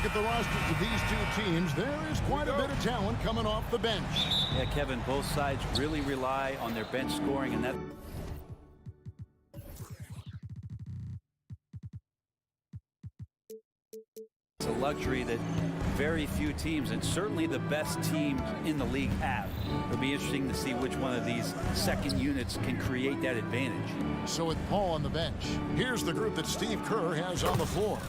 look at the rosters of these two teams, there is quite a bit of talent coming off the bench. Yeah, Kevin, both sides really rely on their bench scoring, and that it's a luxury that very few teams, and certainly the best teams in the league, have. It'll be interesting to see which one of these second units can create that advantage. So with Paul on the bench, here's the group that Steve Kerr has on the floor.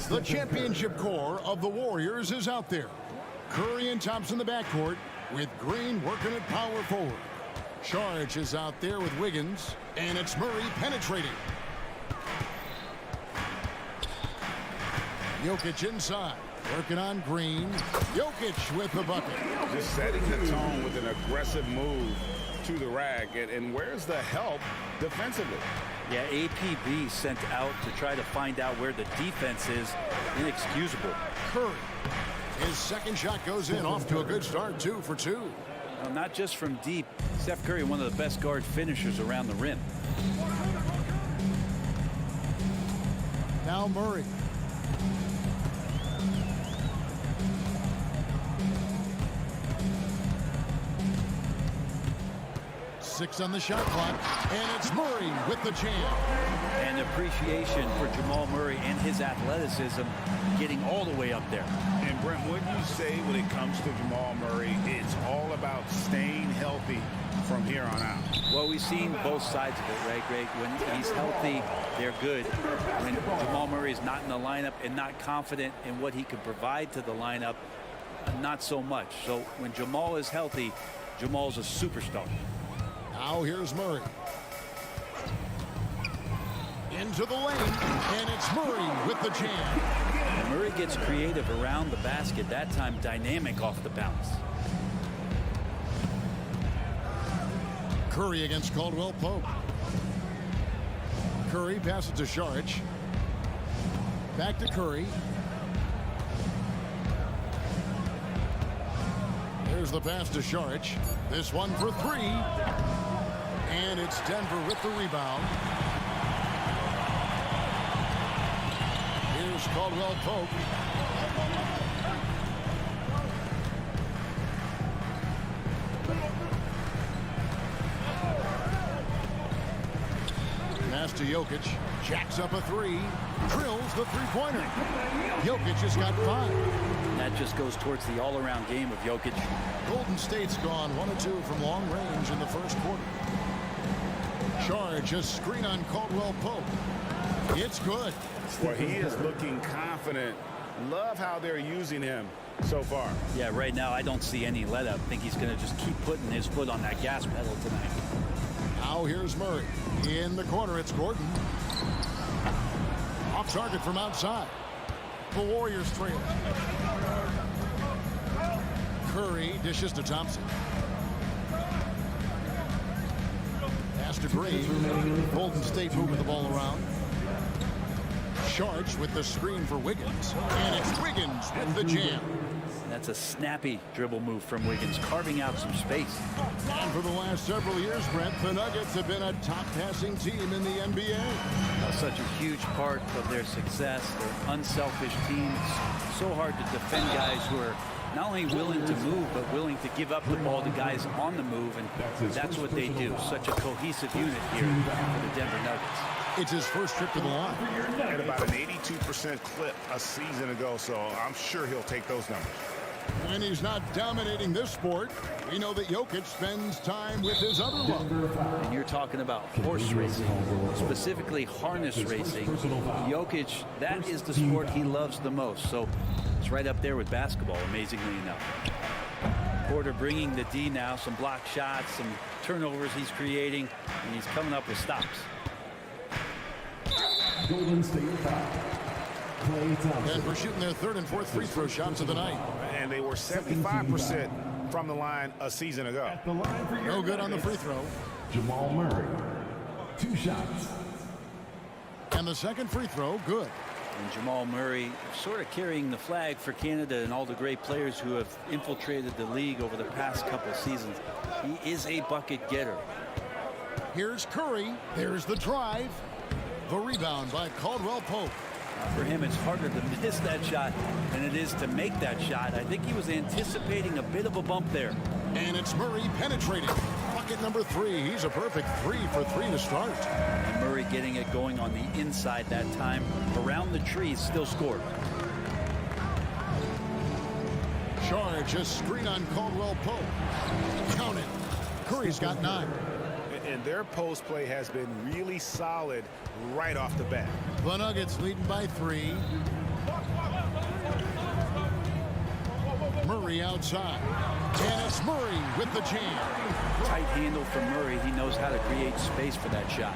The championship core of the Warriors is out there. Curry and Thompson in the backcourt, with Green working at power forward. Charge is out there with Wiggins, and it's Murray penetrating. Jokic inside, working on Green. Jokic with the bucket. Just setting the tone with an aggressive move to the rack. And where's the help defensively? Yeah, APB sent out to try to find out where the defense is. Inexcusable. Curry. His second shot goes in, off to a good start, 2 for 2. Well, not just from deep. Steph Curry, one of the best guard finishers around the rim. Now Murray. Six on the shot clock, and it's Murray with the jam. And appreciation for Jamal Murray and his athleticism getting all the way up there. And Brent, wouldn't you say when it comes to Jamal Murray, it's all about staying healthy from here on out? Well, we've seen both sides of it, right, Greg? When he's healthy, they're good. When Jamal Murray is not in the lineup and not confident in what he can provide to the lineup, not so much. So when Jamal is healthy, Jamal's a superstar. Now here's Murray. Into the lane, and it's Murray with the jam. And Murray gets creative around the basket, that time dynamic off the bounce. Curry against Caldwell Pope. Curry passes to Sharge. Back to Curry. There's the pass to Sharge. This one for 3. And it's Denver with the rebound. Here's Caldwell Pope. Pass to Jokic. Jacks up a 3. Drills the three-pointer. Jokic has got 5. That just goes towards the all-around game of Jokic. Golden State's gone 1 of 2 from long range in the first quarter. Charge, a screen on Caldwell Pope. It's good. Well, he is looking confident. Love how they're using him so far. Yeah, right now I don't see any let up. I think he's going to just keep putting his foot on that gas pedal tonight. Now here's Murray. In the corner, it's Gordon. Off target from outside. The Warriors trail. Curry dishes to Thompson. Pass to Green. Golden State moving the ball around. Charge with the screen for Wiggins. And it's Wiggins with the jam. That's a snappy dribble move from Wiggins, carving out some space. And for the last several years, Brent, the Nuggets have been a top passing team in the NBA. Such a huge part of their success. They're unselfish teams. So hard to defend guys who are not only willing to move, but willing to give up the ball to guys on the move, and that's what they do. Such a cohesive unit here for the Denver Nuggets. It's his first trip to the line. At about an 82% clip a season ago, so I'm sure he'll take those numbers. When he's not dominating this sport, we know that Jokic spends time with his other love. And you're talking about horse racing, specifically harness racing. Jokic, that is the sport he loves the most. So it's right up there with basketball, amazingly enough. Porter bringing the D now, some block shots, some turnovers he's creating, and he's coming up with stops. Golden State foul. And we're shooting their third and fourth free throw shots of the night. And they were 75% from the line a season ago. No good on the free throw. Jamal Murray, 2 shots. And the second free throw, good. And Jamal Murray sort of carrying the flag for Canada and all the great players who have infiltrated the league over the past couple seasons. He is a bucket getter. Here's Curry. There's the drive. The rebound by Caldwell Pope. For him, it's harder to miss that shot than it is to make that shot. I think he was anticipating a bit of a bump there. And it's Murray penetrating. Bucket number 3. He's a perfect 3 for 3 to start. And Murray getting it going on the inside that time. Around the trees, still scored. Charge, a screen on Caldwell Pope. Count it. Curry's got 9. And their post play has been really solid right off the bat. The Nuggets leading by 3. Murray outside. And it's Murray with the jam. Tight handle from Murray. He knows how to create space for that shot.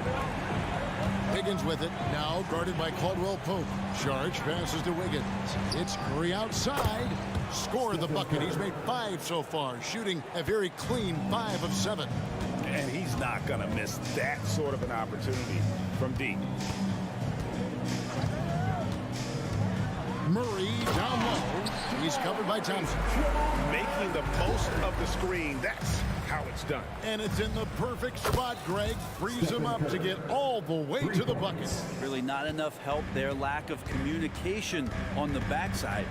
Wiggins with it. Now guarded by Caldwell Pope. Charge passes to Wiggins. It's Curry outside. Score the bucket. He's made 5 so far, shooting a very clean 5 of 7. And he's not going to miss that sort of an opportunity from deep. Murray down low. He's covered by Thompson. Making the most of the screen. That's how it's done. And it's in the perfect spot. Greg frees him up to get all the way to the bucket. Really not enough help there. Lack of communication on the backside.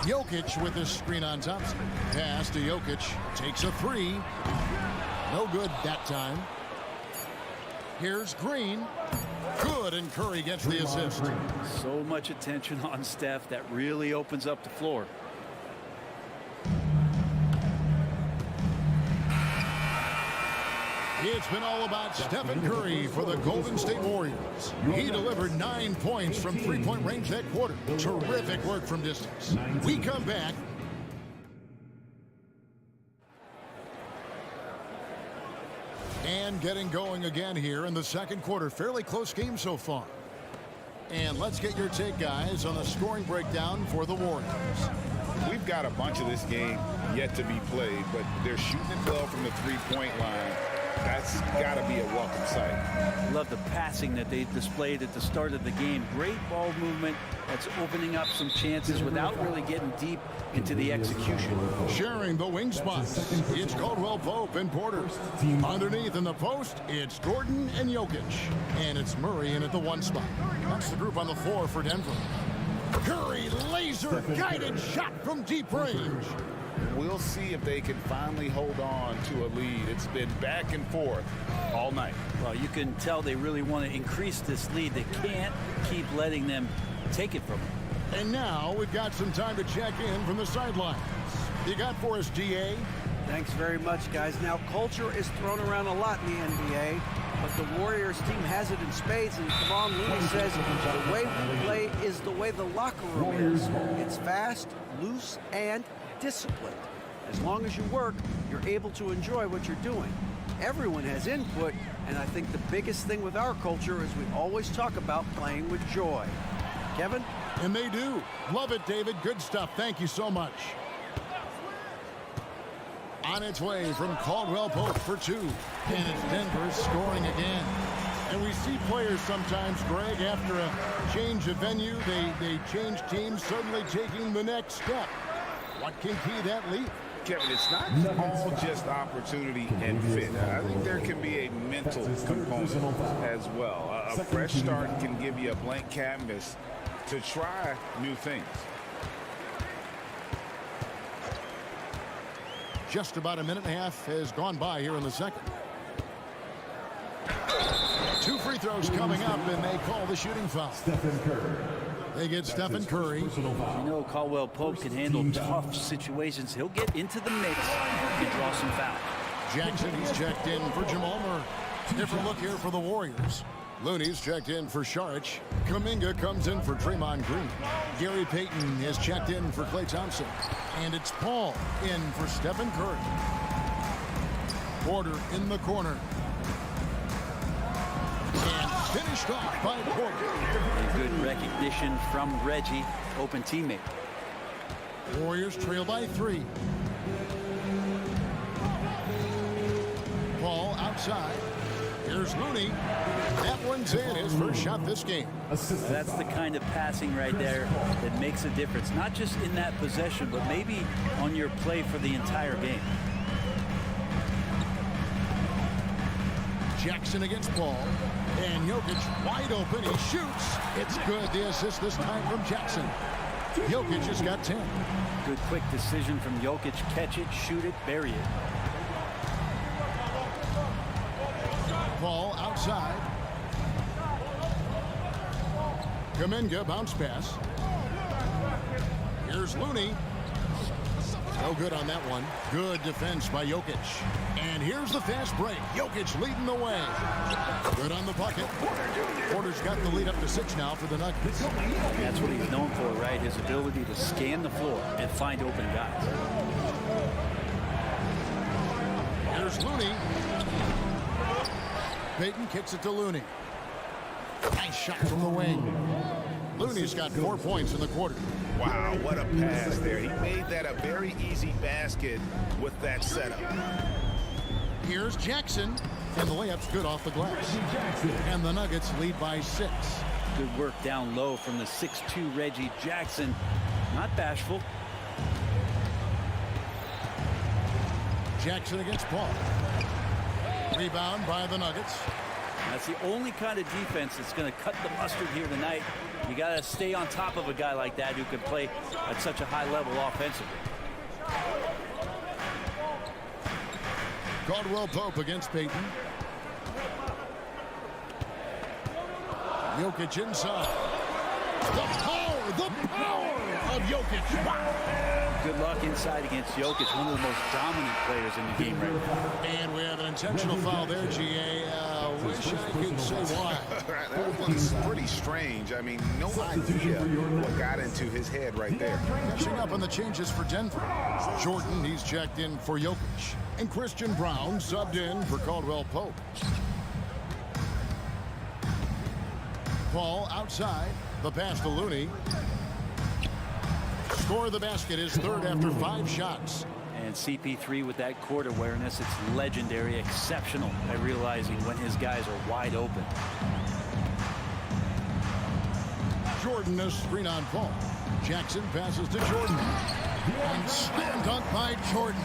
Jokic with his screen on Thompson. Pass to Jokic. Takes a 3. No good that time. Here's Green. Good, and Curry gets the assist. So much attention on Steph. That really opens up the floor. It's been all about Stephen Curry for the Golden State Warriors. He delivered 9 points from three-point range that quarter. Terrific work from distance. We come back. And getting going again here in the second quarter. Fairly close game so far. And let's get your take, guys, on the scoring breakdown for the Warriors. We've got a bunch of this game yet to be played, but they're shooting it well from the three-point line. That's got to be a welcome sight. I love the passing that they displayed at the start of the game. Great ball movement that's opening up some chances without really getting deep into the execution. Sharing the wing spots, it's Caldwell Pope and Porter. Underneath in the post, it's Gordon and Jokic. And it's Murray in at the 1 spot. That's the group on the floor for Denver. Curry, laser-guided shot from deep range. We'll see if they can finally hold on to a lead. It's been back and forth all night. Well, you can tell they really want to increase this lead. They can't keep letting them take it from them. And now we've got some time to check in from the sidelines. You got for us, DA? Thanks very much, guys. Now, culture is thrown around a lot in the NBA, but the Warriors team has it in spades, and Kevon Looney says the way we play is the way the locker room is. It's fast, loose, and disciplined. As long as you work, you're able to enjoy what you're doing. Everyone has input, and I think the biggest thing with our culture is we always talk about playing with joy. Kevin? And they do. Love it, David. Good stuff. Thank you so much. On its way from Caldwell Pope for 2. And it's Denver scoring again. And we see players sometimes, Greg, after a change of venue, they change teams, suddenly taking the next step. What can key that leap? Kevin, it's not all just opportunity and fit. I think there can be a mental component as well. A fresh start can give you a blank canvas to try new things. Just about a minute and a half has gone by here in the second. 2 free throws coming up, and they call the shooting foul. Stephen Curry. They get Stephen Curry. You know Caldwell Pope can handle tough situations. He'll get into the mix and draw some fouls. Jackson, he's checked in for Jamal Murray. Different look here for the Warriors. Looney's checked in for Saric. Kuminga comes in for Draymond Green. Gary Payton is checked in for Klay Thompson. And it's Paul in for Stephen Curry. Porter in the corner. And finished off by Porter. Good recognition from Reggie, open teammate. Warriors trail by 3. Paul outside. Here's Looney. That one's in, his first shot this game. That's the kind of passing right there that makes a difference. Not just in that possession, but maybe on your play for the entire game. Jackson against Paul. And Jokic wide open. He shoots. It's good. The assist this time from Jackson. Jokic has got 10. Good quick decision from Jokic. Catch it, shoot it, bury it. Paul outside. Kuminga bounce pass. Here's Looney. No good on that one. Good defense by Jokic. And here's the fast break. Jokic leading the way. Good on the bucket. Porter's got the lead up to 6 now for the Nuggets. That's what he's known for, right? His ability to scan the floor and find open guys. Here's Looney. Payton kicks it to Looney. Nice shot from the wing. Looney's got 4 points in the quarter. Wow, what a pass there. He made that a very easy basket with that setup. Here's Jackson. And the layup's good off the glass. And the Nuggets lead by 6. Good work down low from the 6'2" Reggie Jackson. Not bashful. Jackson against Paul. Rebound by the Nuggets. That's the only kind of defense that's going to cut the mustard here tonight. You got to stay on top of a guy like that who can play at such a high level offensively. Caldwell Pope against Payton. Jokic inside. The power of Jokic. Wow. Good luck inside against Jokic, one of the most dominant players in the game right now. And we have an intentional foul there, GA. Wish I could say why. That one's pretty strange. I mean, no idea what got into his head right there. Catching up on the changes for Denver. Jordan, he's checked in for Jokic. And Christian Brown subbed in for Caldwell Pope. Paul outside. The pass to Looney. Score of the basket is third after 5 shots. And CP3 with that court awareness, it's legendary, exceptional at realizing when his guys are wide open. Jordan a screen on Paul. Jackson passes to Jordan. And slam dunk by Jordan.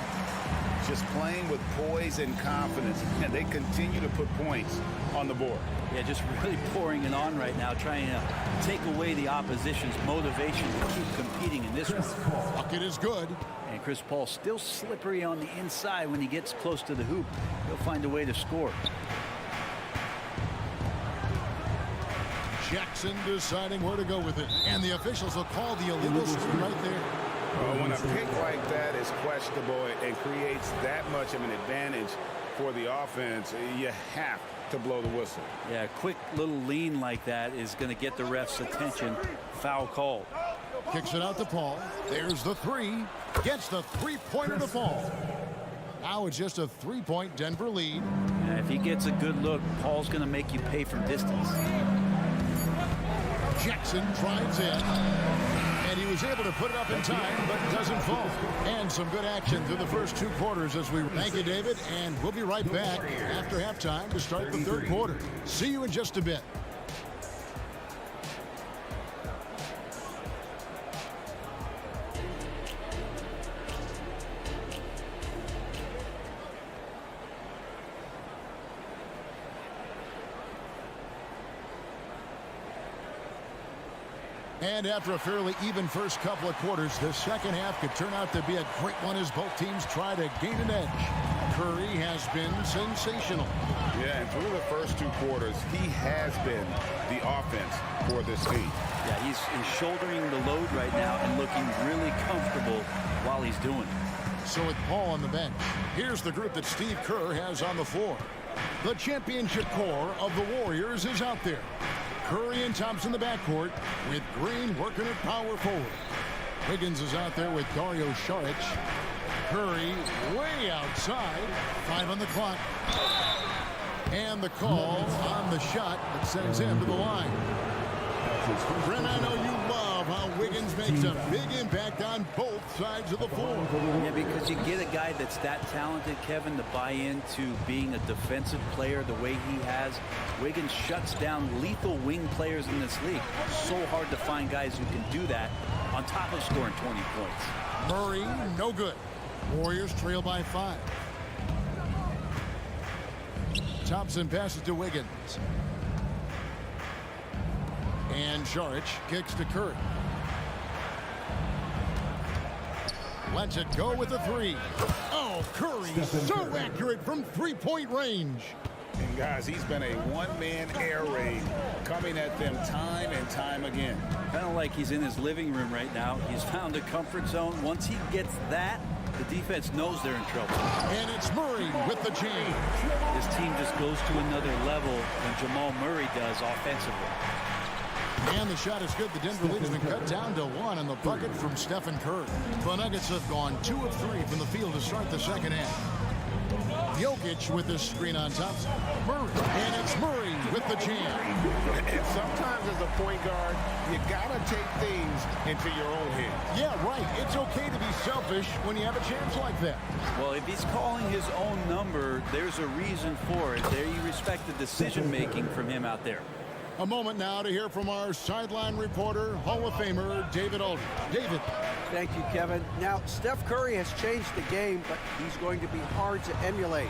Just playing with poise and confidence, and they continue to put points on the board. Yeah, just really pouring it on right now, trying to take away the opposition's motivation to keep competing in this one. Bucket is good. And Chris Paul still slippery on the inside when he gets close to the hoop. He'll find a way to score. Jackson deciding where to go with it. And the officials will call the illegal screen right there. Well, when a pick like that is questionable and creates that much of an advantage for the offense, you have to blow the whistle. Yeah, a quick little lean like that is going to get the ref's attention. Foul called. Kicks it out to Paul. There's the 3. Gets the 3-pointer to fall. Now it's just a 3-point Denver lead. Yeah, if he gets a good look, Paul's going to make you pay from distance. Jackson drives in. And he was able to put it up in time, but doesn't fall. And some good action through the first 2 quarters as we thank you, David. And we'll be right back after halftime to start the 3rd quarter. See you in just a bit. And after a fairly even first couple of quarters, the second half could turn out to be a great one as both teams try to gain an edge. Curry has been sensational. Yeah, and through the first 2 quarters, he has been the offense for this team. Yeah, he's shouldering the load right now and looking really comfortable while he's doing it. So with Paul on the bench, here's the group that Steve Kerr has on the floor. The championship core of the Warriors is out there. Curry and Thompson in the backcourt with Green working at power forward. Wiggins is out there with Dario Saric. Curry way outside. 5 on the clock. And the call on the shot that sends him to the line. Brent, I know you love how Wiggins makes a big impact on both sides of the floor. Yeah, because you get a guy that's that talented, Kevin, to buy into being a defensive player the way he has. Wiggins shuts down lethal wing players in this league. So hard to find guys who can do that on top of scoring 20 points. Murray, no good. Warriors trail by 5. Thompson passes to Wiggins. And Saric kicks to Curry. Lets it go with the three. Oh, Curry so accurate from three-point range. And guys, he's been a one-man air raid coming at them time and time again. Kind of like he's in his living room right now. He's found a comfort zone. Once he gets that, the defense knows they're in trouble. And it's Murray with the jam. This team just goes to another level when Jamal Murray does offensively. And the shot is good. The Denver lead has been cut down to 1 on the bucket from Stephen Curry. The Nuggets have gone 2 of 3 from the field to start the second half. Jokic with the screen on Thompson. Murray. And it's Murray with the jam. And sometimes as a point guard, you got to take things into your own hands. Yeah, right. It's okay to be selfish when you have a chance like that. Well, if he's calling his own number, there's a reason for it. There you respect the decision-making from him out there. A moment now to hear from our sideline reporter, Hall of Famer David Aldridge. David. Thank you, Kevin. Now, Steph Curry has changed the game, but he's going to be hard to emulate.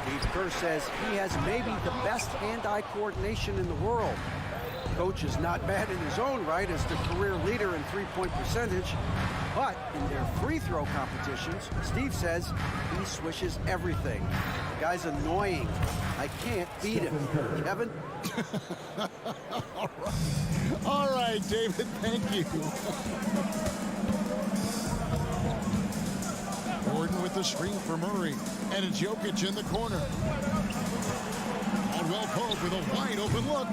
Steve Kerr says he has maybe the best hand-eye coordination in the world. Coach is not bad in his own right as the career leader in three-point percentage, but in their free throw competitions, Steve says he swishes everything. The guy's annoying. I can't beat him. Kevin? All right, David, thank you. Gordon with the screen for Murray, and it's Jokic in the corner. Caldwell Pope with a wide open look.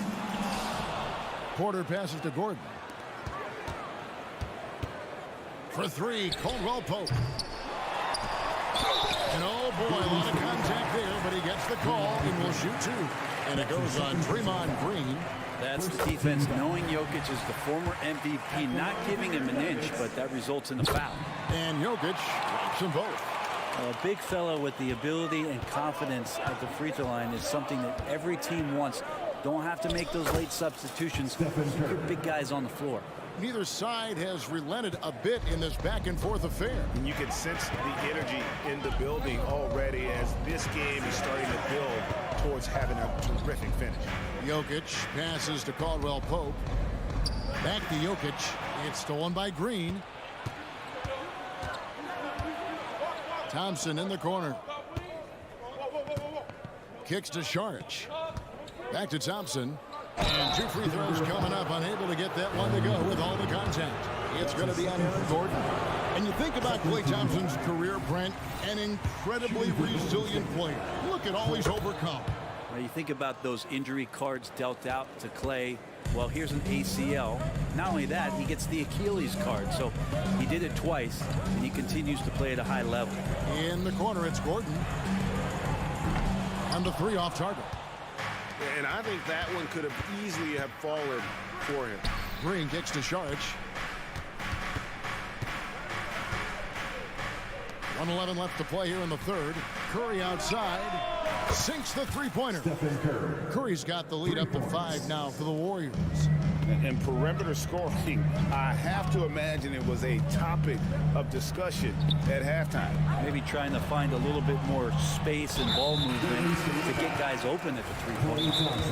Porter passes to Gordon. For three, Caldwell Pope. And oh boy, a lot of contact there, but he gets the call and will shoot 2. And it goes on Draymond Green. That's the defense knowing Jokic is the former MVP, not giving him an inch, but that results in a foul. And Jokic drops them both. A big fellow with the ability and confidence at the free throw line is something that every team wants. Don't have to make those late substitutions. Keep big guys on the floor. Neither side has relented a bit in this back-and-forth affair. And you can sense the energy in the building already as this game is starting to build towards having a terrific finish. Jokic passes to Caldwell Pope. Back to Jokic. It's stolen by Green. Thompson in the corner. Kicks to Saric. Back to Thompson. And 2 free throws coming up. Unable to get that one to go with all the contact. It's going to be on Aaron Gordon. And you think about Klay Thompson's career, Brent, an incredibly resilient player. Look at all he's overcome. Well, you think about those injury cards dealt out to Klay. Well, here's an ACL. Not only that, he gets the Achilles card. So he did it twice, and he continues to play at a high level. In the corner, it's Gordon. On the 3 off target. And I think that one could have easily have fallen for him. Green kicks to Saric. 1:11 left to play here in the third. Curry outside. Sinks the three-pointer. Curry's got the lead up to 5 now for the Warriors. And perimeter scoring, I have to imagine it was a topic of discussion at halftime. Maybe trying to find a little bit more space and ball movement to get guys open at the three-point.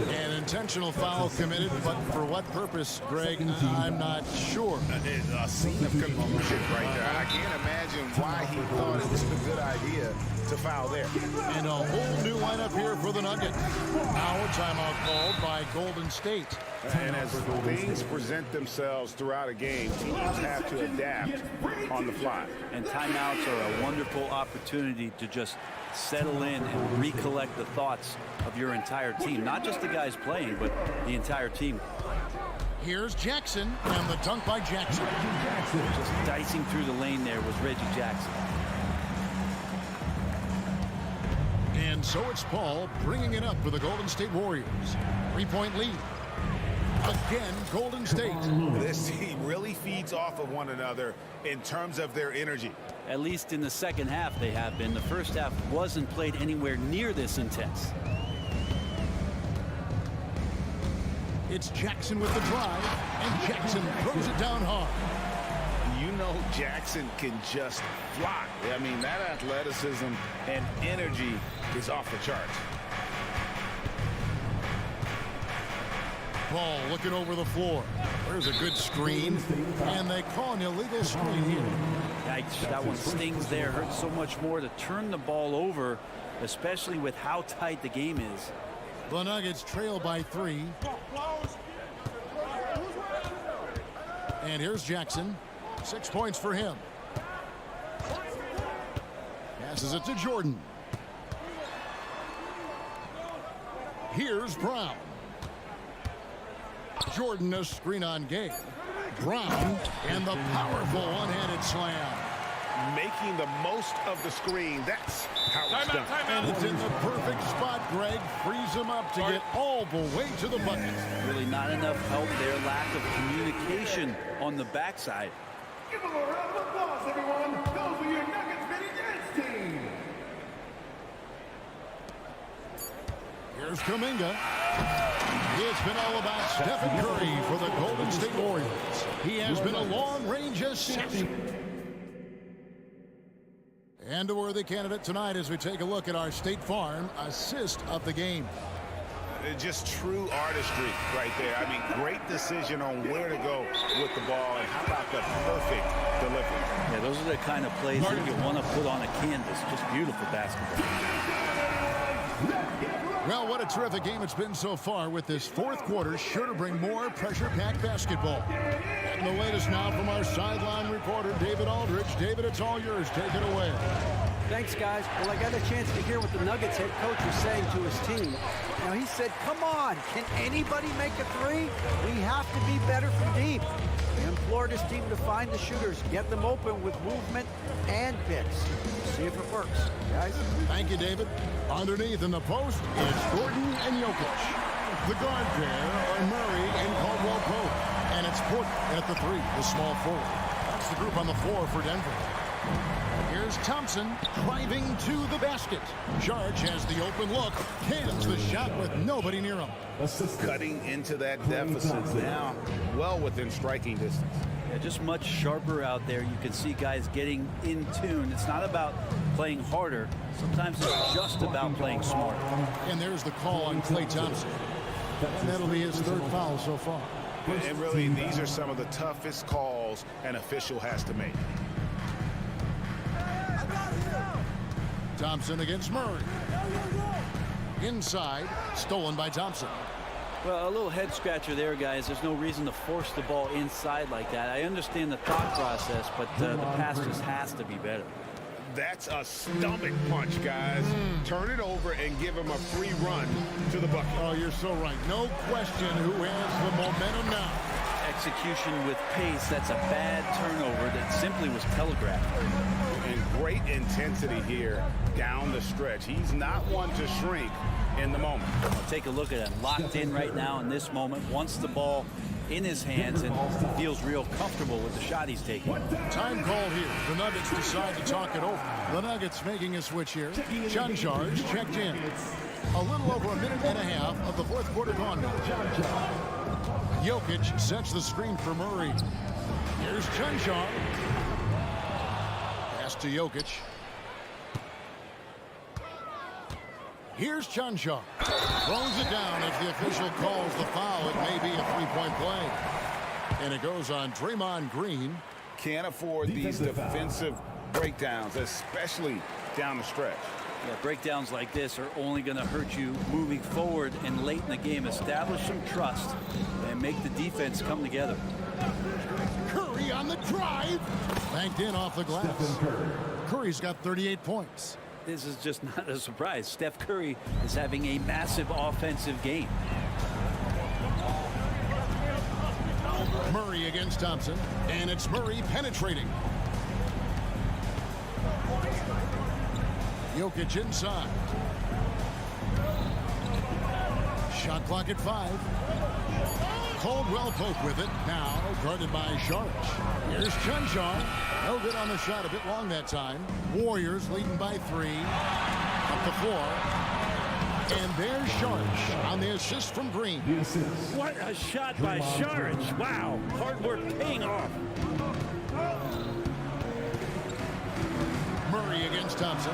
An intentional foul committed, but for what purpose, Greg, I'm not sure. A scene of confusion right there. I can't imagine why he thought it was a good idea to foul there. And a whole new lineup here for the Nuggets. Now a timeout called by Golden State. And as things present themselves throughout a game, teams have to adapt on the fly. And timeouts are a wonderful opportunity to just settle in and recollect the thoughts of your entire team. Not just the guys playing, but the entire team. Here's Jackson, and the dunk by Jackson. Just dicing through the lane there was Reggie Jackson. And so it's Paul bringing it up for the Golden State Warriors. 3-point lead. Again, Golden State. This team really feeds off of one another in terms of their energy. At least in the second half they have been. The first half wasn't played anywhere near this intense. It's Jackson with the drive, and Jackson throws it down hard. You know Jackson can just fly. I mean, that athleticism and energy is off the charts. Ball looking over the floor. There's a good screen, and they call an illegal screen here. Yikes, that one stings there. Hurts so much more to turn the ball over, especially with how tight the game is. The Nuggets trail by 3. And here's Jackson. 6 points for him. Passes it to Jordan. Here's Brown. Jordan, a screen on Gabe. Brown, and the powerful one-handed slam. Making the most of the screen. That's how it's done. And it's in the perfect spot, Greg. Frees him up to get all the way to the bucket. Really not enough help there. Lack of communication on the backside. Give them a round of applause, everyone. Those are your Nuggets mini dance team. Here's Kuminga. It's been all about Stephen Curry for the Golden State Warriors. He has been a long-range assassin. And a worthy candidate tonight as we take a look at our State Farm assist of the game. Just true artistry right there. I mean, great decision on where to go with the ball, and how about the perfect delivery. Yeah, those are the kind of plays that you want to put on a canvas. Just beautiful basketball. Well, what a terrific game it's been so far, with this fourth quarter sure to bring more pressure-packed basketball. And the latest now from our sideline reporter, David Aldridge. David, it's all yours. Take it away. Thanks, guys. Well, I got a chance to hear what the Nuggets head coach was saying to his team. Now, he said, come on, can anybody make a three? We have to be better from deep. He implored his team to find the shooters, get them open with movement and picks. See if it works, guys. Thank you, David. Underneath in the post, it's Gordon and Jokic. The guard pair are Murray and Caldwell Pope. And it's Porter at the 3, the small forward. That's the group on the floor for Denver. Here's Thompson driving to the basket. Jarge has the open look. Cans the shot with nobody near him. Cutting into that deficit now, well within striking distance. Yeah, just much sharper out there. You can see guys getting in tune. It's not about playing harder. Sometimes it's just about playing smart. And there's the call on Klay Thompson. And that'll be his 3rd foul so far. And really, these are some of the toughest calls an official has to make. Thompson against Murray. Inside, stolen by Thompson. Well, a little head scratcher there, guys. There's no reason to force the ball inside like that. I understand the thought process, but the pass just has to be better. That's a stomach punch, guys. Turn it over and give him a free run to the bucket. Oh, you're so right. No question who has the momentum now. Execution with pace. That's a bad turnover that simply was telegraphed. And great intensity here down the stretch. He's not one to shrink in the moment. I'll take a look at him. Locked in right now in this moment. Wants the ball in his hands and feels real comfortable with the shot he's taking. Time call here. The Nuggets decide to talk it over. The Nuggets making a switch here. Jarge checked in. A little over a minute and a half of the fourth quarter gone now. Jokic sets the screen for Murray. Here's Jarge. Pass to Jokic. Here's Jarge. Throws it down as the official calls the foul. It may be a three-point play. And it goes on Draymond Green. Can't afford these defensive breakdowns, especially down the stretch. Yeah, breakdowns like this are only going to hurt you moving forward and late in the game. Establish some trust and make the defense come together. Curry on the drive. Banked in off the glass. Curry's got 38 points. This is just not a surprise. Steph Curry is having a massive offensive game. Murray against Thompson, and it's Murray penetrating. Jokic inside. Shot clock at 5. Caldwell Pope with it. Now guarded by Jarge. Here's Jarge. No good on the shot. A bit long that time. Warriors leading by 3. Up the floor. And there's Jarge on the assist from Green. What a shot by Jarge. Wow. Hard work paying off. Murray against Thompson.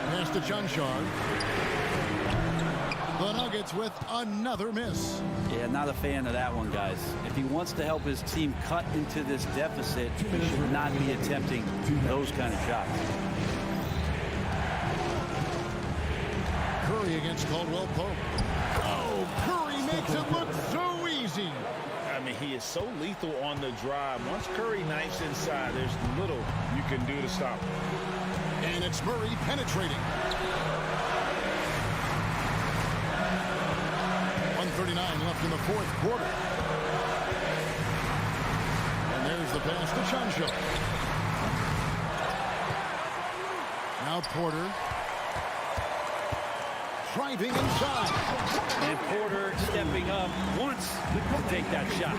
Pass to Jarge. The The Nuggets with another miss. Yeah, not a fan of that one, guys. If he wants to help his team cut into this deficit, he should not be attempting those kind of shots. Curry against Caldwell Pope. Oh, Curry makes it look so easy. I mean, he is so lethal on the drive. Once Curry knifes inside, there's little you can do to stop him. And it's Murray penetrating. 1:39 left in the fourth quarter. And there's the pass to Chuncho. Now Porter. Driving inside. And Porter stepping up once to take that shot.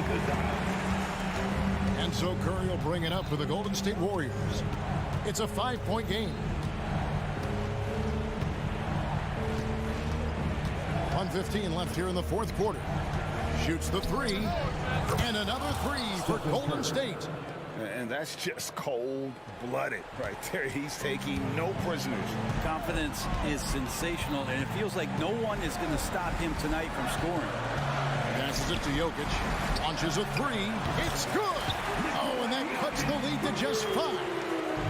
And so Curry will bring it up for the Golden State Warriors. It's a 5-point game. 1:15 left here in the fourth quarter. Shoots the three. And another three for Golden State. And that's just cold-blooded right there. He's taking no prisoners. Confidence is sensational, and it feels like no one is going to stop him tonight from scoring. Passes it to Jokic. Launches a three. It's good. Oh, and that cuts the lead to just 5.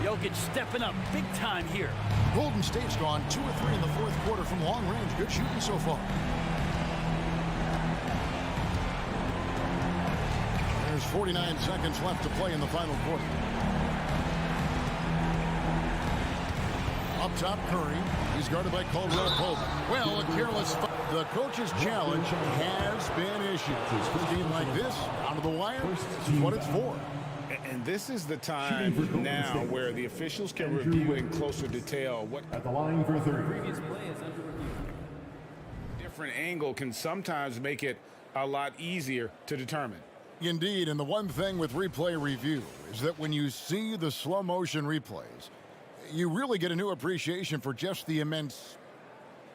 Jokic stepping up big time here. Golden State's gone 2 or 3 in the fourth quarter from long range. Good shooting so far. There's 49 seconds left to play in the final quarter. Up top, Curry. He's guarded by Caldwell Pope. Well, a careless. The coach's challenge has been issued. A game like this, down to the wire, is what it's for. And this is the time now where the officials can review in closer detail what At the line for 30. different angle can sometimes make it a lot easier to determine. Indeed, and the one thing with replay review is that when you see the slow motion replays, you really get a new appreciation for just the immense.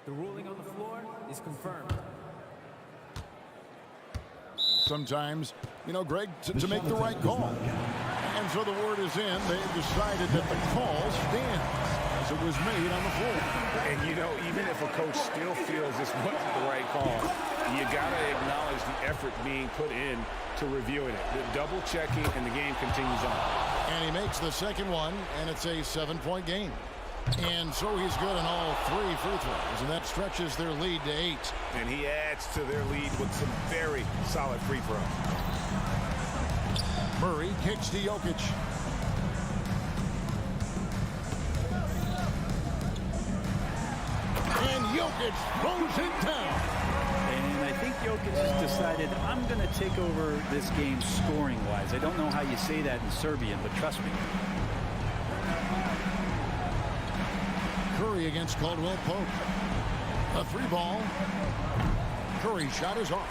The ruling on the floor is confirmed. Sometimes, you know, Greg, to make the right call. And so the word is in. They've decided that the call stands as it was made on the floor. And, you know, even if a coach still feels this wasn't the right call, you got to acknowledge the effort being put in to reviewing it. The double checking, and the game continues on. And he makes the second one, and it's a 7-point game. And so he's good in all 3 free throws, and that stretches their lead to 8. And he adds to their lead with some very solid free throws. Murray kicks to Jokic. And Jokic throws it down. And I think Jokic has decided, I'm going to take over this game scoring-wise. I don't know how you say that in Serbian, but trust me. Curry against Caldwell Pope. A 3-ball. Curry's shot is off.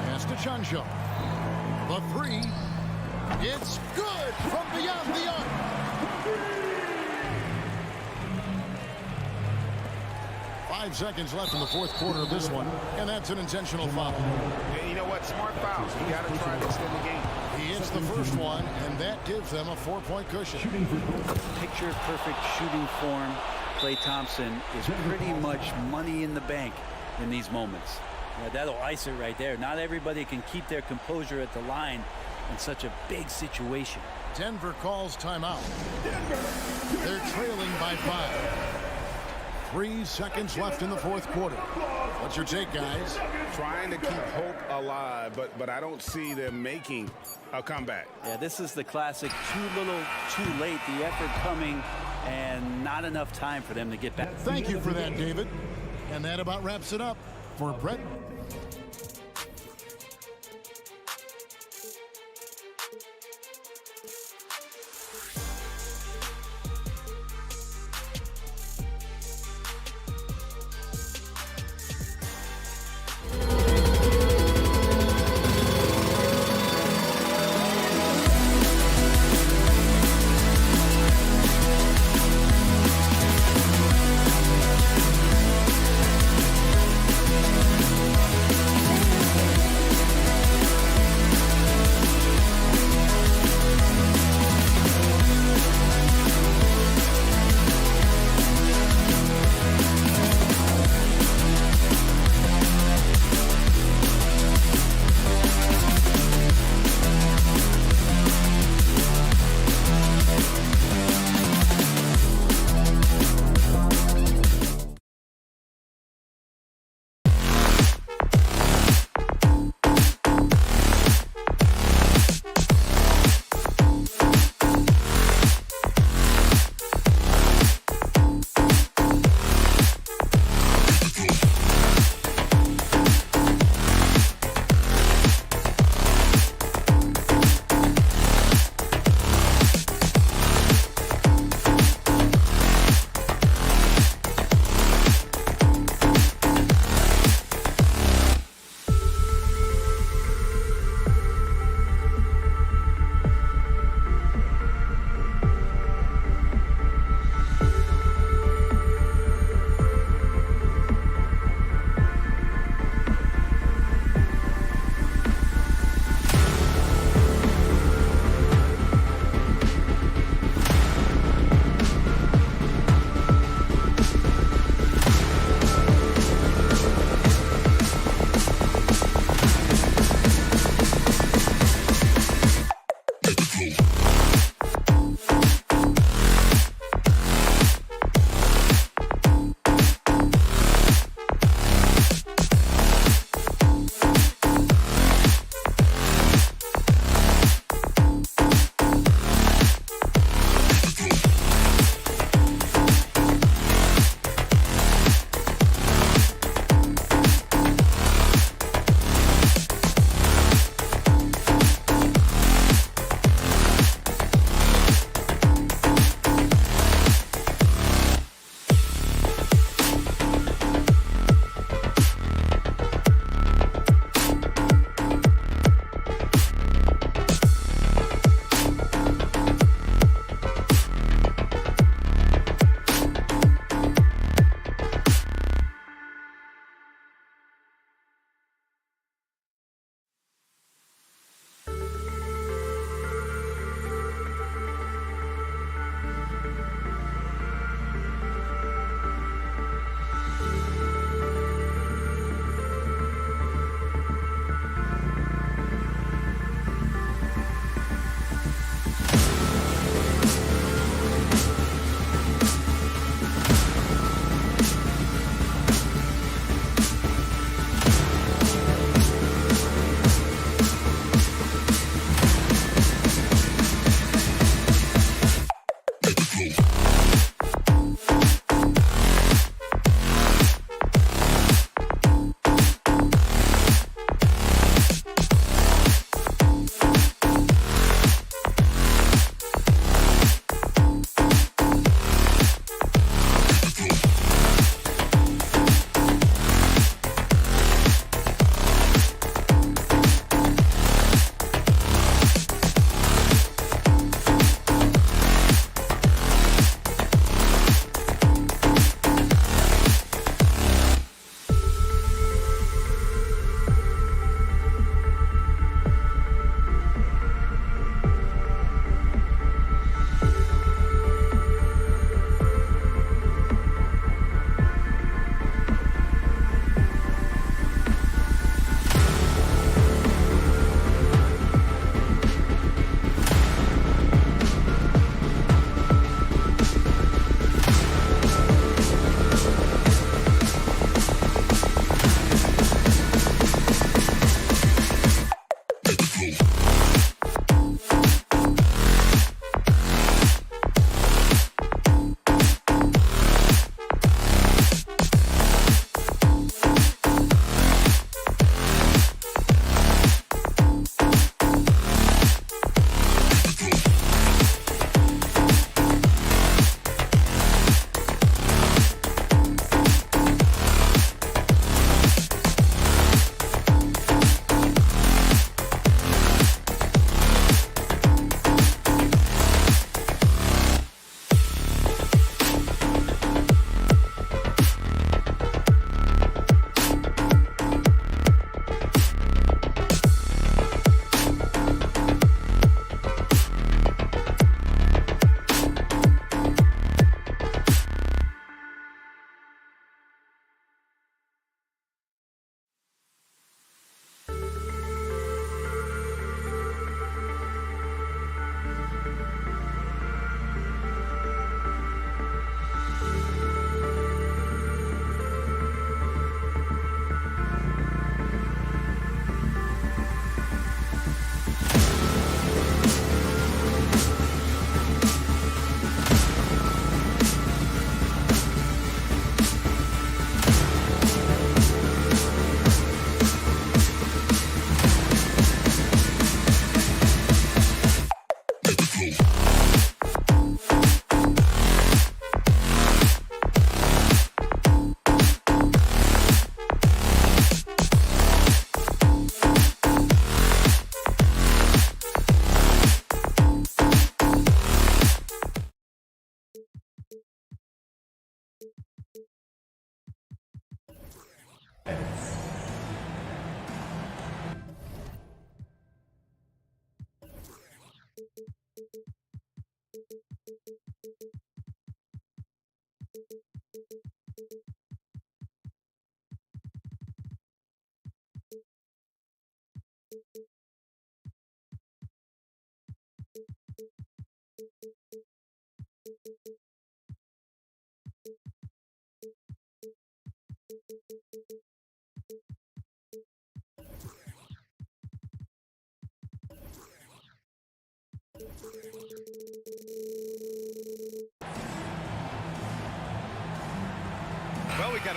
Pass to Chuncho. The 3. It's good from beyond the arc. Five seconds left in the fourth quarter of this one, and that's an intentional foul. And you know what? Smart fouls. You got to try to extend the game. He hits the first one, and that gives them a 4-point cushion. Picture-perfect shooting form. Klay Thompson is pretty much money in the bank in these moments. Yeah, that'll ice it right there. Not everybody can keep their composure at the line in such a big situation. Denver calls timeout. They're trailing by 5. 3 seconds left in the fourth quarter. What's your take, guys? Trying to keep hope alive, but I don't see them making a comeback. Yeah, this is the classic too little, too late. The effort coming and not enough time for them to get back. Thank you for that, David. And that about wraps it up for Brett.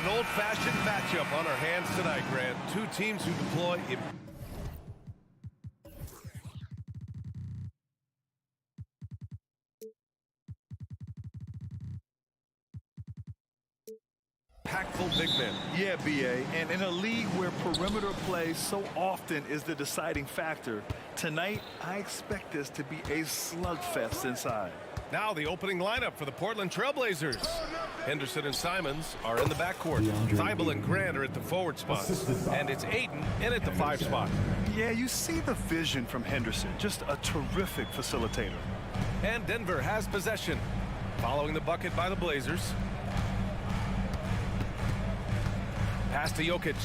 an old-fashioned matchup on our hands tonight, Grant. Two teams who deploy impactful big men. Yeah, BA, and in a league where perimeter play so often is the deciding factor, tonight I expect this to be a slugfest inside. Now the opening lineup for the Portland Trailblazers. Henderson and Simons are in the backcourt. Thibault and Grant are at the forward spots. And it's Ayton in at the 5 spot. Yeah, you see the vision from Henderson. Just a terrific facilitator. And Denver has possession. Following the bucket by the Blazers. Pass to Jokic.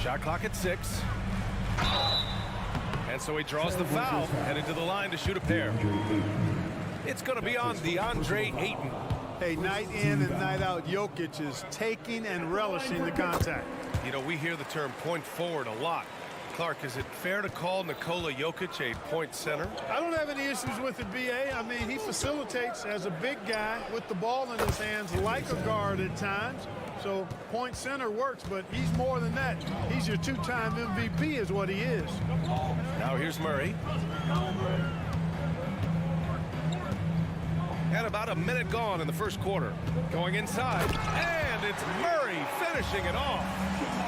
Shot clock at 6. And so he draws the foul, headed to the line to shoot a pair. It's going to be on DeAndre Ayton. Hey, night in and night out, Jokic is taking and relishing the contact. You know, we hear the term point forward a lot. Clark, is it fair to call Nikola Jokic a point center? I don't have any issues with it, BA. I mean, he facilitates as a big guy with the ball in his hands like a guard at times. So point center works, but he's more than that. He's your 2-time MVP is what he is. Now here's Murray. And about a minute gone in the first quarter. Going inside, and it's Murray finishing it off.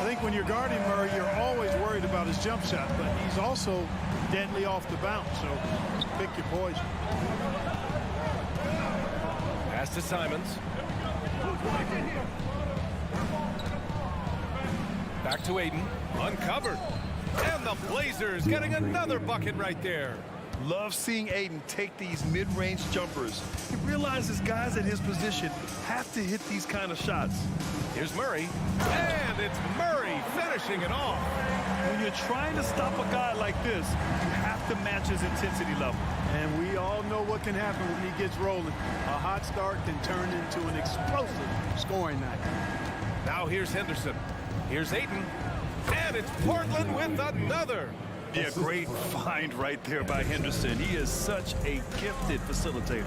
I think when you're guarding Murray, you're always worried about his jump shot, but he's also deadly off the bounce, so pick your poison. Pass to Simons. Back to Ayton, uncovered. And the Blazers getting another bucket right there. Love seeing Ayton take these mid-range jumpers. He realizes guys at his position have to hit these kind of shots. Here's Murray, and it's Murray finishing it off. When you're trying to stop a guy like this, you have to match his intensity level. And we all know what can happen when he gets rolling. A hot start can turn into an explosive scoring night. Now here's Henderson. Here's Ayton, and it's Portland with another. Yeah, great find right there by Henderson. He is such a gifted facilitator.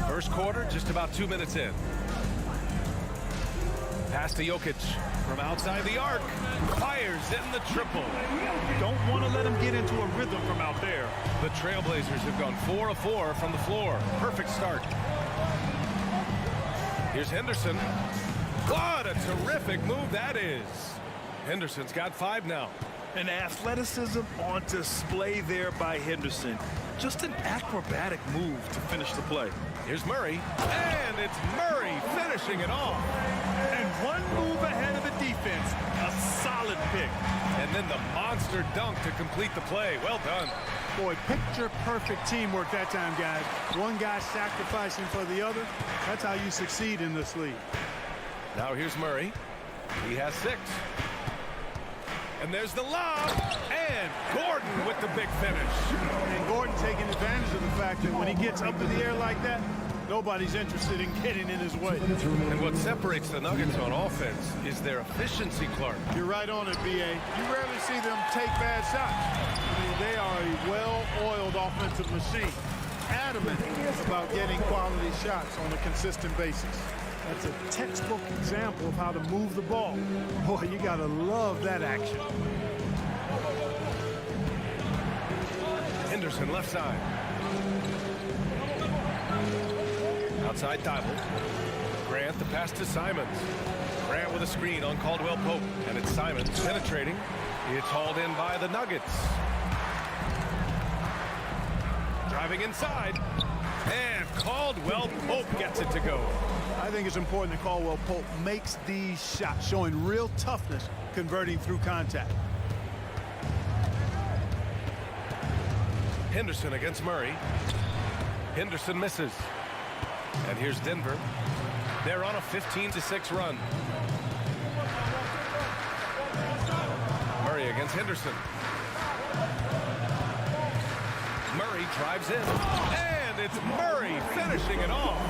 First quarter, just about 2 minutes in. Pass to Jokic from outside the arc. Fires in the triple. Don't want to let him get into a rhythm from out there. The Trailblazers have gone 4 of 4 from the floor. Perfect start. Here's Henderson. What a terrific move that is. Henderson's got 5 now. An athleticism on display there by Henderson. Just an acrobatic move to finish the play. Here's Murray, and it's Murray finishing it off. And one move ahead of the defense. A solid pick. And then the monster dunk to complete the play. Well done. Boy, picture-perfect teamwork that time, guys. One guy sacrificing for the other. That's how you succeed in this league. Now here's Murray. He has 6. And there's the lob, and Gordon with the big finish. And Gordon taking advantage of the fact that when he gets up in the air like that, nobody's interested in getting in his way. And what separates the Nuggets on offense is their efficiency, Clark. You're right on it, BA. You rarely see them take bad shots. I mean, they are a well-oiled offensive machine. Adamant about getting quality shots on a consistent basis. That's a textbook example of how to move the ball. Boy, you gotta love that action. Henderson left side. Outside Thibault. Grant the pass to Simons. Grant with a screen on Caldwell Pope. And it's Simons penetrating. It's hauled in by the Nuggets. Driving inside. And Caldwell Pope gets it to go. I think it's important that Caldwell Pope makes these shots, showing real toughness, converting through contact. Henderson against Murray. Henderson misses. And here's Denver. They're on a 15-6 run. Murray against Henderson. Murray drives in. And it's Murray finishing it off.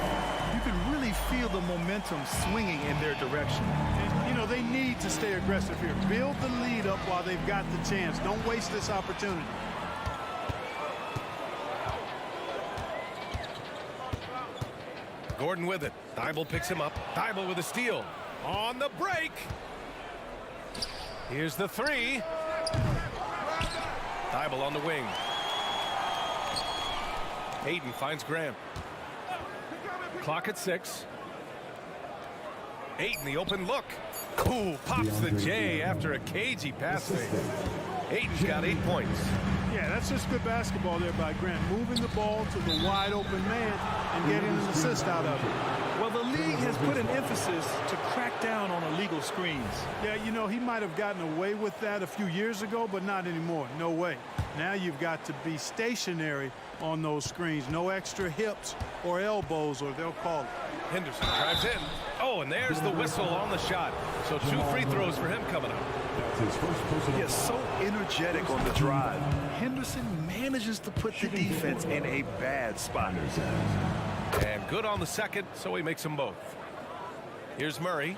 You can really feel the momentum swinging in their direction. And, you know, they need to stay aggressive here. Build the lead up while they've got the chance. Don't waste this opportunity. Gordon with it. Thibault picks him up. Thibault with a steal. On the break. Here's the three. Thibault on the wing. Hayden finds Graham. Clock at 6. Hayden, the open look. Ooh, pops the J after a cagey pass fake. Hayden's got 8 points. Yeah, that's just good basketball there by Grant. Moving the ball to the wide open man and getting an assist out of it. Well, the league has put an emphasis to crack down on illegal screens. Yeah, you know, he might have gotten away with that a few years ago, but not anymore. No way. Now you've got to be stationary on those screens. No extra hips or elbows, or they'll call it. Henderson drives in. Oh, and there's the whistle on the shot. So 2 free throws for him coming up. Yes, so energetic on the drive. Henderson manages to put the defense in a bad spot. And good on the second, so he makes them both. Here's Murray.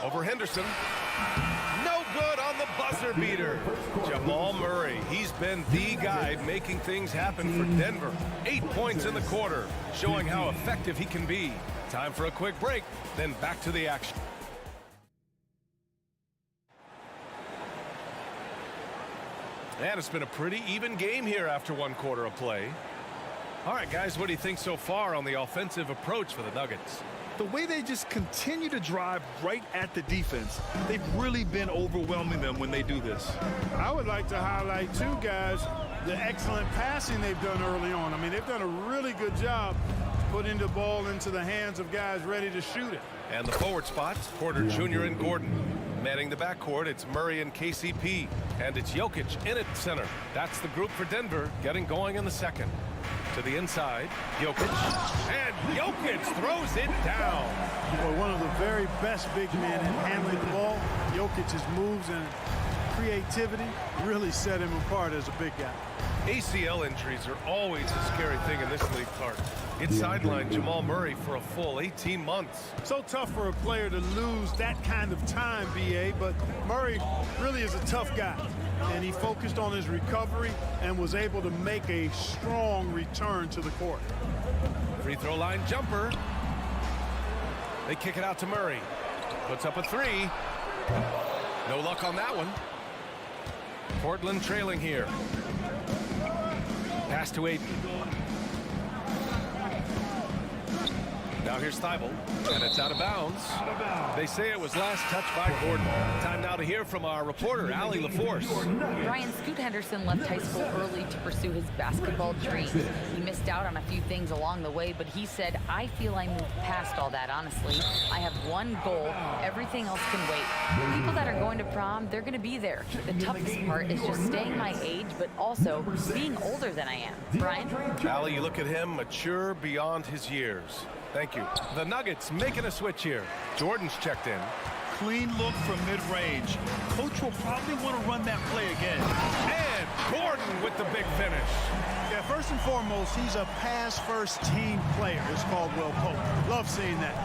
Over Henderson. No good on the buzzer beater. Jamal Murray, he's been the guy making things happen for Denver. 8 points in the quarter, showing how effective he can be. Time for a quick break, then back to the action. And it's been a pretty even game here after 1 quarter of play. All right, guys, what do you think so far on the offensive approach for the Nuggets? The way they just continue to drive right at the defense, they've really been overwhelming them when they do this. I would like to highlight, too, guys, the excellent passing they've done early on. I mean, they've done a really good job putting the ball into the hands of guys ready to shoot it. And the forward spots, Porter Jr. and Gordon. Manning the backcourt, it's Murray and KCP. And it's Jokic in at center. That's the group for Denver, getting going in the second. To the inside, Jokic. And Jokic throws it down. Well, one of the very best big men in handling the ball. Jokic's moves and creativity really set him apart as a big guy. ACL injuries are always a scary thing in this league, Clark. It sidelined Jamal Murray for a full 18 months. So tough for a player to lose that kind of time, B.A., but Murray really is a tough guy. And he focused on his recovery and was able to make a strong return to the court. Free throw line jumper. They kick it out to Murray. Puts up a 3. No luck on that one. Portland trailing here. Pass to Ayton. Now here's Thibault, and it's out of bounds. They say it was last touched by Gordon. Time now to hear from our reporter, Allie LaForce. Brian, Scoot Henderson left high school early to pursue his basketball dreams. He missed out on a few things along the way, but he said, I feel I moved past all that, honestly. I have one goal. Everything else can wait. People that are going to prom, they're going to be there. The toughest part is just staying my age, but also being older than I am. Brian? Allie, you look at him, mature beyond his years. Thank you. The Nuggets making a switch here. Jordan's checked in. Clean look from mid-range. Coach will probably want to run that play again. And Gordon with the big finish. Yeah, first and foremost, he's a pass-first team player, as Caldwell Pope. Love seeing that.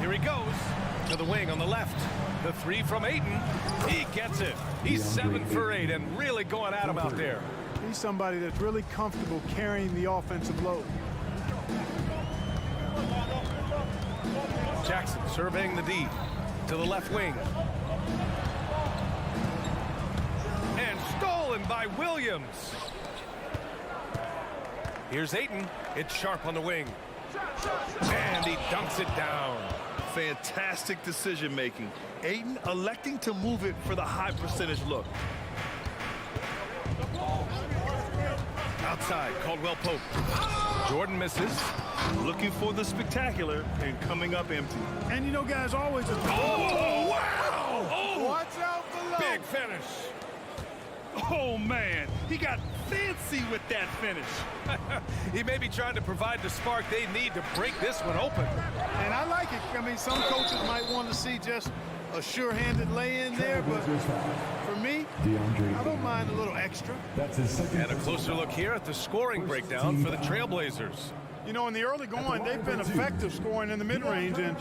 Here he goes to the wing on the left. The 3 from Ayton. He gets it. He's 7 for 8 and really going at him out there. He's somebody that's really comfortable carrying the offensive load. Jackson surveying the D to the left wing. And stolen by Williams. Here's Ayton. It's sharp on the wing. And he dunks it down. Fantastic decision making. Ayton electing to move it for the high percentage look. Outside, Caldwell Pope. Jordan misses. Looking for the spectacular and coming up empty. And you know, guys, always a... Oh, wow! Oh, watch out below. Big finish. Oh, man. He got fancy with that finish. He may be trying to provide the spark they need to break this one open. And I like it. I mean, some coaches might want to see just a sure-handed lay-in there, but for me, I don't mind a little extra. And a closer look here at the scoring breakdown for the Trailblazers. You know, in the early going, they've been effective scoring in the mid-range, and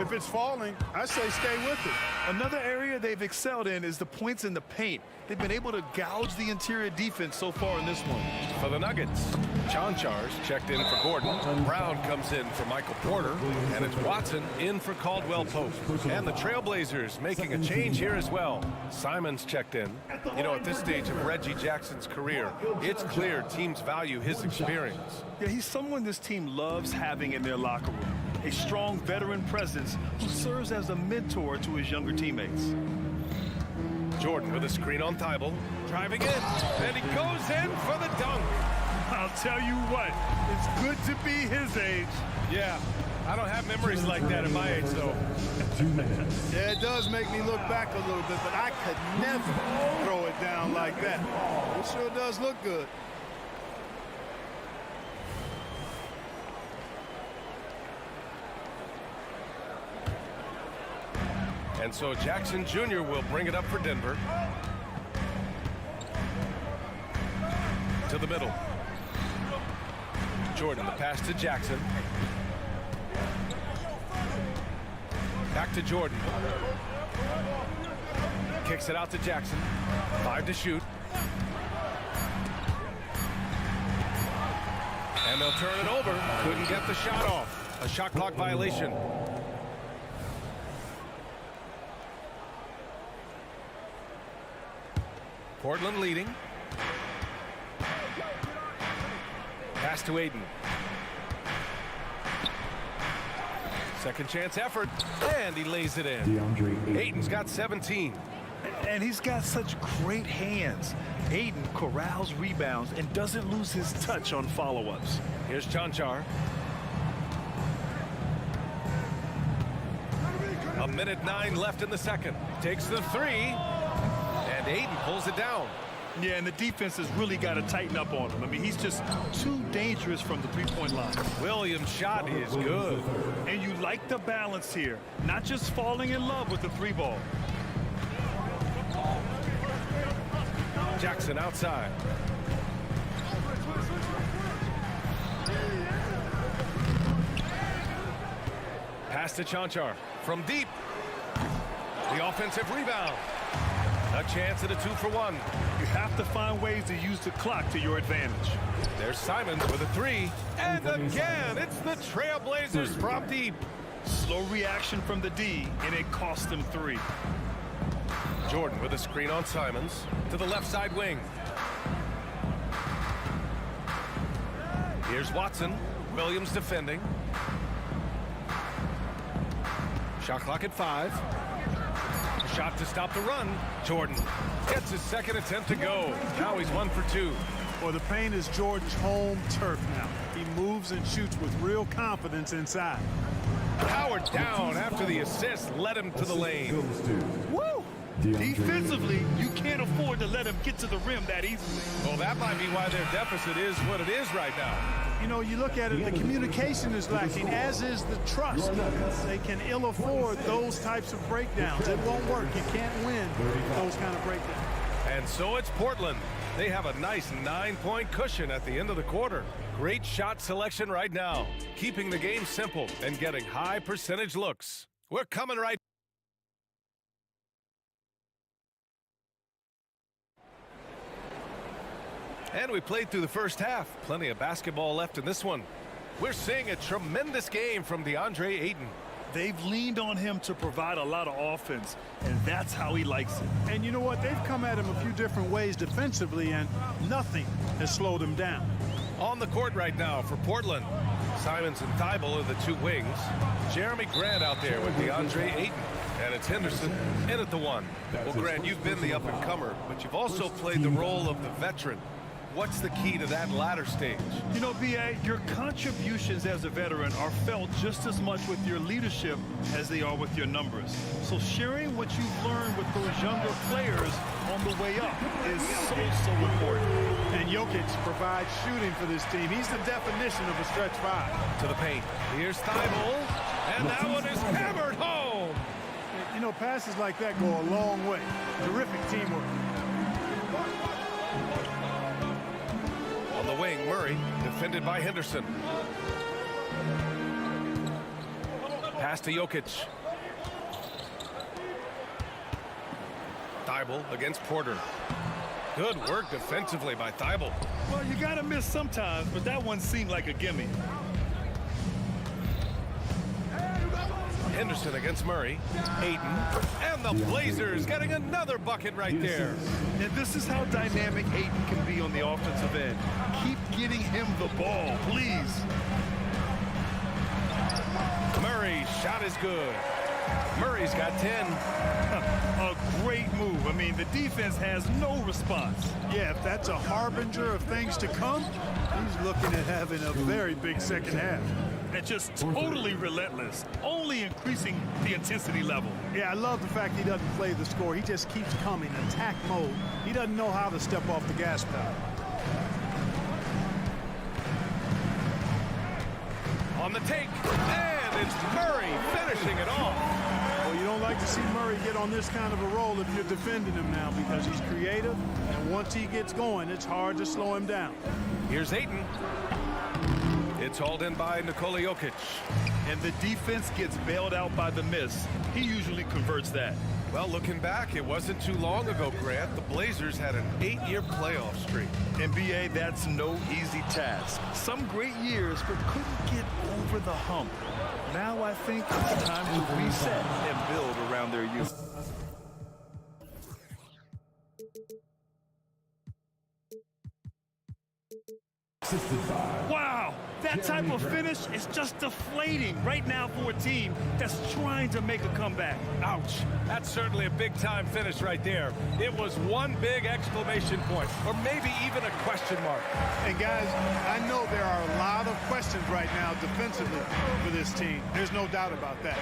if it's falling, I say stay with it. Another area area they've excelled in is the points in the paint. They've been able to gouge the interior defense so far in this one. For the Nuggets, Chanchars checked in for Gordon. Brown comes in for Michael Porter. And it's Watson in for Caldwell Pope. And the Trailblazers making a change here as well. Simons checked in. You know, at this stage of Reggie Jackson's career, it's clear teams value his experience. Yeah, he's someone this team loves having in their locker room. A strong veteran presence who serves as a mentor to his younger teammates. Jordan with a screen on Thibault, driving in, and he goes in for the dunk. I'll tell you what, it's good to be his age. Yeah, I don't have memories like that at my age, though. 2 minutes. Yeah, it does make me look back a little bit, but I could never throw it down like that. It sure does look good. And so Jackson Jr. will bring it up for Denver. To the middle. Jordan, the pass to Jackson. Back to Jordan. Kicks it out to Jackson. 5 to shoot. And they'll turn it over. Couldn't get the shot off. A shot clock violation. Portland leading. Pass to Aiden. Second chance effort, and he lays it in. Aiden's got 17. And he's got such great hands. Aiden corrals rebounds and doesn't lose his touch on follow-ups. Here's Chanchar. 1:09 left in the second. Takes the three. And Aiden pulls it down. Yeah, and the defense has really got to tighten up on him. I mean, he's just too dangerous from the three-point line. Williams' shot is good. And you like the balance here, not just falling in love with the three ball. Jackson outside. Pass to Chanchar from deep. The offensive rebound. A chance at a 2-for-1. You have to find ways to use the clock to your advantage. There's Simons with a three. And again, it's the Trailblazers from deep. Slow reaction from the D, and it cost them 3. Jordan with a screen on Simons to the left side wing. Here's Watson. Williams defending. Shot clock at 5. Shot to stop the run. Jordan gets his second attempt to go. Now he's 1 for 2. Well, the paint is Jordan's home turf now. He moves and shoots with real confidence inside. Howard down after the assist led him to the lane. Woo! Defensively, you can't afford to let him get to the rim that easily. Well, that might be why their deficit is what it is right now. You know, you look at it, the communication is lacking, as is the trust. They can ill afford those types of breakdowns. It won't work. You can't win those kind of breakdowns. And so it's Portland. They have a nice 9-point cushion at the end of the quarter. Great shot selection right now, keeping the game simple and getting high percentage looks. We're coming right. And we played through the first half. Plenty of basketball left in this one. We're seeing a tremendous game from DeAndre Ayton. They've leaned on him to provide a lot of offense, and that's how he likes it. And you know what? They've come at him a few different ways defensively, and nothing has slowed him down. On the court right now for Portland. Simons and Thibault are the two wings. Jeremy Grant out there with DeAndre Ayton. And it's Henderson in at the 1. Well, Grant, you've been the up-and-comer, but you've also played the role of the veteran. What's the key to that latter stage? You know, B.A., your contributions as a veteran are felt just as much with your leadership as they are with your numbers. So sharing what you've learned with those younger players on the way up is so important. And Jokic provides shooting for this team. He's the definition of a stretch 5. To the paint. Here's Thibault, and that one is hammered home. You know, passes like that go a long way. Terrific teamwork. On the wing, Murray, defended by Henderson. Pass to Jokic. Thibault against Porter. Good work defensively by Thibault. Well, you got to miss sometimes, but that one seemed like a gimme. Henderson against Murray. Ayton. And the Blazers getting another bucket right there. And this is how dynamic Ayton can be on the offensive end. Keep getting him the ball, please. Murray's shot is good. Murray's got 10. A great move. I mean, the defense has no response. Yeah, if that's a harbinger of things to come, he's looking at having a very big second half. And just totally relentless, only increasing the intensity level. Yeah, I love the fact he doesn't play the score. He just keeps coming, attack mode. He doesn't know how to step off the gas pedal. On the take, and it's Murray finishing it off. Well, you don't like to see Murray get on this kind of a roll if you're defending him now, because he's creative, and once he gets going, it's hard to slow him down. Here's Ayton. It's hauled in by Nikola Jokic. And the defense gets bailed out by the miss. He usually converts that. Well, looking back, it wasn't too long ago, Grant. The Blazers had an 8-year playoff streak. NBA, that's no easy task. Some great years, but couldn't get over the hump. Now I think it's time to reset and build around their youth. Wow, that type of finish is just deflating right now for a team that's trying to make a comeback. Ouch. That's certainly a big-time finish right there. It was one big exclamation point, or maybe even a question mark. And guys, I know there are a lot of questions right now defensively for this team. There's no doubt about that.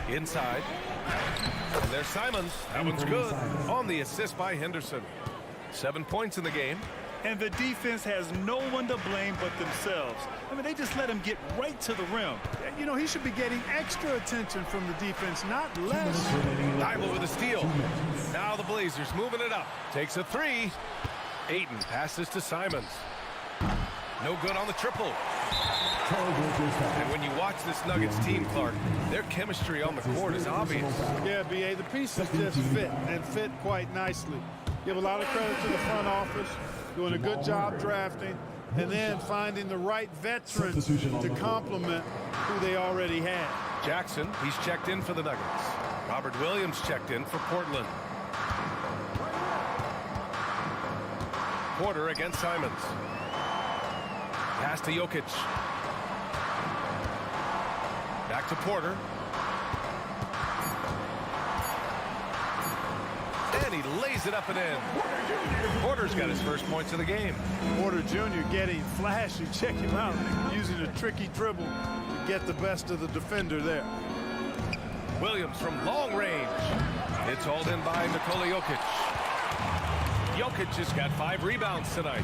Inside. And there's Simons. That one's good. On the assist by Henderson. 7 points in the game. And the defense has no one to blame but themselves. I mean, they just let him get right to the rim. You know, he should be getting extra attention from the defense, not less. Thibault with a steal. Now the Blazers moving it up. Takes a three. Ayton passes to Simons. No good on the triple. And when you watch this Nuggets team, Clark, their chemistry on the court is obvious. Yeah, B.A., the pieces just fit, and fit quite nicely. Give a lot of credit to the front office, doing a good job drafting, and then finding the right veterans to complement who they already had. Jackson, he's checked in for the Nuggets. Robert Williams checked in for Portland. Porter against Simons. Pass to Jokic. Back to Porter. And he lays it up and in. Porter's got his first points of the game. Porter Jr. getting flashy. Check him out. Using a tricky dribble to get the best of the defender there. Williams from long range. It's hauled in by Nikola Jokic. Jokic has got 5 rebounds tonight.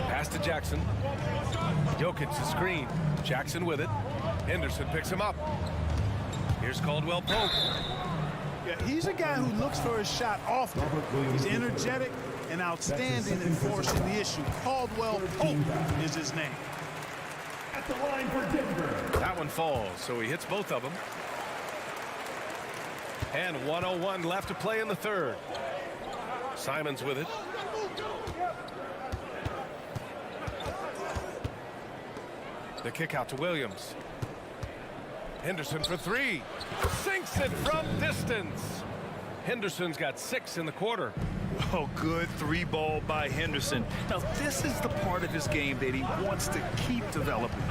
Pass to Jackson. Jokic the screen. Jackson with it. Henderson picks him up. Here's Caldwell Pope. Yeah, he's a guy who looks for his shot often. He's energetic and outstanding in forcing the issue. Caldwell Pope is his name. At the line for Denver. That one falls, so he hits both of them. And 1:01 left to play in the third. Simons with it. The kick out to Williams. Henderson for 3. Sinks it from distance. Henderson's got 6 in the quarter. Oh, good 3-ball by Henderson. Now, this is the part of his game that he wants to keep developing.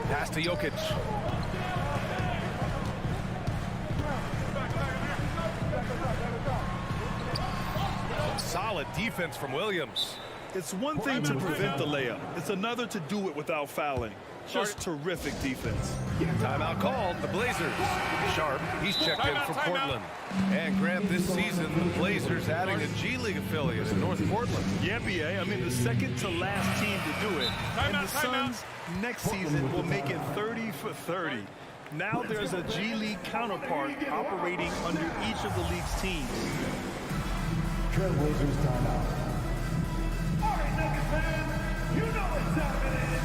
Pass to Jokic. Solid defense from Williams. It's one thing to prevent the layup. It's another to do it without fouling. Just terrific defense. Timeout called. The Blazers. Sharp. He's checked in for Portland. And Grant, this season, the Blazers adding a G League affiliate in North Portland. Yeah, BA. I mean, the second to last team to do it. And the Suns next season will make it 30 for 30. Now there's a G League counterpart operating under each of the league's teams. Trailblazers timeout. All right, Nuggets fans, you know what's happening.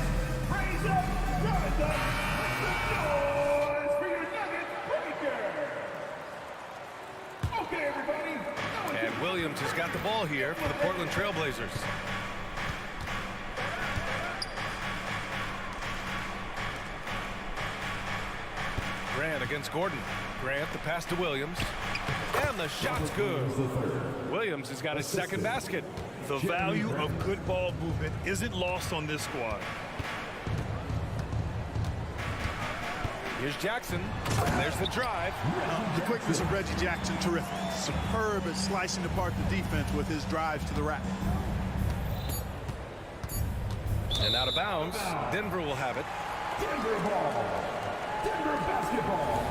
Praise up, Jonathan. Make some noise for your Nuggets breaker. got the ball here for the Portland Trailblazers. Grant against Gordon. Grant, the pass to Williams. And the shot's good. Williams has got his second basket. The value of good ball movement isn't lost on this squad. Here's Jackson. There's the drive. The quickness of Reggie Jackson, terrific. Superb at slicing apart the defense with his drives to the rack. And out of bounds. Denver will have it. Denver ball. Denver basketball.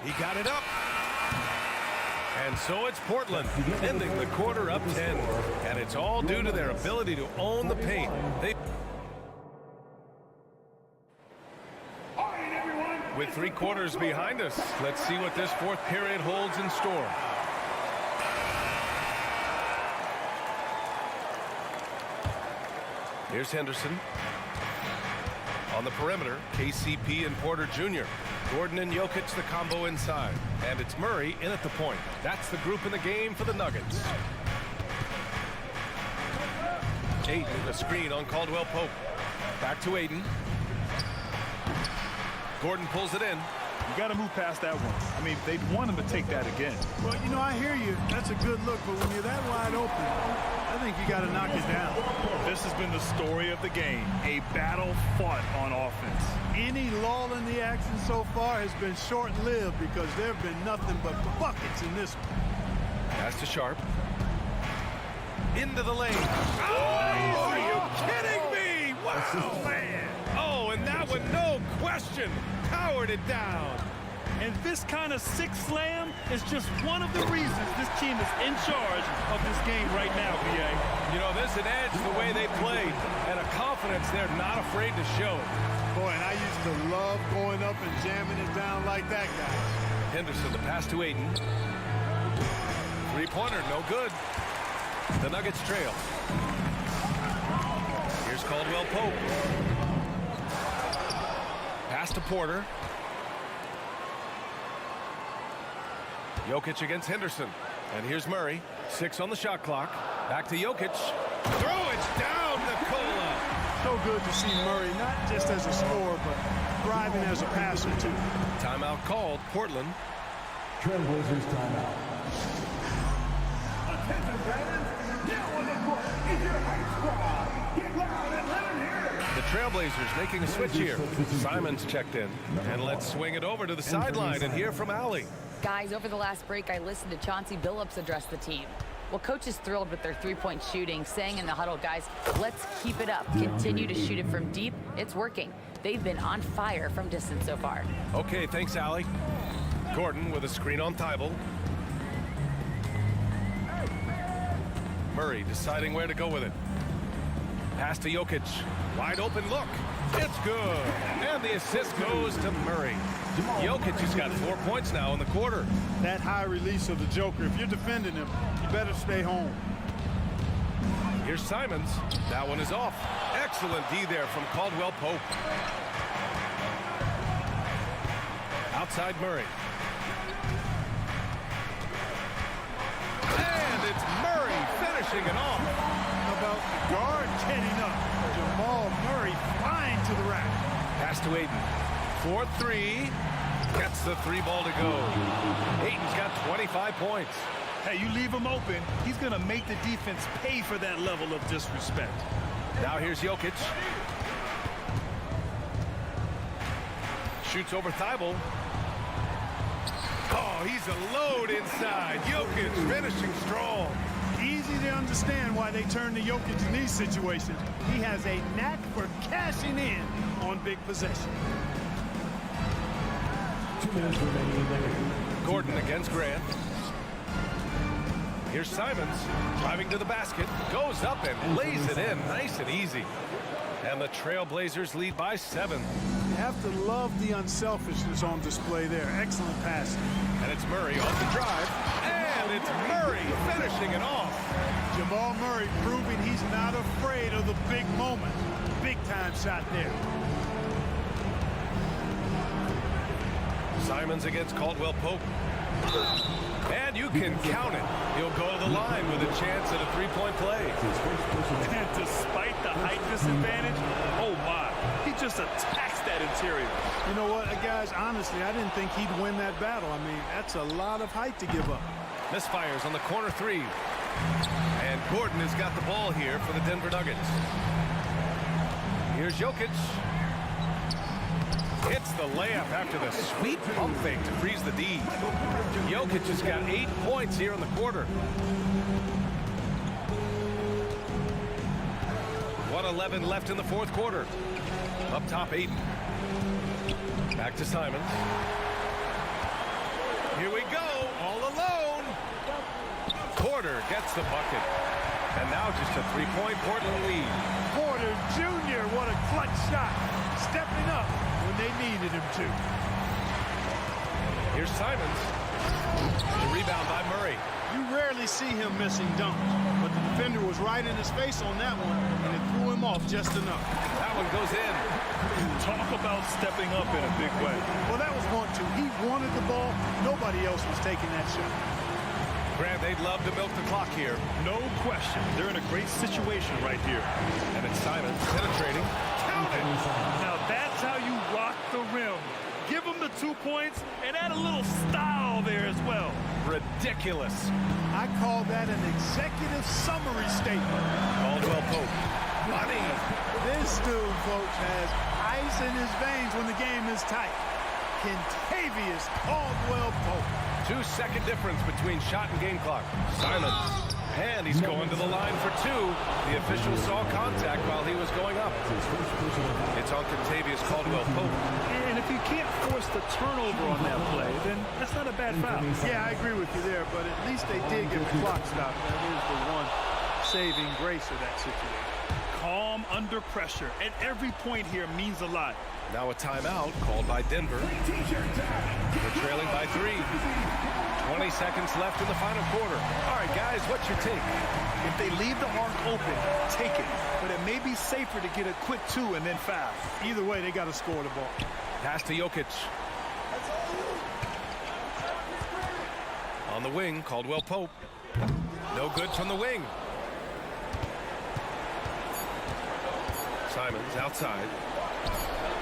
He got it up. And so it's Portland, ending the quarter up 10. And it's all due to their ability to own the paint. With 3 quarters behind us, let's see what this fourth period holds in store. Here's Henderson. On the perimeter, KCP and Porter Jr. Gordon and Jokic the combo inside. And it's Murray in at the point. That's the group in the game for the Nuggets. Ayton, a screen on Caldwell Pope. Back to Ayton. Gordon pulls it in. You got to move past that one. I mean, they'd want him to take that again. Well, you know, I hear you. That's a good look, but when you're that wide open, I think you got to knock it down. This has been the story of the game, a battle fought on offense. Any lull in the action so far has been short-lived because there have been nothing but buckets in this one. Pass to Sharp. Into the lane. Oh, are you kidding me? Wow, man. Oh, and that one, no question, powered it down. And this kind of sick slam is just one of the reasons this team is in charge of this game right now, BA. You know, there's an edge the way they played and a confidence they're not afraid to show. Boy, and I used to love going up and jamming it down like that guy. Henderson, the pass to Ayton. Three-pointer, no good. The Nuggets trail. Here's Caldwell Pope. Pass to Porter. Jokic against Henderson. And here's Murray. 6 on the shot clock. Back to Jokic. Throw it down, Nikola. So good to see Murray, not just as a scorer, but thriving as a passer, too. Timeout called. Portland. Trailblazers timeout. Attention, fans. Now on the court is your high squad. Get loud and let 'em hear it. The Trailblazers making a switch here. Simon's checked in. And let's swing it over to the sideline and hear from Allie. Guys, over the last break, I listened to Chauncey Billups address the team. Well, coach is thrilled with their three-point shooting, saying in the huddle, guys, let's keep it up. Continue to shoot it from deep. It's working. They've been on fire from distance so far. Okay, thanks, Allie. Gordon with a screen on Thibault. Murray deciding where to go with it. Pass to Jokic. Wide open look. It's good. And the assist goes to Murray. Jokic has got 4 points now in the quarter. That high release of the Joker, if you're defending him, you better stay home. Here's Simons. That one is off. Excellent D there from Caldwell Pope. Outside Murray. And it's Murray finishing it off. How about the guard getting up? Jamal Murray flying to the rack. Pass to Ayton. 4-3. Gets the 3-ball to go. Ayton's got 25 points. Hey, you leave him open, he's going to make the defense pay for that level of disrespect. Now here's Jokic. Shoots over Thibault. Oh, he's a load inside. Jokic finishing strong. Easy to understand why they turn to Jokic in these situations. He has a knack for cashing in on big possessions. 2 minutes remaining in the game. Gordon against Grant. Here's Simons driving to the basket, goes up and lays it in nice and easy. And the Trailblazers lead by 7. You have to love the unselfishness on display there. Excellent passing. And it's Murray off the drive. And And it's Murray finishing it off. Jamal Murray proving he's not afraid of the big moment. Big time shot there. Simons against Caldwell Pope. And you can count it. He'll go to the line with a chance at a three-point play. And despite the height disadvantage, oh my, he just attacks that interior. You know what, guys, honestly, I didn't think he'd win that battle. I mean, that's a lot of height to give up. Misfires on the corner three. And Gordon has got the ball here for the Denver Nuggets. Here's Jokic. Hits the layup after the sweet pump fake to freeze the D. Jokic has got 8 points here in the quarter. 1:11 left in the fourth quarter. Up top, Aiden. Back to Simons. Here we go, all alone. Porter gets the bucket. And now just a three-point Portland lead. Porter Jr., what a clutch shot. Stepping up when they needed him to. Here's Simons. The rebound by Murray. You rarely see him missing dunks, but the defender was right in his face on that one, and it threw him off just enough. That one goes in. Talk about stepping up in a big way. Well, that was want to. He wanted the ball. Nobody else was taking that shot. Grant, they'd love to milk the clock here. No question. They're in a great situation right here. And it's Simons penetrating. Count it! Now that's how you rock the rim. Give them the 2 points and add a little style there as well. Ridiculous. I call that an executive summary statement. Caldwell Pope. Money. This dude, folks, has ice in his veins when the game is tight. Kentavious Caldwell Pope. 2-second difference between shot and game clock. Simons. And he's going to the line for two. The official saw contact while he was going up. It's on Kentavious Caldwell Pope. And if you can't force the turnover on that play, then that's not a bad foul. Yeah, I agree with you there, but at least they did get the clock stopped. That is the one saving grace of that situation. Calm under pressure, and every point here means a lot. Now a timeout called by Denver. They're trailing by 3. 20 seconds left in the final quarter. All right, guys, what's your take? If they leave the arc open, take it. But it may be safer to get a quick 2 and then foul. Either way, they got to score the ball. Pass to Jokic. On the wing, Caldwell Pope. No good from the wing. Simons outside.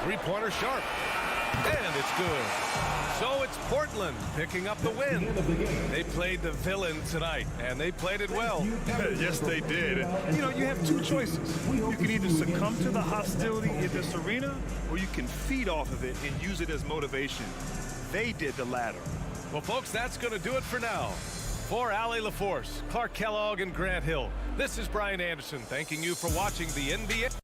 Three-pointer sharp. And it's good. So it's Portland picking up the win. They played the villain tonight, and they played it well. Yes, they did. You know, you have two choices. You can either succumb to the hostility in this arena, or you can feed off of it and use it as motivation. They did the latter. Well, folks, that's going to do it for now. For Allie LaForce, Clark Kellogg, and Grant Hill, this is Brian Anderson thanking you for watching the NBA.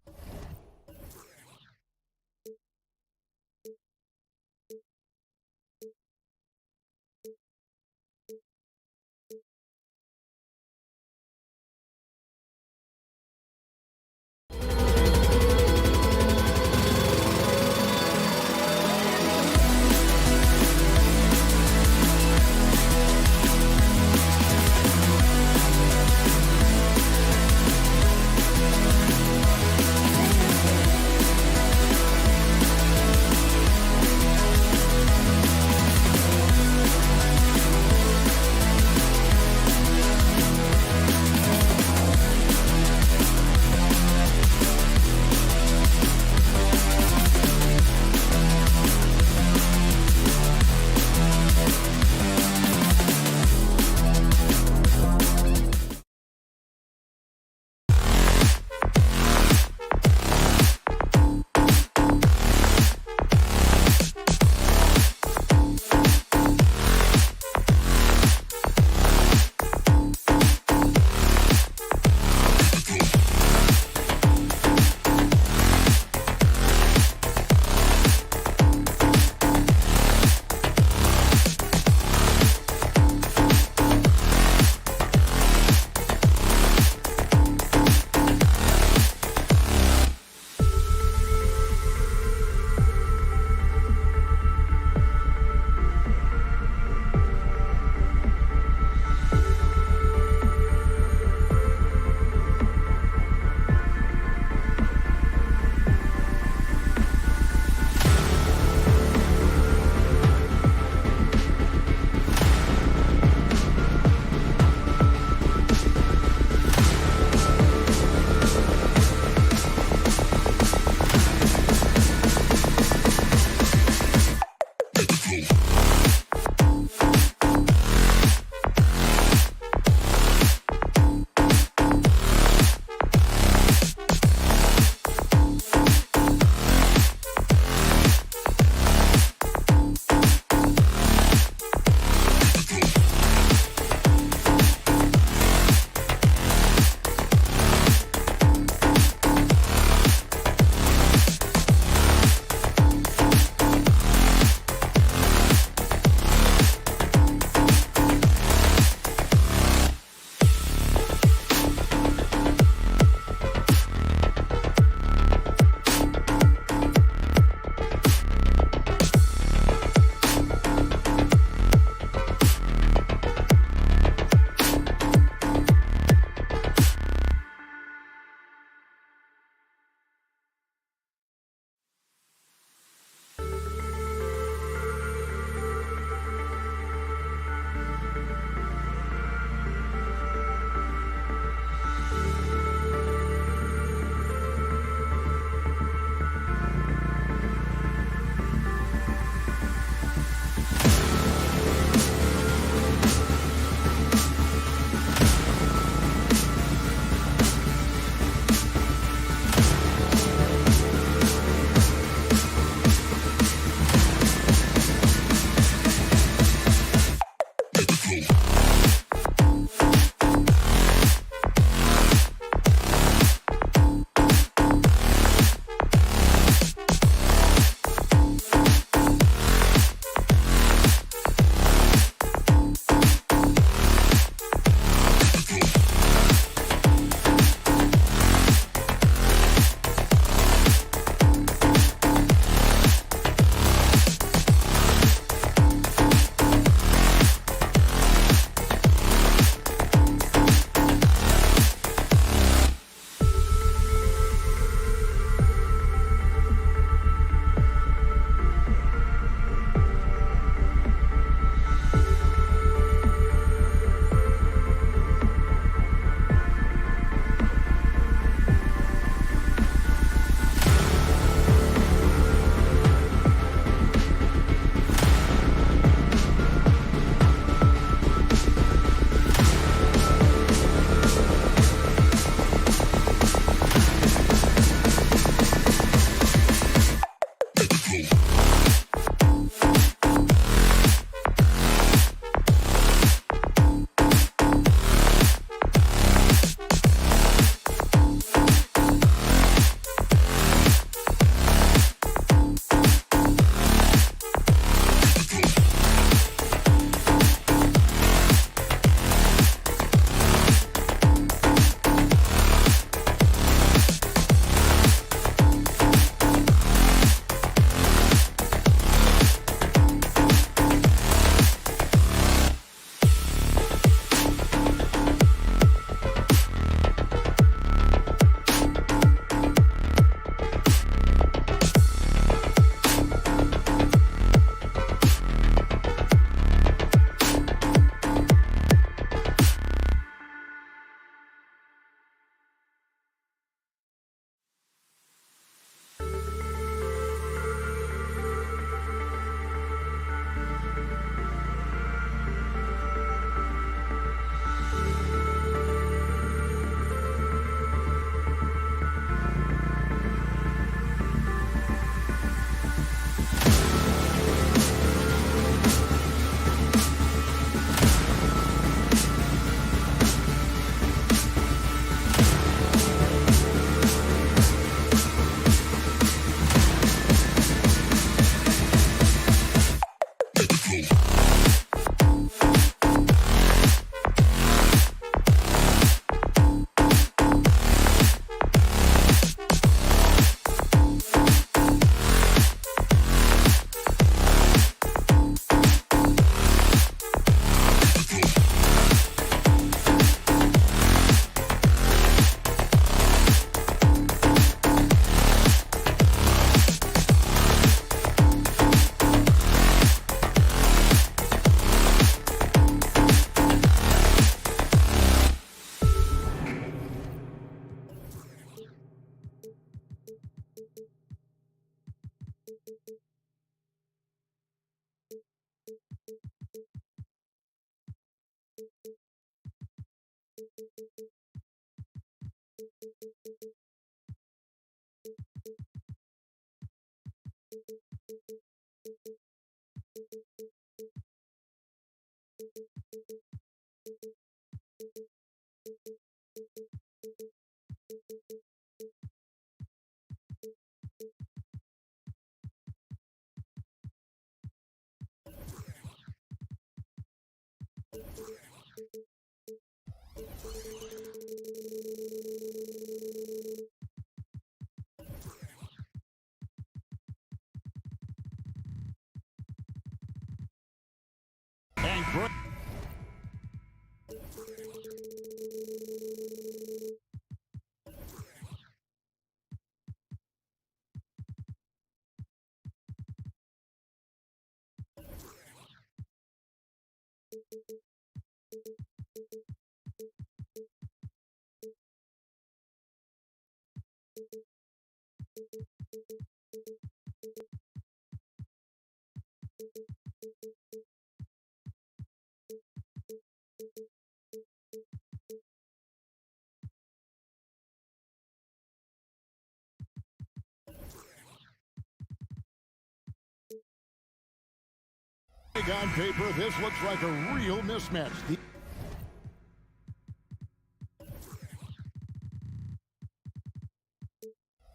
On paper, this looks like a real mismatch.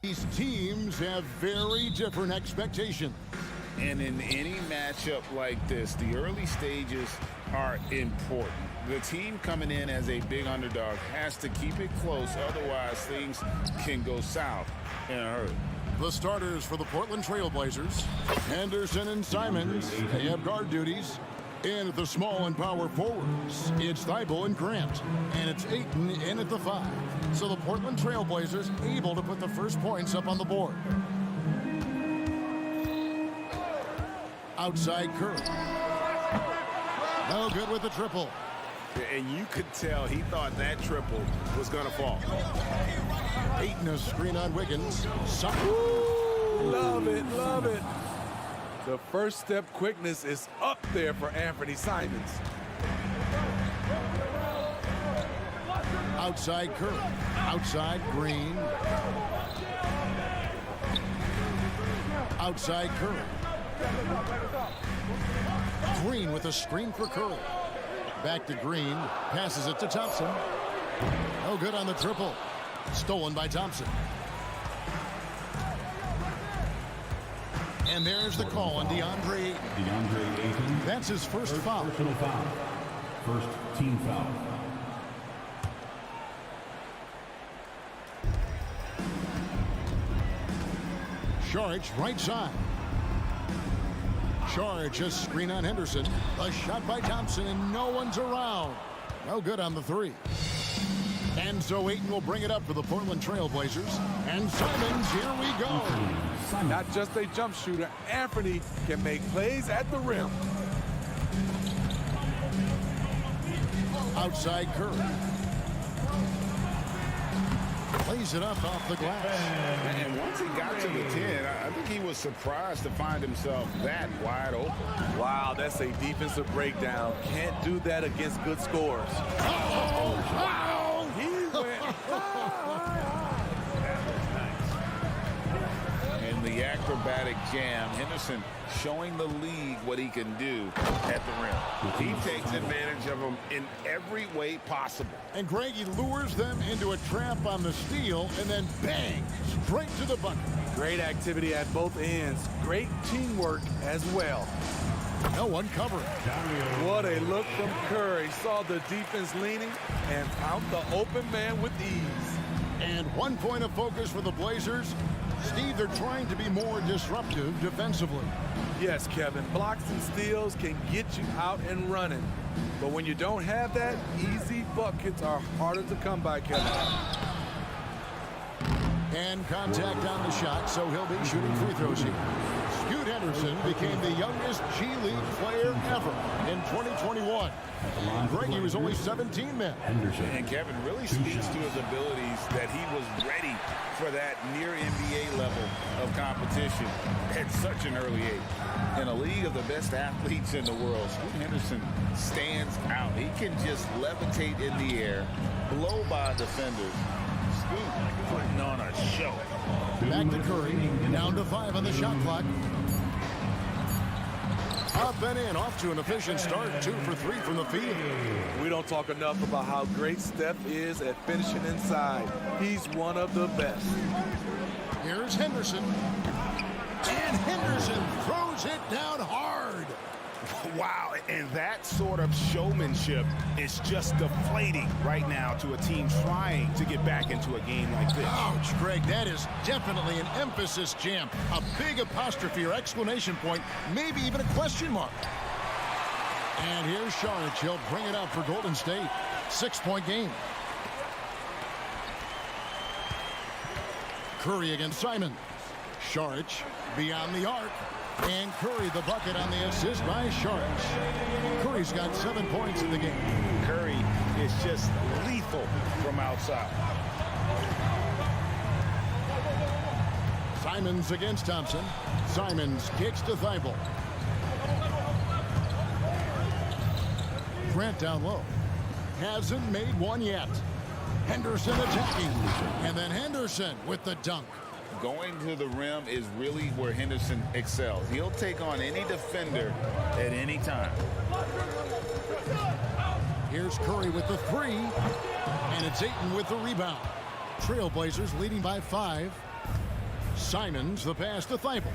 These teams have very different expectations. And in any matchup like this, the early stages are important. The team coming in as a big underdog has to keep it close, otherwise things can go south in a hurry. The starters for the Portland Trailblazers, Henderson and Simons, they have guard duties. And at the small and power forwards, it's Thibault and Grant. And it's Ayton in at the 5. So the Portland Trailblazers able to put the first points up on the board. Outside Curry. No good with the triple. And you could tell he thought that triple was going to fall. Ayton a screen on Wiggins. Love it, love it. The first step quickness is up there for Anthony Simons. Outside Curry. Outside Green. Outside Curry. Green with a screen for Curry. Back to Green. Passes it to Thompson. No good on the triple. Stolen by Thompson. And there's the call on DeAndre Ayton. That's his first foul. Personal foul. First team foul. Saric right side. Saric a screen on Henderson. A shot by Thompson and no one's around. No good on the 3. And so Ayton will bring it up for the Portland Trailblazers. And Simons, here we go. Not just a jump shooter, Anthony can make plays at the rim. Outside Curry. Plays it up off the glass. And once he got to the 10, I think he was surprised to find himself that wide open. Wow, that's a defensive breakdown. Can't do that against good scores. Wow! He went In the acrobatic jam, Henderson showing the league what he can do at the rim. He takes advantage of them in every way possible. And Greg, he lures them into a trap on the steal and then bang, straight to the bucket. Great activity at both ends. Great teamwork as well. No one covering. What a look from Curry. Saw the defense leaning and found the open man with ease. And 1 point of focus for the Blazers. Steve, they're trying to be more disruptive defensively. Yes, Kevin. Blocks and steals can get you out and running. But when you don't have that, easy buckets are harder to come by, Kevin. And contact on the shot, so he'll be shooting free throws here. Scoot Henderson became the youngest G League player ever in 2021. Greg, he was only 17 then. And Kevin really speaks to his abilities that he was ready for that near NBA level of competition at such an early age. In a league of the best athletes in the world, Scoot Henderson stands out. He can just levitate in the air, blow by defenders. Scoot putting on a show. Back to Curry, down to 5 on the shot clock. Up and in, off to an efficient start, 2 for 3 from the field. We don't talk enough about how great Steph is at finishing inside. He's one of the best. Here's Henderson. And Henderson throws it down hard. Wow, and that sort of showmanship is just deflating right now to a team trying to get back into a game like this. Ouch, Greg, that is definitely an emphasis jam. A big apostrophe or exclamation point, maybe even a question mark. And here's Sharich. He'll bring it up for Golden State. 6-point game. Curry against Simon. Sharich beyond the arc. And Curry the bucket on the assist by Sharich. Curry's got 7 points in the game. Curry is just lethal from outside. Simons against Thompson. Simons kicks to Thibault. Grant down low. Hasn't made one yet. Henderson attacking. And then Henderson with the dunk. Going to the rim is really where Henderson excels. He'll take on any defender at any time. Here's Curry with the 3. And it's Ayton with the rebound. Trailblazers leading by 5. Simons the pass to Thibault.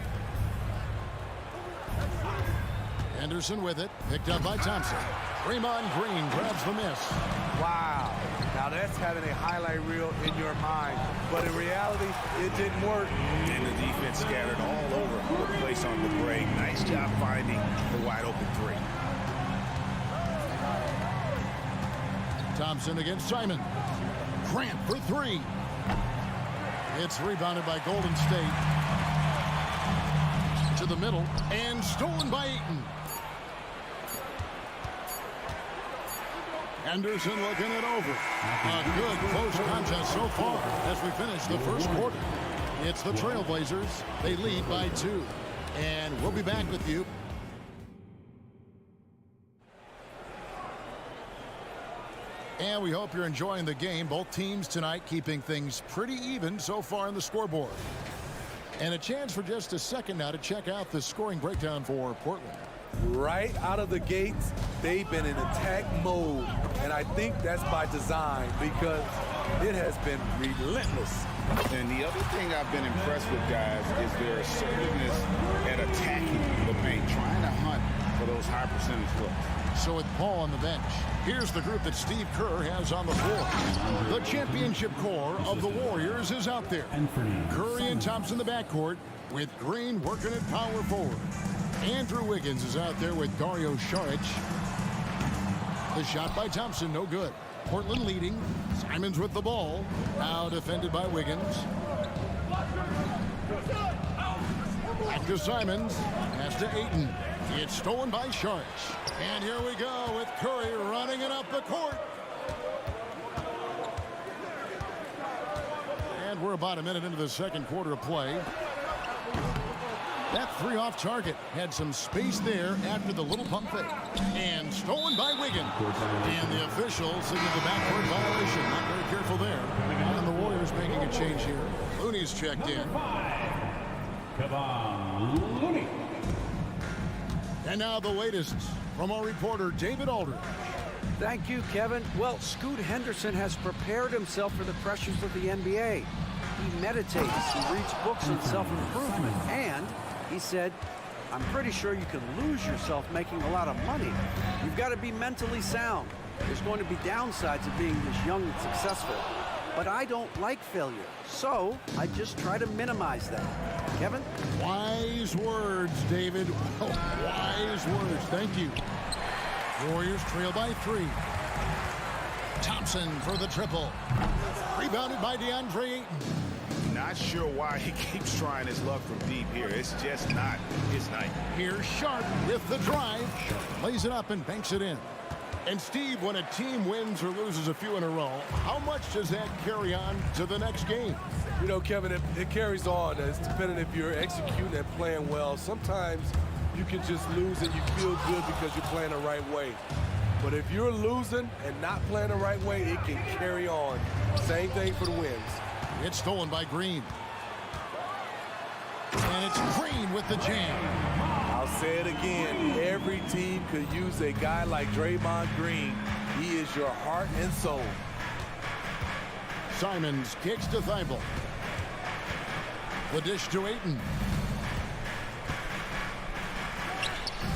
Henderson with it. Picked up by Thompson. Draymond Green grabs the miss. Wow. Now that's having a highlight reel in your mind. But in reality, it didn't work. And the defense scattered all over the place on the break. Nice job finding the wide open 3. Thompson against Simon. Grant for 3. It's rebounded by Golden State. To the middle and stolen by Ayton. Henderson looking it over. A good close contest so far as we finish the first quarter. It's the Trailblazers. They lead by 2. And we'll be back with you. And we hope you're enjoying the game. Both teams tonight keeping things pretty even so far on the scoreboard. And a chance for just a second now to check out the scoring breakdown for Portland. Right out of the gates, they've been in attack mode. And I think that's by design because it has been relentless. And the other thing I've been impressed with, guys, is their assertiveness at attacking the paint, trying to hunt for those high percentage looks. So with Paul on the bench, here's the group that Steve Kerr has on the floor. The championship core of the Warriors is out there. Curry and Thompson in the backcourt with Green working at power forward. Andrew Wiggins is out there with Dario Saric. The shot by Thompson, no good. Portland leading. Simons with the ball. Now defended by Wiggins. Back to Simons. Pass to Ayton. It's stolen by Saric. And here we go with Curry running it up the court. And we're about a minute into the second quarter of play. That 3 off target had some space there after the little pump fake. And stolen by Wiggins. And the official signaled the backcourt violation. Not very careful there. And the Warriors making a change here. Looney's checked in. Kevon Looney. And now the latest from our reporter, David Aldridge. Thank you, Kevin. Well, Scoot Henderson has prepared himself for the pressures of the NBA. He meditates, he reads books on self-improvement, and he said, I'm pretty sure you can lose yourself making a lot of money. You've got to be mentally sound. There's going to be downsides of being this young and successful. But I don't like failure, so I just try to minimize them. Kevin? Wise words, David. Oh, wise words. Thank you. Warriors trail by 3. Thompson for the triple. Rebounded by DeAndre Ayton. Not sure why he keeps trying his luck from deep here. It's just not his night. Here's Sharp with the drive. Lays it up and banks it in. And Steve, when a team wins or loses a few in a row, how much does that carry on to the next game? You know, Kevin, it carries on. It's dependent if you're executing and playing well. Sometimes you can just lose and you feel good because you're playing the right way. But if you're losing and not playing the right way, it can carry on. Same thing for the wins. It's stolen by Green. And it's Green with the jam. I'll say it again. Every team could use a guy like Draymond Green. He is your heart and soul. Simons kicks to Thibault. The dish to Ayton.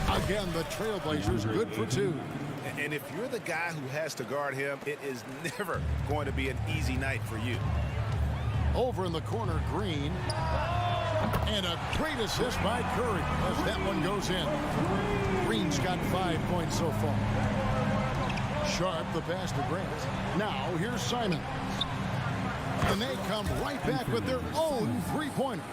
Again, the Trailblazers good for two. And if you're the guy who has to guard him, it is never going to be an easy night for you. Over in the corner, Green. And a great assist by Curry as that one goes in. Green's got 5 points so far. Sharp the pass to Grant. Now here's Simon. And they come right back with their own three-pointer.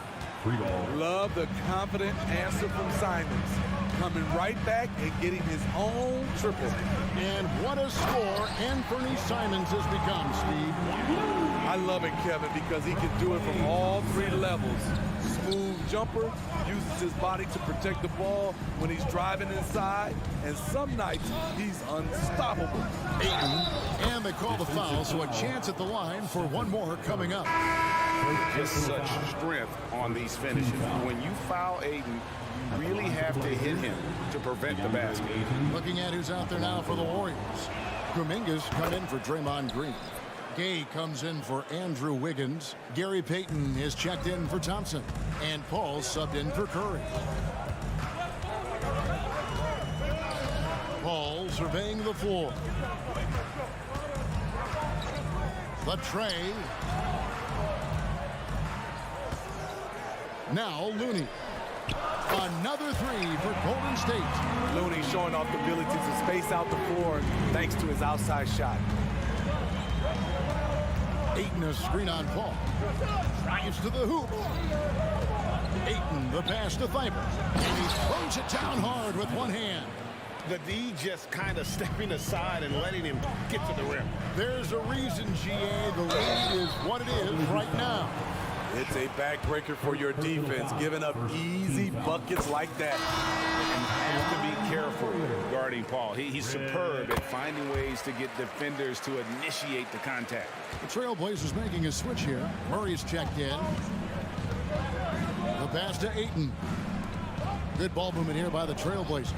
Love the confident answer from Simons. Coming right back and getting his own triple. And what a score Anthony Simons has become, Steve. I love it, Kevin, because he can do it from all three levels. Smooth jumper, uses his body to protect the ball when he's driving inside, and some nights he's unstoppable. Ayton, and they call the foul, so a chance at the line for one more coming up. Just such strength on these finishes. When you foul Ayton, you really have to hit him to prevent the basket. Looking at who's out there now for the Warriors. Kuminga's come in for Draymond Green. Gay comes in for Andrew Wiggins. Gary Payton is checked in for Thompson. And Paul subbed in for Curry. Paul surveying the floor. The tray. Now Looney. Another three for Golden State. Looney showing off the ability to space out the floor thanks to his outside shot. Ayton a screen on Paul. Drives to the hoop. Ayton the pass to Thibault. And he throws it down hard with one hand. The D just kind of stepping aside and letting him get to the rim. There's a reason, GA. The lead is what it is right now. It's a backbreaker for your defense, giving up easy buckets like that. You have to be careful guarding Paul. He's superb at finding ways to get defenders to initiate the contact. The Trailblazers making a switch here. Murray's checked in. The pass to Ayton. Good ball movement here by the Trailblazers.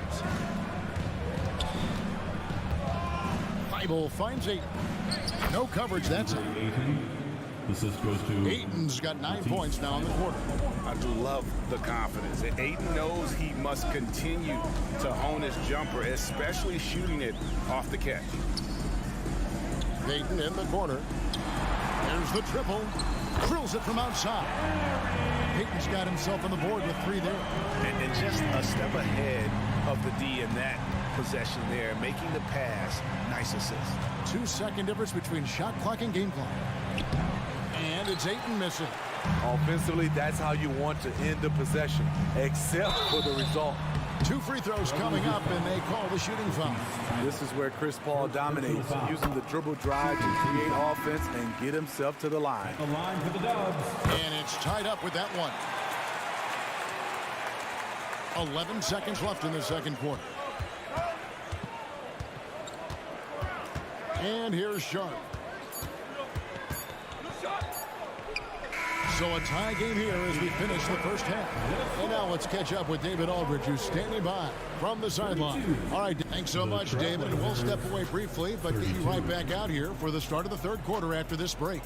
Thibault finds Ayton. No coverage, that's it. Assist goes to Ayton's got 9 points now in the quarter. I love the confidence. Ayton knows he must continue to hone his jumper, especially shooting it off the catch. Ayton in the corner. There's the triple. Drills it from outside. Ayton's got himself on the board with 3 there. And just a step ahead of the D in that possession there, making the pass. Nice assist. 2-second difference between shot clock and game clock. And it's Ayton missing. Offensively, that's how you want to end the possession, except for the result. 2 free throws coming up, and they call the shooting foul. This is where Chris Paul dominates, using the dribble drive to create offense and get himself to the line. the line for the Dubs. And it's tied up with that one. 11 seconds left in the second quarter. And here's Sharp. So a tie game here as we finish the first half. And now let's catch up with David Aldridge, who's standing by from the sideline. All right, thanks so much, David. And we'll step away briefly, but get you right back out here for the start of the third quarter after this break.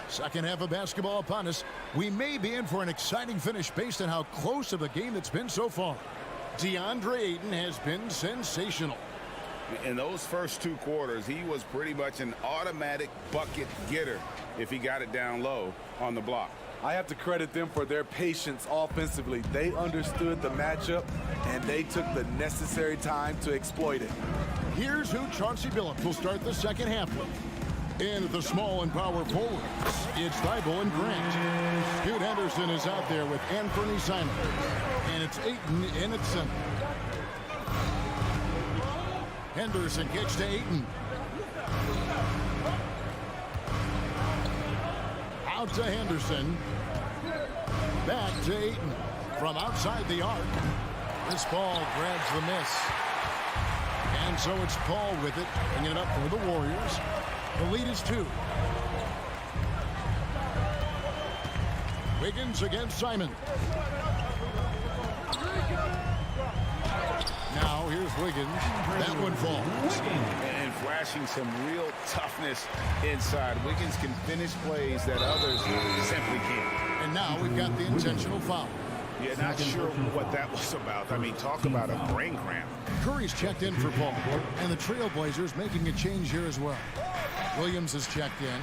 Second half of basketball upon us. We may be in for an exciting finish based on how close of a game it's been so far. DeAndre Ayton has been sensational. In those first 2 quarters, he was pretty much an automatic bucket getter if he got it down low on the block. I have to credit them for their patience offensively. They understood the matchup, and they took the necessary time to exploit it. Here's who Chauncey Billups will start the second half with. In the small and power forwards, it's Thibault and Grant. Scoot Henderson is out there with Anthony Simon. And it's Ayton in at center. Henderson kicks to Ayton. Out to Henderson. Back to Ayton. From outside the arc. This ball grabs the miss. And so it's Paul with it, bringing it up for the Warriors. The lead is 2. Wiggins against Simon. Now here's Wiggins. That one falls. And flashing some real toughness inside. Wiggins can finish plays that others simply can't. And now we've got the intentional foul. Yeah, not sure what that was about. I mean, talk about a brain cramp. Curry's checked in for Paul. And the Trailblazers making a change here as well. Williams is checked in.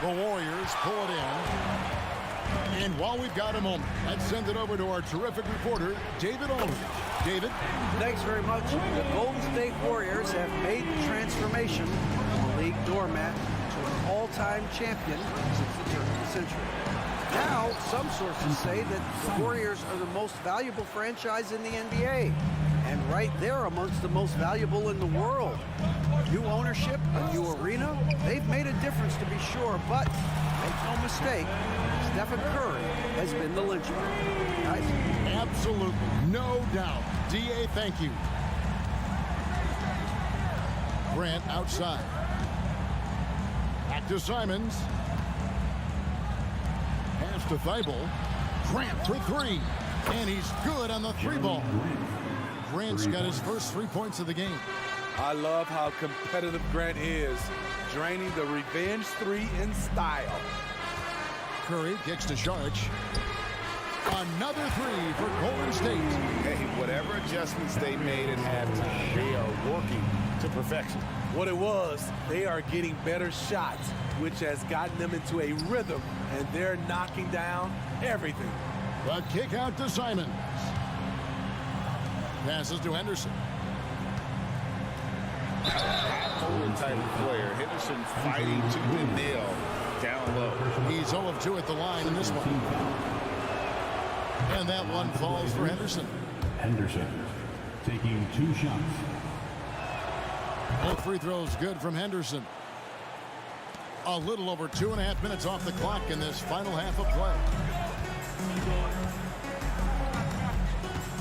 The Warriors pull it in. And while we've got a moment, let's send it over to our terrific reporter, David Aldridge. David? Thanks very much. The Golden State Warriors have made the transformation from a league doormat to an all-time champion since the turn of the century. Now, some sources say that the Warriors are the most valuable franchise in the NBA. And right there amongst the most valuable in the world. New ownership, a new arena, they've made a difference to be sure, but make no mistake, Stephen Curry has been the linchpin. Guys? Absolutely, no doubt. D.A., thank you. Grant outside. Back to Simons. Pass to Thibault. Grant for 3. And he's good on the 3-ball. Grant's got his first 3 points of the game. I love how competitive Grant is, draining the revenge 3 in style. Curry kicks to Sharch. Another 3 for Golden State. Hey, whatever adjustments they made at halftime, they are working to perfection. What it was, they are getting better shots, which has gotten them into a rhythm, and they're knocking down everything. The kick out to Simons. Passes to Henderson. Type of player. Henderson fighting tooth and nail down low. He's 0 of 2 at the line in this one. And that one falls for Henderson. Henderson taking 2 shots. Both free throws good from Henderson. A little over 2.5 minutes off the clock in this final half of play.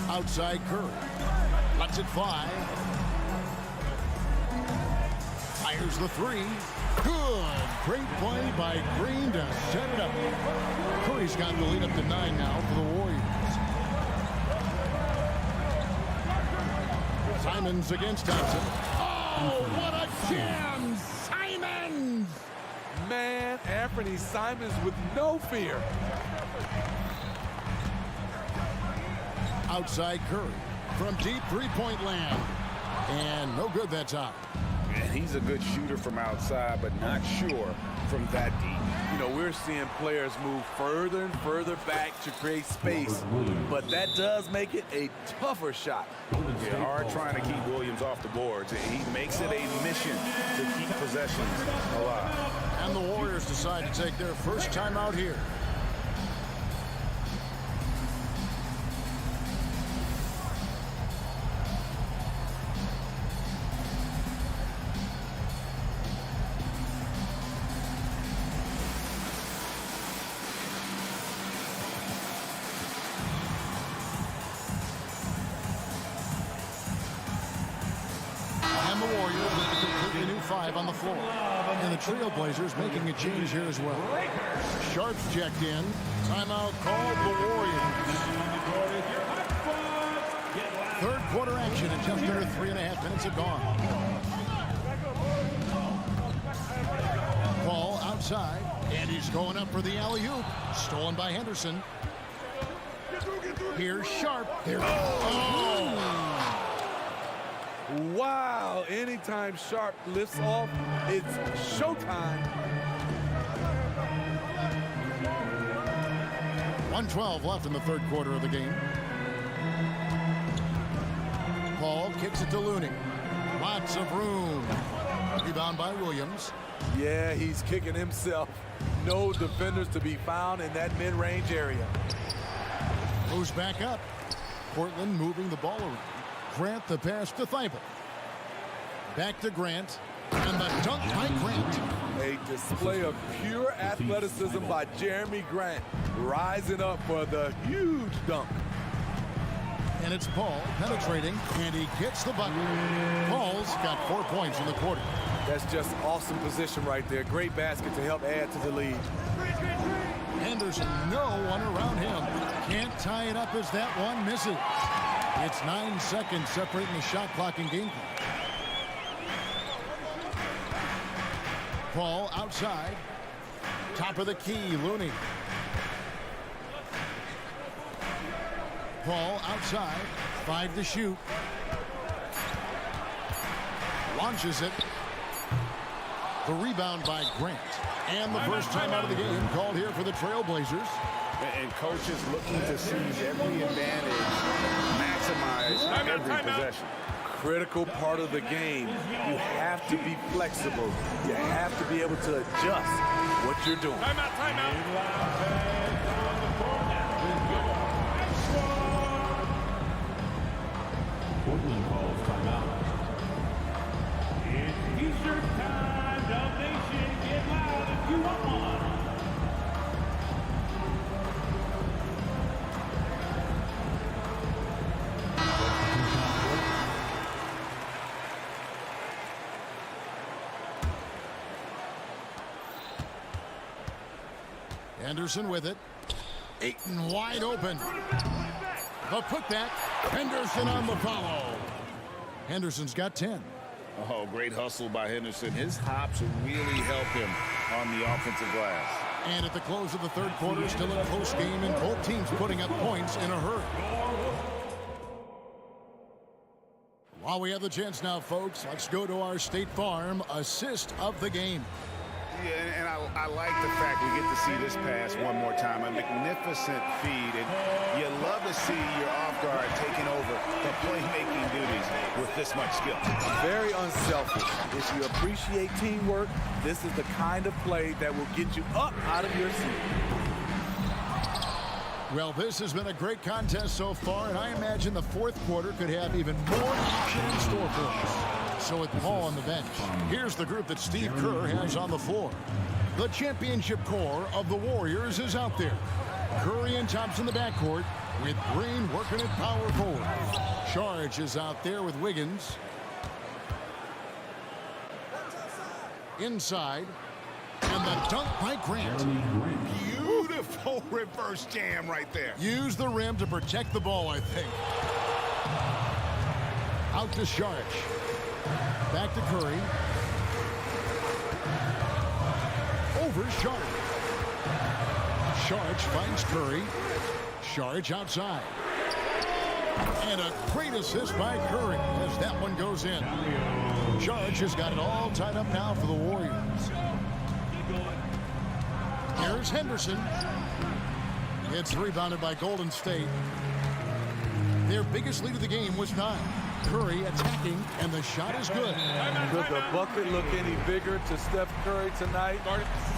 Outside Curry. Lets it fly. Fires the 3. Good. Great play by Green to set it up. Curry's got the lead up to 9 now for the Warriors. Simons against Thompson. Oh, what a jam! Simons! Man, Anthony Simons with no fear. Outside Curry from deep 3-point land. And no good that time. And he's a good shooter from outside, but not sure from that deep. You know, we're seeing players move further and further back to create space, but that does make it a tougher shot. Yeah, hard trying to keep Williams off the boards. He makes it a mission to keep possessions alive. And the Warriors decide to take their first time out here. On the floor. And the Trailblazers making a change here as well. Sharp's checked in. Timeout called the Warriors. Third quarter action and just under 3.5 minutes have gone. Ball outside. And he's going up for the alley-oop. Stolen by Henderson. Here's Sharp. There. Oh! Wow, anytime Sharp lifts off, it's showtime. 1:12 left in the third quarter of the game. Paul kicks it to Looney. Lots of room. Rebound by Williams. Yeah, he's kicking himself. No defenders to be found in that mid-range area. Moves back up. Portland moving the ball around. Grant the pass to Thibault. Back to Grant. And the dunk by Grant. A display of pure athleticism by Jeremy Grant. Rising up for the huge dunk. And it's Paul penetrating, and he gets the bucket. Paul's got 4 points in the quarter. That's just awesome position right there. Great basket to help add to the lead. Henderson, no one around him. Can't tie it up as that one misses. It's 9 seconds separating the shot clock and game clock. Paul outside. Top of the key, Looney. Paul outside. 5 to shoot. Launches it. The rebound by Grant. And the first time out of the game called here for the Trailblazers. And coaches looking to seize every advantage, maximize every possession. Critical part of the game. You have to be flexible. You have to be able to adjust what you're doing. Timeout. Portland calls timeout. It's T-shirt time, Dub Nation. Get loud if you want one. Henderson with it. Ayton wide open. The putback. Henderson on the follow. Henderson's got 10. Oh, great hustle by Henderson. His hops really help him on the offensive glass. And at the close of the third quarter, still a close game, and both teams putting up points in a hurry. While we have the chance now, folks, let's go to our State Farm assist of the game. Yeah, and I like the fact we get to see this pass one more time. A magnificent feed, and you love to see your off guard taking over the playmaking duties with this much skill. Very unselfish. If you appreciate teamwork, this is the kind of play that will get you up out of your seat. Well, this has been a great contest so far, and I imagine the fourth quarter could have even more action in store for us. So with Paul on the bench, here's the group that Steve Kerr has on the floor. The championship core of the Warriors is out there. Curry and Thompson in the backcourt, with Green working at power forward. Charge is out there with Wiggins. Inside. And the dunk by Grant. Beautiful reverse jam right there. Use the rim to protect the ball, I think. Out to Sharge. Back to Curry. Over Sharge. Sharge finds Curry. Sharge outside. And a great assist by Curry as that one goes in. Sharge has got it all tied up now for the Warriors. Here's Henderson. It's rebounded by Golden State. Their biggest lead of the game was 9. Curry attacking, and the shot is good. Could the bucket look any bigger to Steph Curry tonight?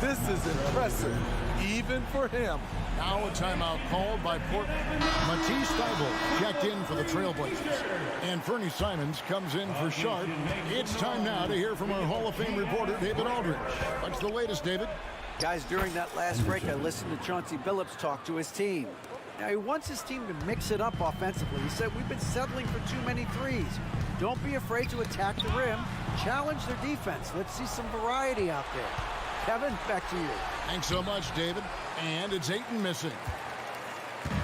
This is impressive, even for him. Now a timeout called by Portland. Matisse Thybulle checked in for the Trailblazers. And Fernie Simons comes in for Sharp. It's time now to hear from our Hall of Fame reporter, David Aldridge. What's the latest, David? Guys, during that last break, I listened to Chauncey Billups talk to his team. Now, he wants his team to mix it up offensively. He said, we've been settling for too many threes. Don't be afraid to attack the rim. Challenge their defense. Let's see some variety out there. Kevin, back to you. Thanks so much, David. And it's Ayton missing.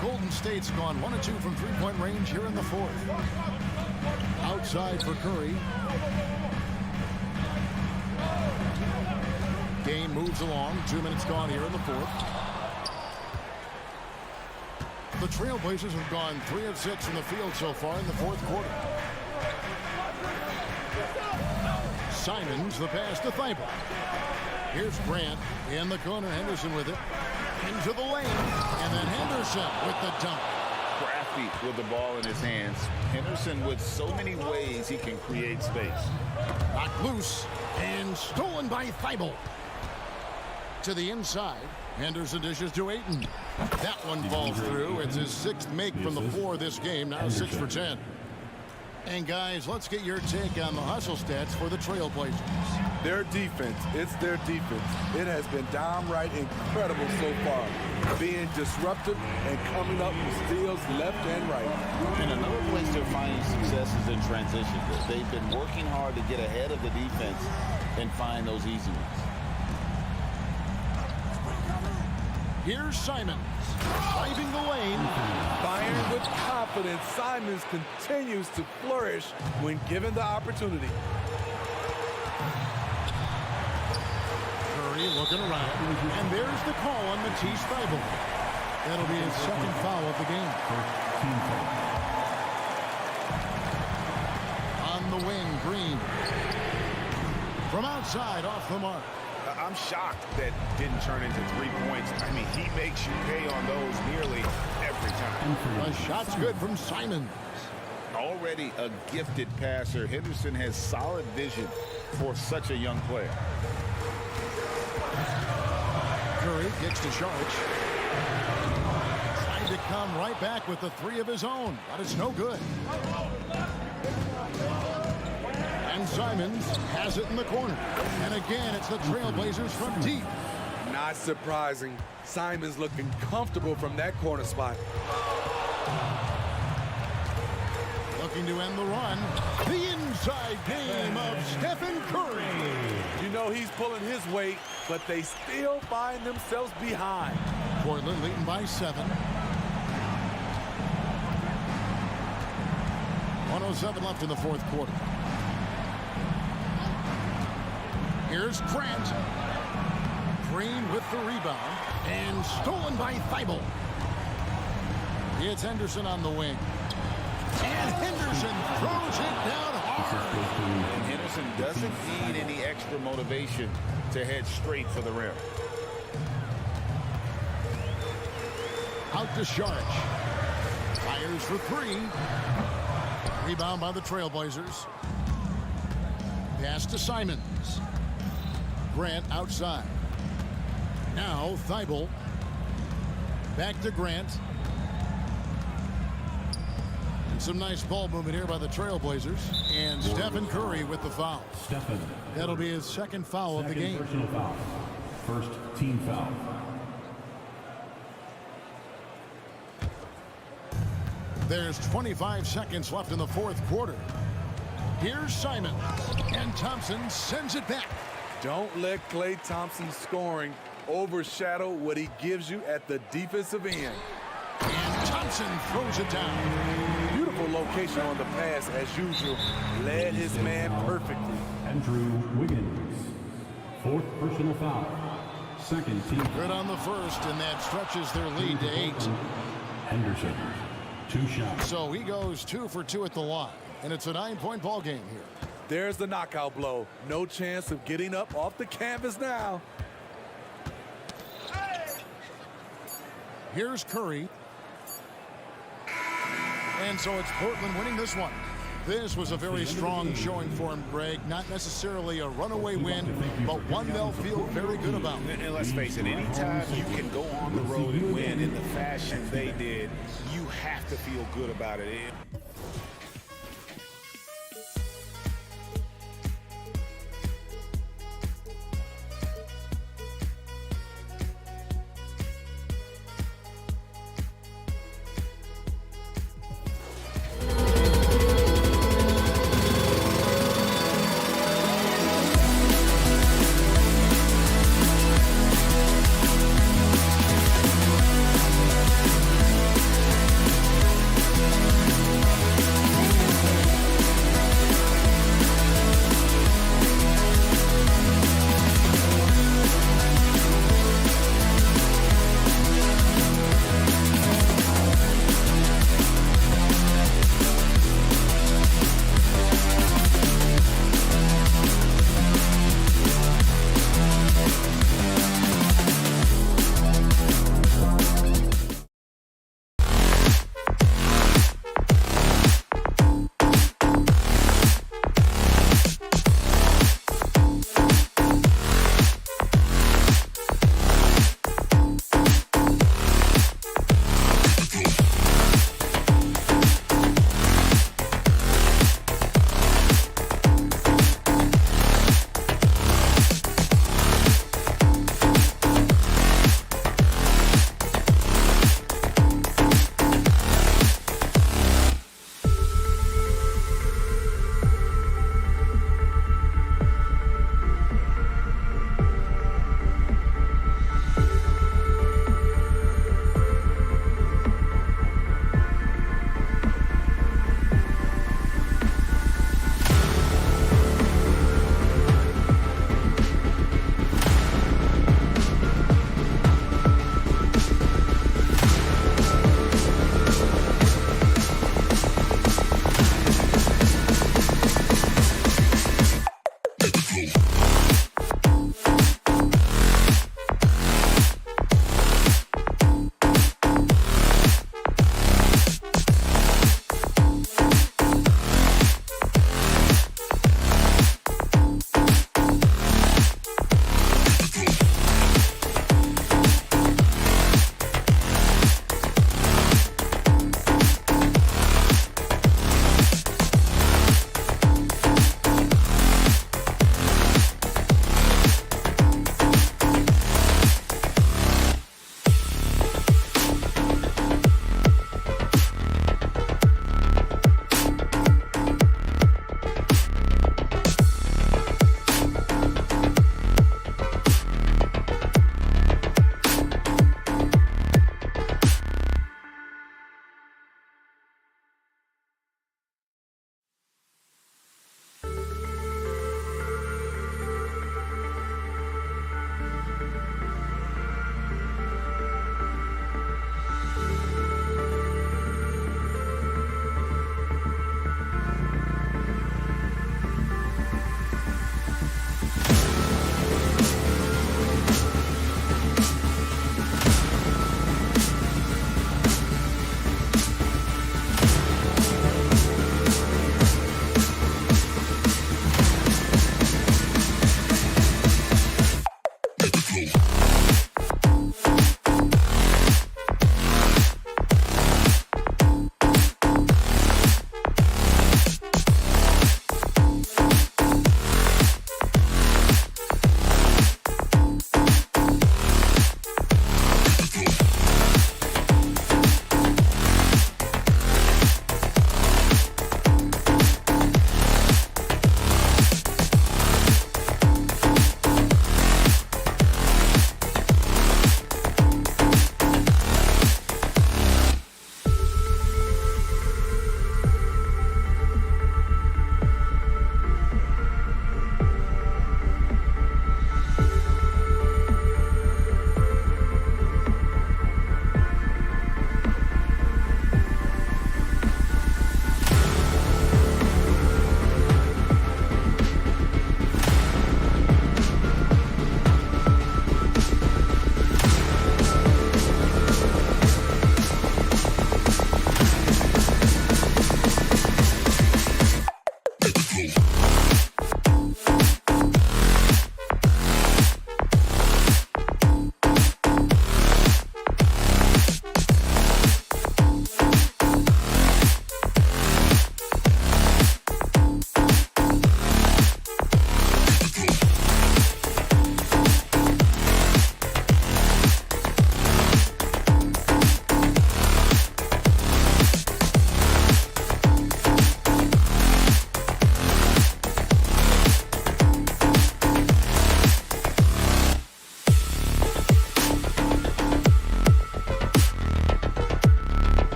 Golden State's gone 1 of 2 from three-point range here in the fourth. Outside for Curry. Game moves along. 2 minutes gone here in the fourth. The Trailblazers have gone 3 of 6 from the field so far in the fourth quarter. Simons, the pass to Thibault. Here's Grant in the corner. Henderson with it. Into the lane. And then Henderson with the dunk. Crafty with the ball in his hands. Henderson with so many ways he can create space. Knocked loose and stolen by Thibault. To the inside. Henderson dishes to Ayton. That one falls through. It's his 6th make from the floor this game. Now 6 for 10. And guys, let's get your take on the hustle stats for the Trailblazers. Their defense, it's their defense. It has been downright incredible so far. Being disruptive and coming up with steals left and right. And another place they're finding success is in transition. They've been working hard to get ahead of the defense and find those easy ones. Here's Simons, driving the lane. Firing with confidence, Simons continues to flourish when given the opportunity. Curry looking around, and there's the call on Matisse Thybulle. That'll be his 2nd foul of the game. On the wing, Green. From outside, off the mark. I'm shocked that didn't turn into 3 points. I mean, he makes you pay on those nearly every time. The shot's good from Simons. Already a gifted passer, Henderson has solid vision for such a young player. Curry kicks to Sharch. Trying to come right back with the 3 of his own, but it's no good. And Simons has it in the corner. And again, it's the Trailblazers from deep. Not surprising. Simons looking comfortable from that corner spot. Looking to end the run. The inside game of Stephen Curry. You know he's pulling his weight, but they still find themselves behind. Portland leading by 7. 1:07 left in the 4th quarter. Here's Grant. Green with the rebound. And stolen by Thybulle. It's Henderson on the wing. And Henderson throws it down hard. And Henderson doesn't need any extra motivation to head straight for the rim. Out to Sharch. Fires for 3. Rebound by the Trailblazers. Pass to Simons. Grant outside. Now Thybulle. Back to Grant. And some nice ball movement here by the Trailblazers. And Stephen Curry with the foul. That'll be his 2nd foul of the game. Personal foul. First team foul. There's 25 seconds left in the 4th quarter. Here's Simons. And Thompson sends it back. Don't let Klay Thompson's scoring overshadow what he gives you at the defensive end. And Thompson throws it down. Beautiful location on the pass as usual. Led his man perfectly. Andrew Wiggins. 4th personal foul. 2nd team. Good on the first, and that stretches their lead to 8. Henderson. 2 shots. So he goes 2 for 2 at the line, and it's a 9-point ball game here. There's the knockout blow. No chance of getting up off the canvas now. Here's Curry. And so it's Portland winning this one. This was a very strong showing for him, Greg. Not necessarily a runaway win, but one they'll feel very good about. And let's face it, anytime you can go on the road and win in the fashion they did, you have to feel good about it.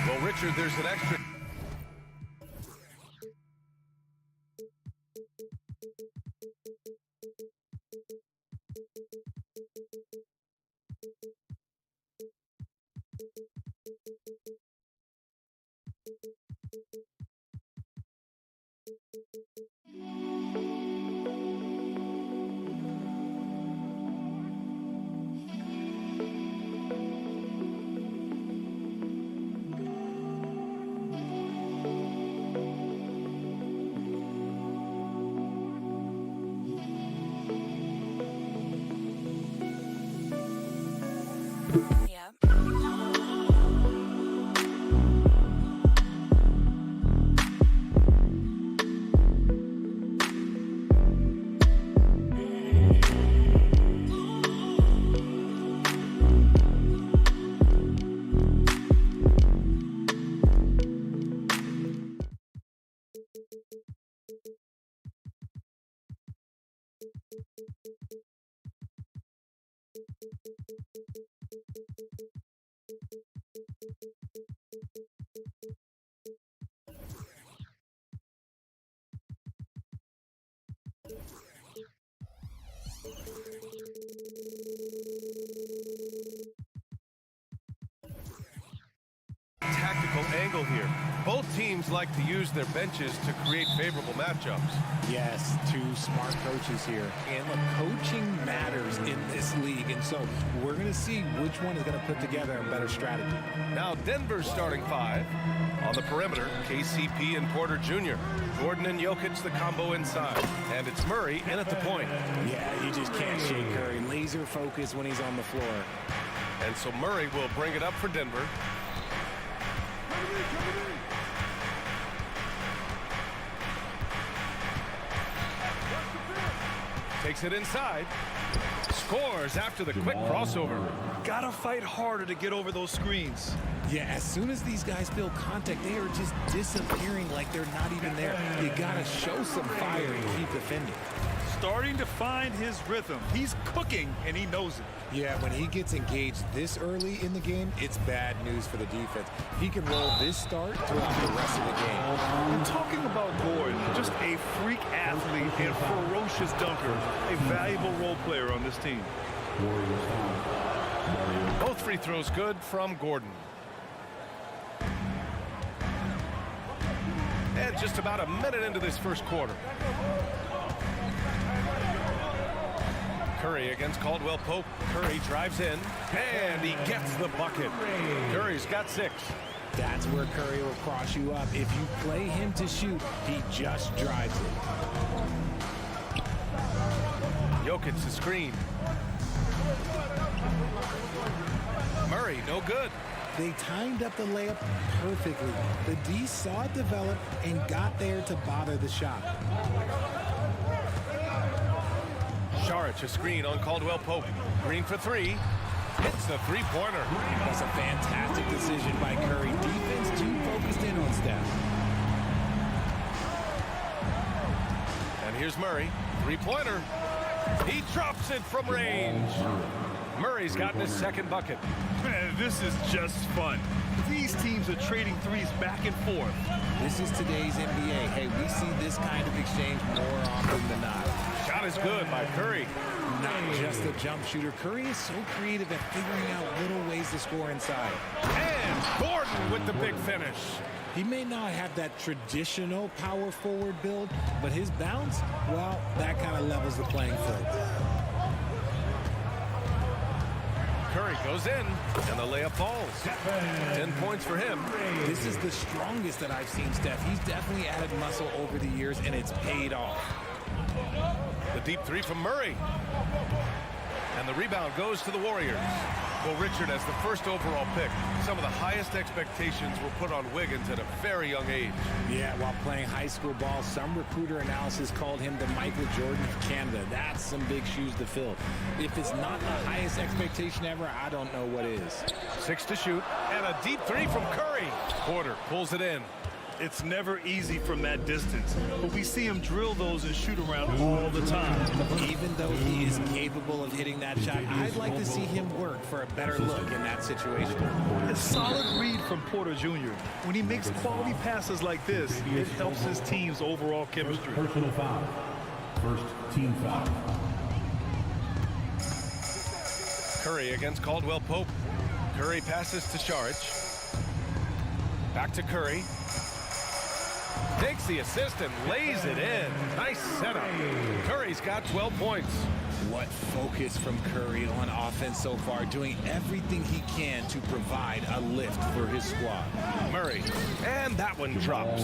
Well, Richard, there's an extra. Tactical angle here. Both teams like to use their benches to create favorable matchups. Yes, two smart coaches here. And look, coaching matters in this league, and so we're going to see which one is going to put together a better strategy. Now Denver's starting five. On the perimeter, KCP and Porter Jr. Gordon and Jokic, the combo inside. And it's Murray in at the point. Yeah, you just can't shake Curry. Laser focus when he's on the floor. And so Murray will bring it up for Denver. Takes it inside. Scores after the quick crossover. Gotta fight harder to get over those screens. Yeah, as soon as these guys feel contact, they are just disappearing like they're not even there. You gotta show some fire and keep defending. Starting to find his rhythm. He's cooking, and he knows it. Yeah, when he gets engaged this early in the game, it's bad news for the defense. He can roll this start throughout the rest of the game. And talking about Gordon, just a freak athlete and ferocious dunker, a valuable role player on this team. Both free throws good from Gordon. And just about a minute into this first quarter. Curry against Caldwell Pope. Curry drives in, and he gets the bucket. Curry's got 6. That's where Curry will cross you up. If you play him to shoot, he just drives it. Jokic the screen. Murray, no good. They timed up the layup perfectly. The D saw it develop and got there to bother the shot. Saric a screen on Caldwell Pope. Green for 3. Hits the three-pointer. That's a fantastic decision by Curry. Defense too focused in on Steph. And here's Murray. Three-pointer. He drops it from range. Murray's gotten his second bucket. Man, this is just fun. These teams are trading threes back and forth. This is today's NBA. Hey, we see this kind of exchange more often than not. Shot is good by Curry. Not just a jump shooter. Curry is so creative at figuring out little ways to score inside. And Gordon with the big finish. He may not have that traditional power forward build, but his bounce, well, that kind of levels the playing field. Curry goes in, and the layup falls. 10 points for him. This is the strongest that I've seen Steph. He's definitely added muscle over the years, and it's paid off. The deep three from Murray. And the rebound goes to the Warriors. Well, Richard, as the first overall pick, some of the highest expectations were put on Wiggins at a very young age. Yeah, while playing high school ball, some recruiter analysis called him the Michael Jordan of Canada. That's some big shoes to fill. If it's not the highest expectation ever, I don't know what is. 6 to shoot, and a deep three from Curry. Porter pulls it in. It's never easy from that distance, but we see him drill those and shoot around all the time. Even though he is capable of hitting that shot, I'd like to see him work for a better look in that situation. A solid read from Porter Jr. When he makes quality passes like this, it helps his team's overall chemistry. Personal foul. First team foul. Curry against Caldwell Pope. Curry passes to Saric. Back to Curry. Takes the assist and lays it in. Nice setup. Curry's got 12 points. What focus from Curry on offense so far, doing everything he can to provide a lift for his squad. Murray, and that one drops.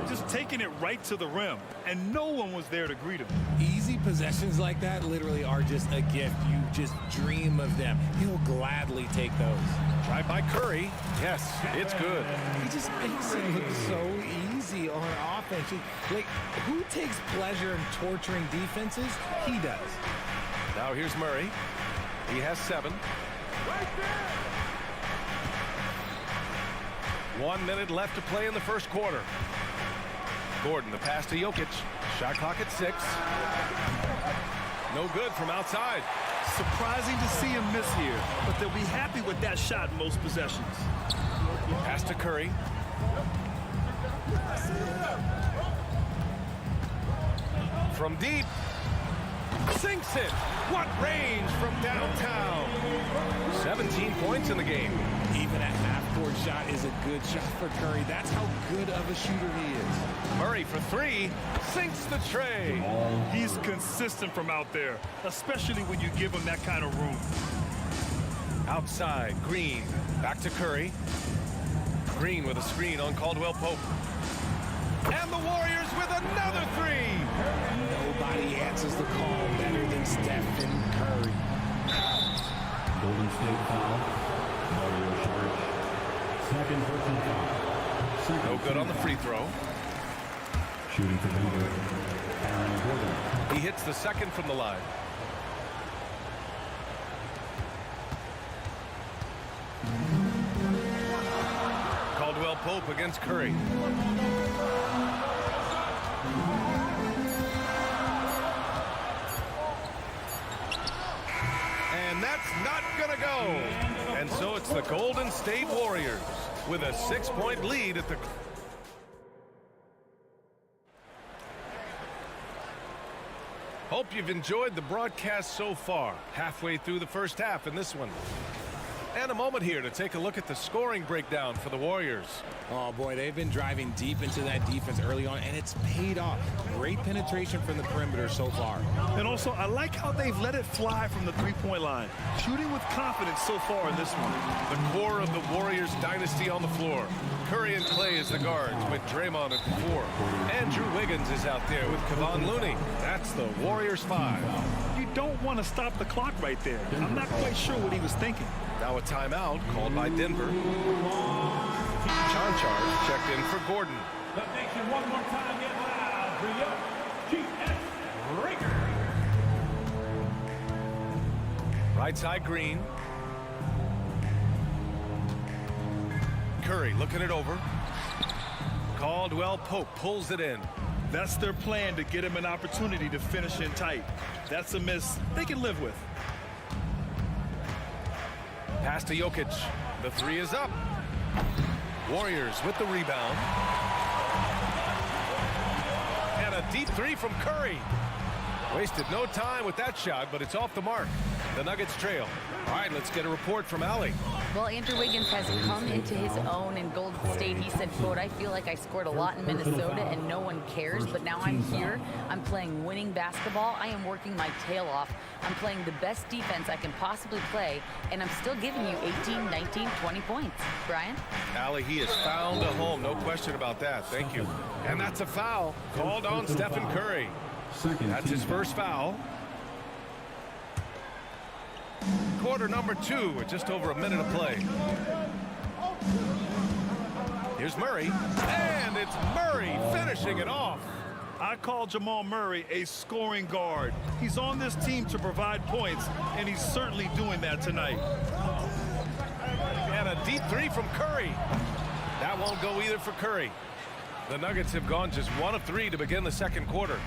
Just taking it right to the rim, and no one was there to greet him. Easy possessions like that literally are just a gift. You just dream of them. He'll gladly take those. Drive by Curry. Yes, it's good. He just makes it look so easy on offense. Like, who takes pleasure in torturing defenses? He does. Now here's Murray. He has 7. 1 minute left to play in the first quarter. Gordon, the pass to Jokic. Shot clock at 6. No good from outside. Surprising to see him miss here, but they'll be happy with that shot in most possessions. Pass to Curry. From deep. Sinks it. What range from downtown. 17 points in the game. Even a half-court shot is a good shot for Curry. That's how good of a shooter he is. Murray for 3. Sinks the tray. He's consistent from out there, especially when you give him that kind of room. Outside, Green. Back to Curry. Green with a screen on Caldwell Pope. And the Warriors with another 3. Nobody answers the call better than Stephen Curry. Golden State foul. Second personal foul. No good on the free throw. Shooting for Denver, Aaron Gordon. He hits the second from the line. Caldwell Pope against Curry. And that's not gonna go. And so it's the Golden State Warriors with a 6-point lead at the... Hope you've enjoyed the broadcast so far. Halfway through the first half in this one. And a moment here to take a look at the scoring breakdown for the Warriors. Oh, boy, they've been driving deep into that defense early on, and it's paid off. Great penetration from the perimeter so far. And also, I like how they've let it fly from the three-point line. Shooting with confidence so far in this one. The core of the Warriors dynasty on the floor. Curry and Clay as the guards with Draymond at the 4. Andrew Wiggins is out there with Kevon Looney. That's the Warriors 5. You don't want to stop the clock right there. I'm not quite sure what he was thinking. Now a timeout called by Denver. Charge checked in for Gordon. The nation one more time get loud for your GS Raker. Right side Green. Curry looking it over. Caldwell Pope pulls it in. That's their plan, to get him an opportunity to finish in tight. That's a miss they can live with. Pass to Jokic. The 3 is up. Warriors with the rebound. And a deep 3 from Curry. Wasted no time with that shot, but it's off the mark. The Nuggets trail. All right, let's get a report from Allie. Well, Andrew Wiggins has come into his own in Golden State. He said, quote, "I feel like I scored a lot in Minnesota and no one cares, but now I'm here. I'm playing winning basketball. I am working my tail off. I'm playing the best defense I can possibly play, and I'm still giving you 18, 19, 20 points." Brian? Allie, he has found a home. No question about that. Thank you. And that's a foul called on Stephen Curry. That's his first foul. Quarter number 2 with just over a minute of play. Here's Murray, and it's Murray finishing it off. I call Jamal Murray a scoring guard. He's on this team to provide points, and he's certainly doing that tonight. And a deep 3 from Curry. That won't go either for Curry. The Nuggets have gone just 1 of 3 to begin the second quarter.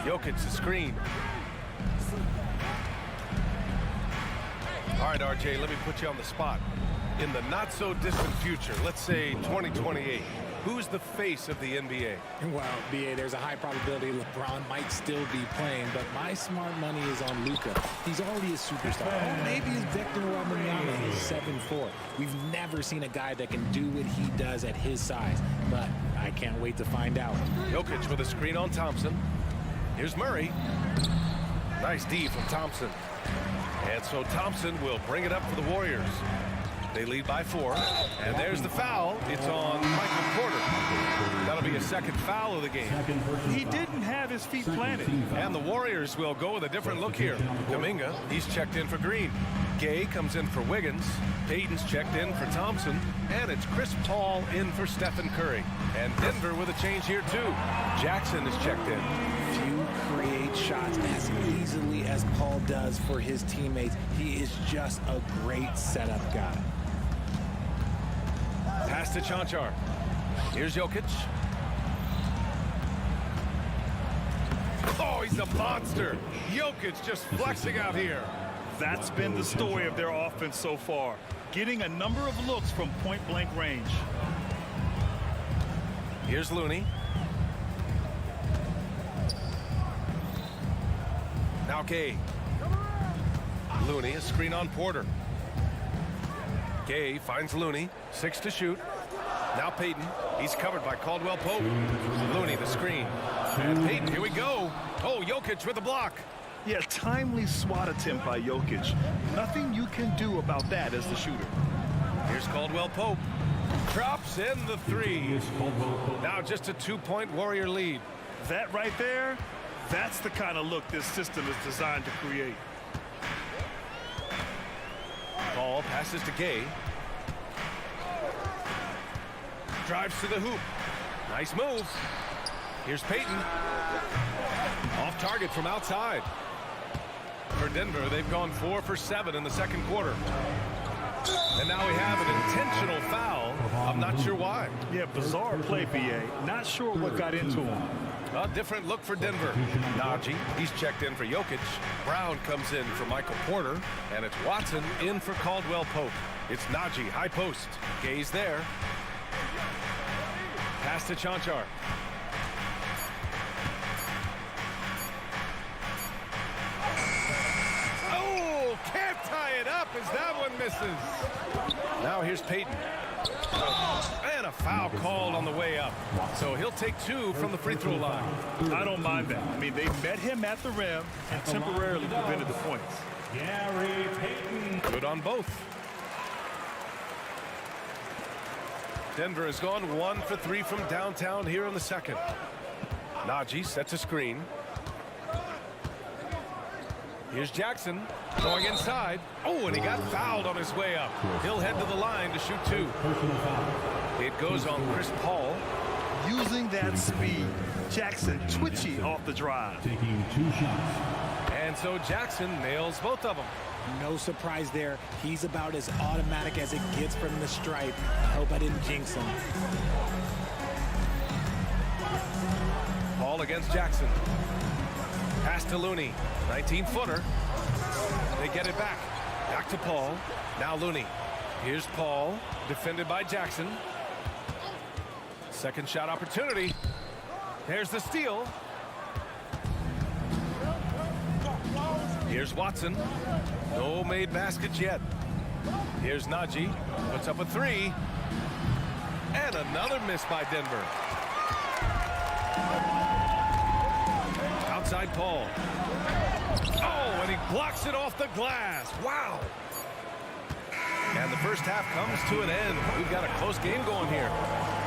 Jokic the screen. All right, RJ, let me put you on the spot. In the not-so-distant future, let's say 2028, who's the face of the NBA? Well, BA, there's a high probability LeBron might still be playing, but my smart money is on Luka. He's already a superstar. Oh, maybe it's Victor Wembanyama. He's 7'4". We've never seen a guy that can do what he does at his size, but I can't wait to find out. Jokic with a screen on Thompson. Here's Murray. Nice D from Thompson. And so Thompson will bring it up for the Warriors. They lead by 4, and there's the foul. It's on Michael Porter. That'll be a second foul of the game. He didn't have his feet planted. And the Warriors will go with a different look here. Kuminga, he's checked in for Green. Gay comes in for Wiggins. Payton's checked in for Thompson. And it's Chris Paul in for Stephen Curry. And Denver with a change here, too. Jackson is checked in. Few create shots as easily as Paul does for his teammates. He is just a great setup guy. Pass to Chanchar. Here's Jokic. Oh, he's a monster. Jokic just flexing out here. That's been the story of their offense so far, getting a number of looks from point-blank range. Here's Looney. Now Gay. Looney, a screen on Porter. Gay finds Looney, 6 to shoot. Now Payton, he's covered by Caldwell Pope. Looney the screen. And Payton, here we go. Oh, Jokic with the block. Yeah, timely swat attempt by Jokic. Nothing you can do about that as the shooter. Here's Caldwell Pope. Drops in the 3. Now just a 2-point Warrior lead. That right there, that's the kind of look this system is designed to create. Ball passes to Gay. Drives to the hoop. Nice move. Here's Payton. Off target from outside. For Denver, they've gone 4 for 7 in the second quarter. And now we have an intentional foul. I'm not sure why. Yeah, bizarre play, BA. Not sure what got into him. A different look for Denver. Najee, he's checked in for Jokic. Brown comes in for Michael Porter. And it's Watson in for Caldwell Pope. It's Najee, high post. Gay's there. Pass to Chanchar. Oh, can't tie it up as that one misses. Now here's Payton. And a foul called on the way up. So he'll take 2 from the free throw line. I don't mind that. I mean, they met him at the rim and temporarily prevented the points. Gary Payton. Good on both. Denver has gone 1 for 3 from downtown here in the second. Najee sets a screen. Here's Jackson going inside. Oh, and he got fouled on his way up. He'll head to the line to shoot 2. It goes on Chris Paul. Using that speed, Jackson twitchy off the drive. Taking 2 shots. And so Jackson nails both of them. No surprise there. He's about as automatic as it gets from the stripe. Hope I didn't jinx him. Paul against Jackson. Pass to Looney. 19-footer. They get it back. Back to Paul. Now Looney. Here's Paul. Defended by Jackson. Second shot opportunity. There's the steal. Here's Watson. No made baskets yet. Here's Najee. Puts up a 3. And another miss by Denver. Outside Paul. Oh, and he blocks it off the glass. Wow. And the first half comes to an end. We've got a close game going here.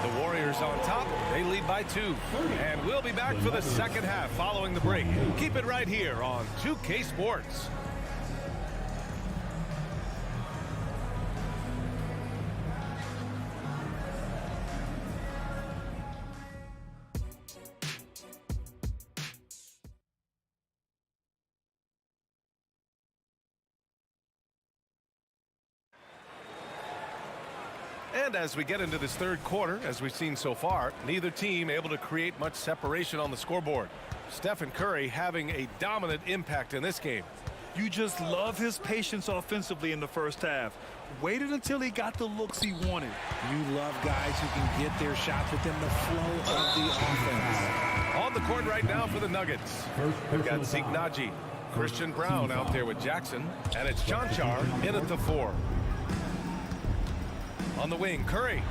The Warriors on top. They lead by 2. And we'll be back for the second half following the break. Keep it right here on 2K Sports. And as we get into this third quarter, as we've seen so far, neither team able to create much separation on the scoreboard. Stephen Curry having a dominant impact in this game. You just love his patience offensively in the first half. Waited until he got the looks he wanted. You love guys who can get their shots within the flow of the offense. On the court right now for the Nuggets. We've got Zeke Naji, Christian Brown out there with Jackson, and it's Chanchar in at the 4. On the wing, Curry.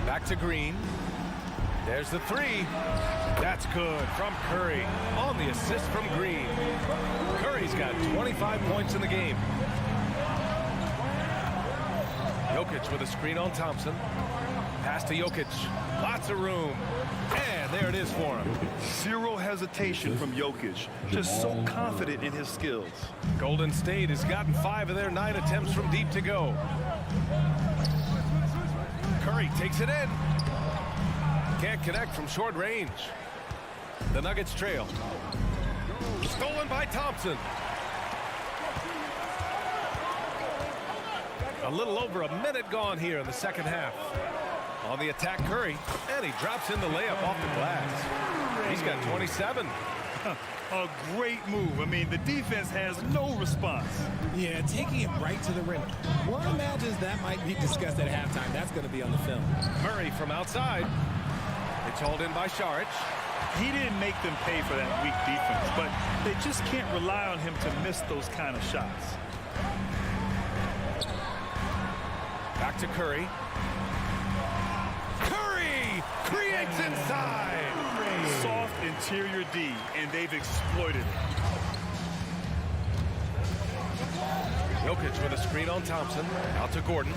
Back to Green. There's the 3. That's good from Curry on the assist from Green. Curry's got 25 points in the game. Jokic with a screen on Thompson. Pass to Jokic. Lots of room. And there it is for him. Zero hesitation from Jokic. Just so confident in his skills. Golden State has gotten 5 of their 9 attempts from deep to go. Curry takes it in. Can't connect from short range. The Nuggets trail. Stolen by Thompson. A little over a minute gone here in the second half. On the attack, Curry, and he drops in the layup off the glass. He's got 27. A great move. I mean, the defense has no response. Yeah, taking it right to the rim. One imagines that might be discussed at halftime. That's going to be on the film. Murray from outside. It's hauled in by Saric. He didn't make them pay for that weak defense, but they just can't rely on him to miss those kind of shots. Back to Curry. Curry creates inside. Soft interior D, and they've exploited it. Jokic with a screen on Thompson. Out to Gordon.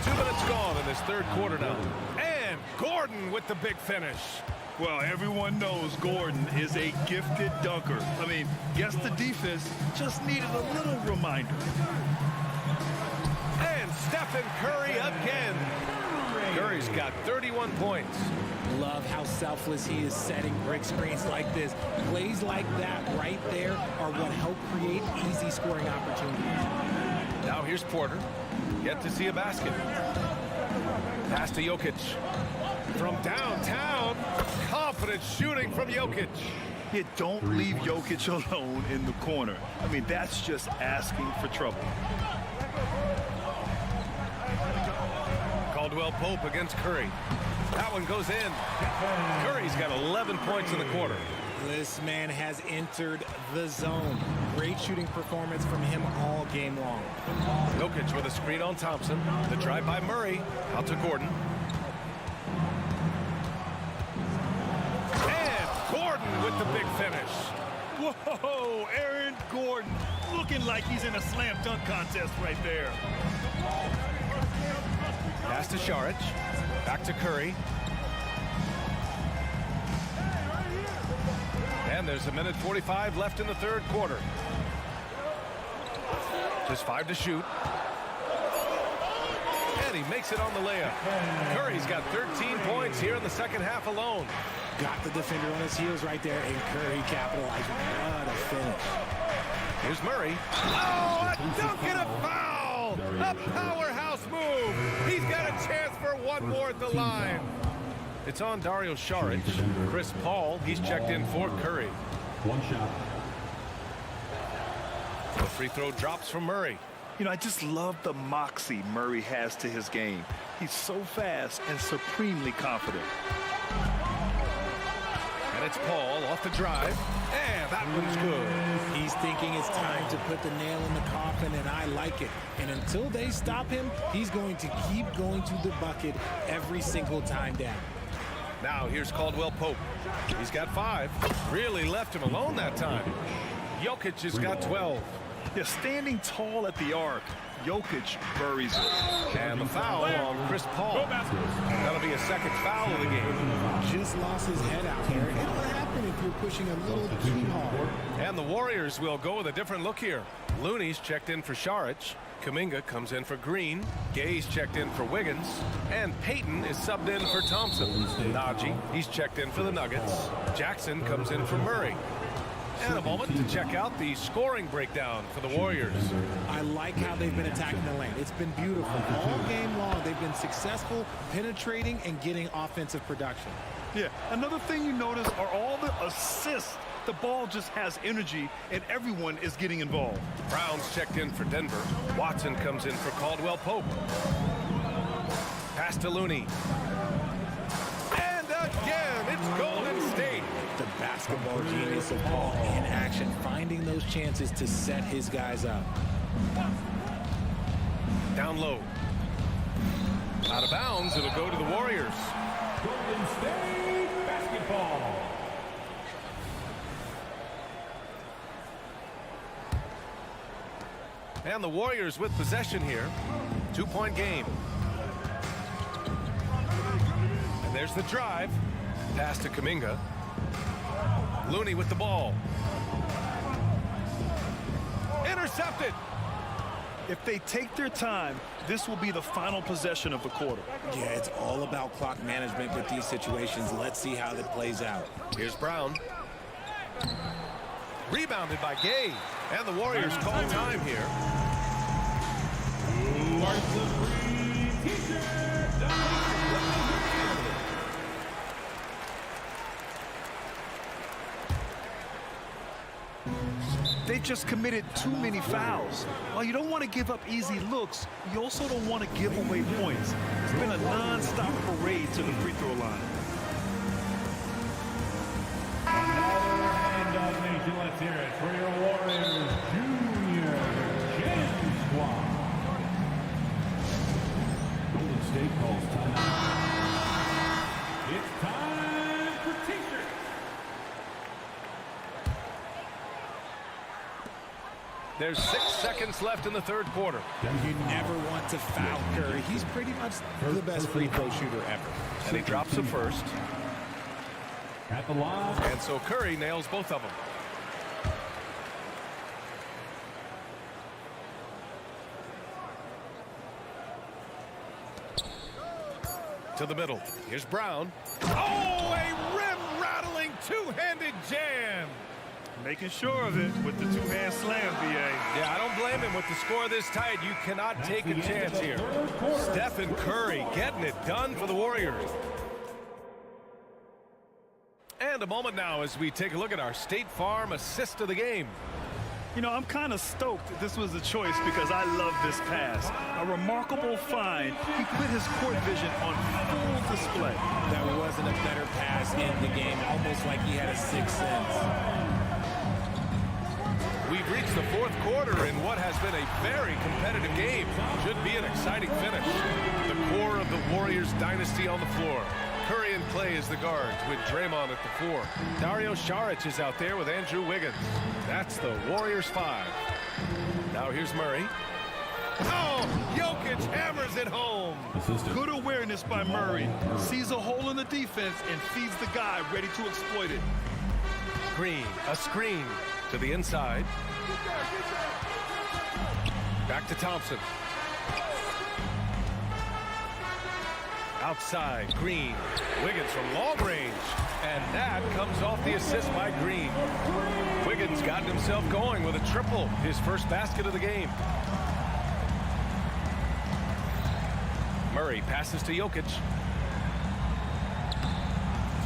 2 minutes gone in this third quarter now. And Gordon with the big finish. Well, everyone knows Gordon is a gifted dunker. I mean, guess the defense just needed a little reminder. And Stephen Curry again. Curry's got 31 points. Love how selfless he is setting brick screens like this. Plays like that right there are what help create easy scoring opportunities. Now here's Porter. Yet to see a basket. Pass to Jokic. From downtown, confident shooting from Jokic. You don't leave Jokic alone in the corner. I mean, that's just asking for trouble. Caldwell Pope against Curry. That one goes in. Curry's got 11 points in the quarter. This man has entered the zone. Great shooting performance from him all game long. Jokic with a screen on Thompson. The drive by Murray. Out to Gordon. And Gordon with the big finish. Whoa, Aaron Gordon looking like he's in a slam dunk contest right there. Pass to Saric. Back to Curry. And there's 1:45 left in the third quarter. Just 5 to shoot. And he makes it on the layup. Curry's got 13 points here in the second half alone. Got the defender on his heels right there, and Curry capitalized. What a finish. Here's Murray. Oh, a dunk and a foul! A powerhouse move. He's got a chance for one more at the line. It's on Dario Saric. Chris Paul, he's checked in for Curry. One shot. The free throw drops from Murray. You know, I just love the moxie Murray has to his game. He's so fast and supremely confident. And it's Paul off the drive. And that one's good. He's thinking it's time to put the nail in the coffin, and I like it. And until they stop him, he's going to keep going to the bucket every single time down. Now here's Caldwell Pope. He's got 5. Really left him alone that time. Jokic has got 12. Yeah, standing tall at the arc, Jokic buries it. And the foul on Chris Paul. That'll be a second foul of the game. Just lost his head out there. It'll happen if you're pushing a little too hard. And the Warriors will go with a different look here. Looney's checked in for Saric. Kuminga comes in for Green. Gay's checked in for Wiggins. And Payton is subbed in for Thompson. Naji, he's checked in for the Nuggets. Jackson comes in for Murray. And a moment to check out the scoring breakdown for the Warriors. I like how they've been attacking the lane. It's been beautiful. All game long, they've been successful penetrating and getting offensive production. Yeah, another thing you notice are all the assists. The ball just has energy, and everyone is getting involved. Brown's checked in for Denver. Watson comes in for Caldwell Pope. Pass to Looney. And again, it's Golden State. The basketball genius of ball in action, finding those chances to set his guys up. Down low. Out of bounds, it'll go to the Warriors. Golden State basketball. And the Warriors with possession here. 2-point game. And there's the drive. Pass to Kuminga. Looney with the ball. Intercepted. If they take their time, this will be the final possession of the quarter. Yeah, it's all about clock management with these situations. Let's see how that plays out. Here's Brown. Rebounded by Gay. And the Warriors call time here. They just committed too many fouls. While you don't want to give up easy looks, you also don't want to give away points. It's been a non-stop parade to the free throw line. Nation, let's hear it for your Warriors Junior Gen Squad. Golden State calls timeout. It's time for T-shirts. There's 6 seconds left in the third quarter. You never want to foul Curry. He's pretty much the best free throw shooter ever. And he drops the first. At the line. And so Curry nails both of them. To the middle. Here's Brown. Oh, a rim-rattling two-handed jam. Making sure of it with the two-hand slam, BA. Yeah, I don't blame him with the score this tight. You cannot take a chance here. Stephen Curry getting it done for the Warriors. And a moment now as we take a look at our State Farm assist of the game. You know, I'm kind of stoked that this was a choice because I love this pass. A remarkable find. He put his court vision on full display. That wasn't a better pass in the game, almost like he had a sixth sense. We've reached the fourth quarter in what has been a very competitive game. Should be an exciting finish. The core of the Warriors dynasty on the floor. Curry and Clay as the guards with Draymond at the 4. Dario Saric is out there with Andrew Wiggins. That's the Warriors 5. Now here's Murray. Oh, Jokic hammers it home. Good awareness by Murray. Sees a hole in the defense and feeds the guy ready to exploit it. Green, a screen to the inside. Back to Thompson. Outside, Green. Wiggins from long range. And that comes off the assist by Green. Wiggins gotten himself going with a triple. His first basket of the game. Murray passes to Jokic.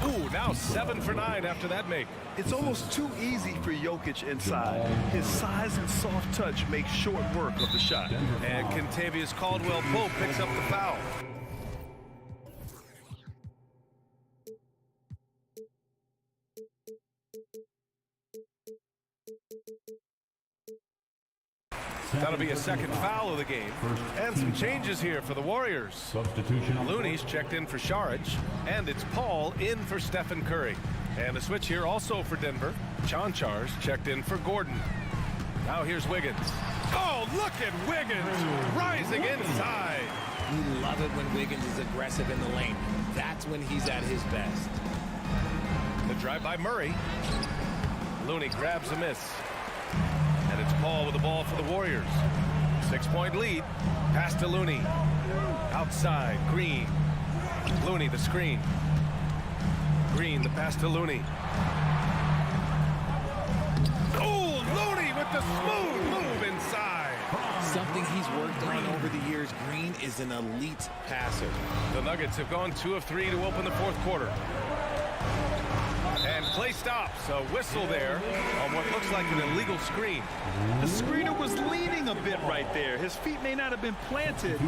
Ooh, now 7 for 9 after that make. It's almost too easy for Jokic inside. His size and soft touch make short work of the shot. And Kentavious Caldwell-Pope picks up the foul. That'll be a second foul of the game. And some changes here for the Warriors. Substitution. Looney's checked in for Saric. And it's Paul in for Stephen Curry. And a switch here also for Denver. Chanchar's checked in for Gordon. Now here's Wiggins. Oh, look at Wiggins rising inside. We love it when Wiggins is aggressive in the lane. That's when he's at his best. The drive by Murray. Looney grabs a miss. And it's Paul with the ball for the Warriors. 6-point lead. Pass to Looney. Outside, Green. Looney, the screen. Green, the pass to Looney. Oh, Looney with the smooth move inside. Something he's worked on over the years. Green is an elite passer. The Nuggets have gone 2 of 3 to open the fourth quarter. And play stops. A whistle there on what looks like an illegal screen. The screener was leaning a bit right there. His feet may not have been planted.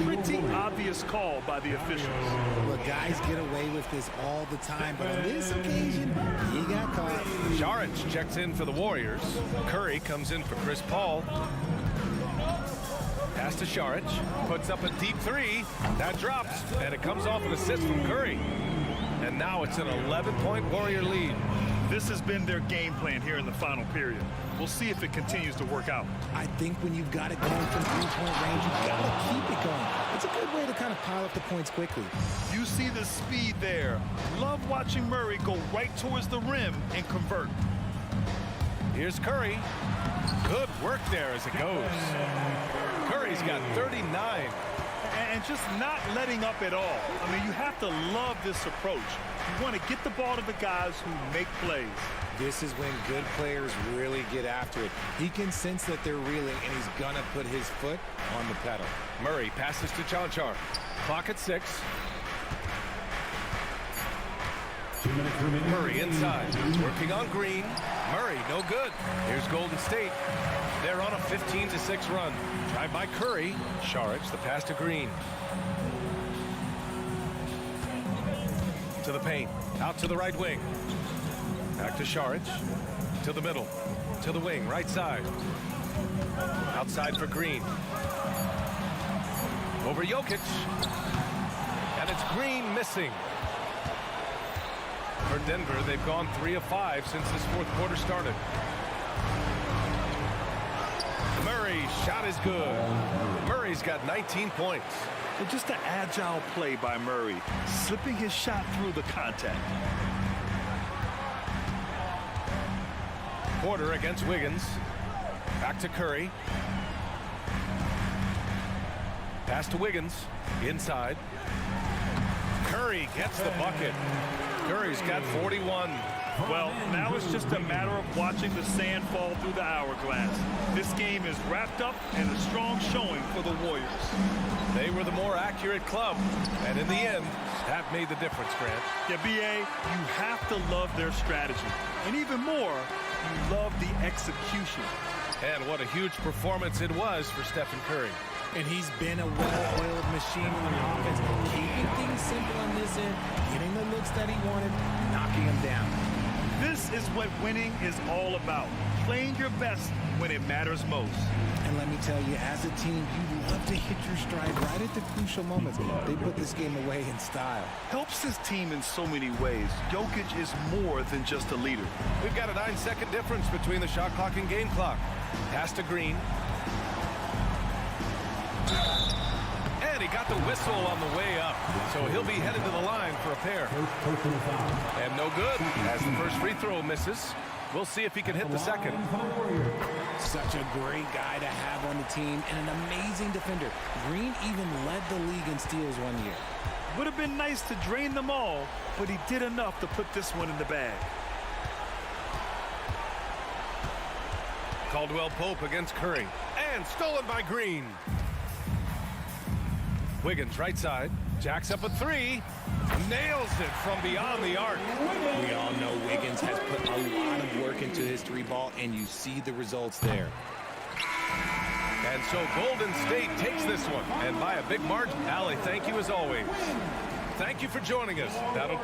Pretty obvious call by the officials. Look, guys get away with this all the time, but on this occasion, he got caught. Saric checks in for the Warriors. Curry comes in for Chris Paul. Pass to Saric. Puts up a deep three. That drops, and it comes off an assist from Curry. And now it's an 11-point Warrior lead. This has been their game plan here in the final period. We'll see if it continues to work out. I think when you've got it going from three-point range, you've got to keep it going. It's a good way to kind of pile up the points quickly. You see the speed there. Love watching Murray go right towards the rim and convert. Here's Curry. Good work there as it goes. Curry's got 39. And just not letting up at all. I mean, you have to love this approach. You want to get the ball to the guys who make plays. This is when good players really get after it. He can sense that they're reeling, and he's going to put his foot on the pedal. Murray passes to Chanchar. Clock at 6. Murray inside. Working on Green. Murray, no good. Here's Golden State. They're on a 15-6 run. Drive by Curry. Saric, the pass to Green. To the paint. Out to the right wing. Back to Saric. To the middle. To the wing. Right side. Outside for Green. Over Jokic. And it's Green missing. For Denver, they've gone 3 of 5 since this fourth quarter started. Murray's shot is good. Murray's got 19 points. And just an agile play by Murray, slipping his shot through the contact. Porter against Wiggins. Back to Curry. Pass to Wiggins. Inside. Curry gets the bucket. Curry's got 41. Well, now it's just a matter of watching the sand fall through the hourglass. This game is wrapped up and a strong showing for the Warriors. They were the more accurate club, and in the end, that made the difference, Grant. Yeah, B.A., you have to love their strategy. And even more, you love the execution. And what a huge performance it was for Stephen Curry. And he's been a well-oiled machine in the offense, keeping things simple on this end, getting the looks that he wanted, knocking them down. This is what winning is all about. Playing your best when it matters most. And let me tell you, as a team, you love to hit your stride right at the crucial moments. They put this game away in style. Helps his team in so many ways. Jokic is more than just a leader. We've got a 9-second difference between the shot clock and game clock. Pass to Green. And he got the whistle on the way up. So he'll be headed to the line for a pair. And no good, as the first free throw misses. We'll see if he can hit the second. Such a great guy to have on the team and an amazing defender. Green even led the league in steals one year. Would have been nice to drain them all, but he did enough to put this one in the bag. Caldwell Pope against Curry. And stolen by Green. Wiggins right side. Jacks up a 3. Nails it from beyond the arc. We all know Wiggins has put a lot of work into his 3-ball, and you see the results there. And so Golden State takes this one, and by a big margin. Allie, thank you as always. Thank you for joining us. That'll...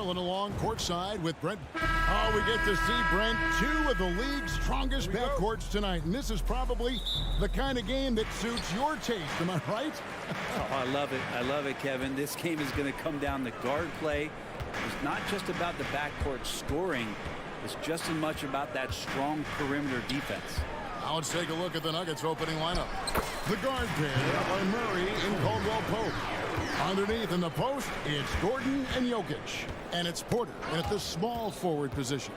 Marlin along courtside with Brent. Oh, we get to see Brent, two of the league's strongest backcourts tonight. And this is probably the kind of game that suits your taste. Am I right? Oh, I love it. I love it, Kevin. This game is going to come down to guard play. It's not just about the backcourt scoring. It's just as much about that strong perimeter defense. Now let's take a look at the Nuggets opening lineup. The guard pair are Murray and Caldwell Pope. Underneath in the post, it's Gordon and Jokic. And it's Porter at the small forward position.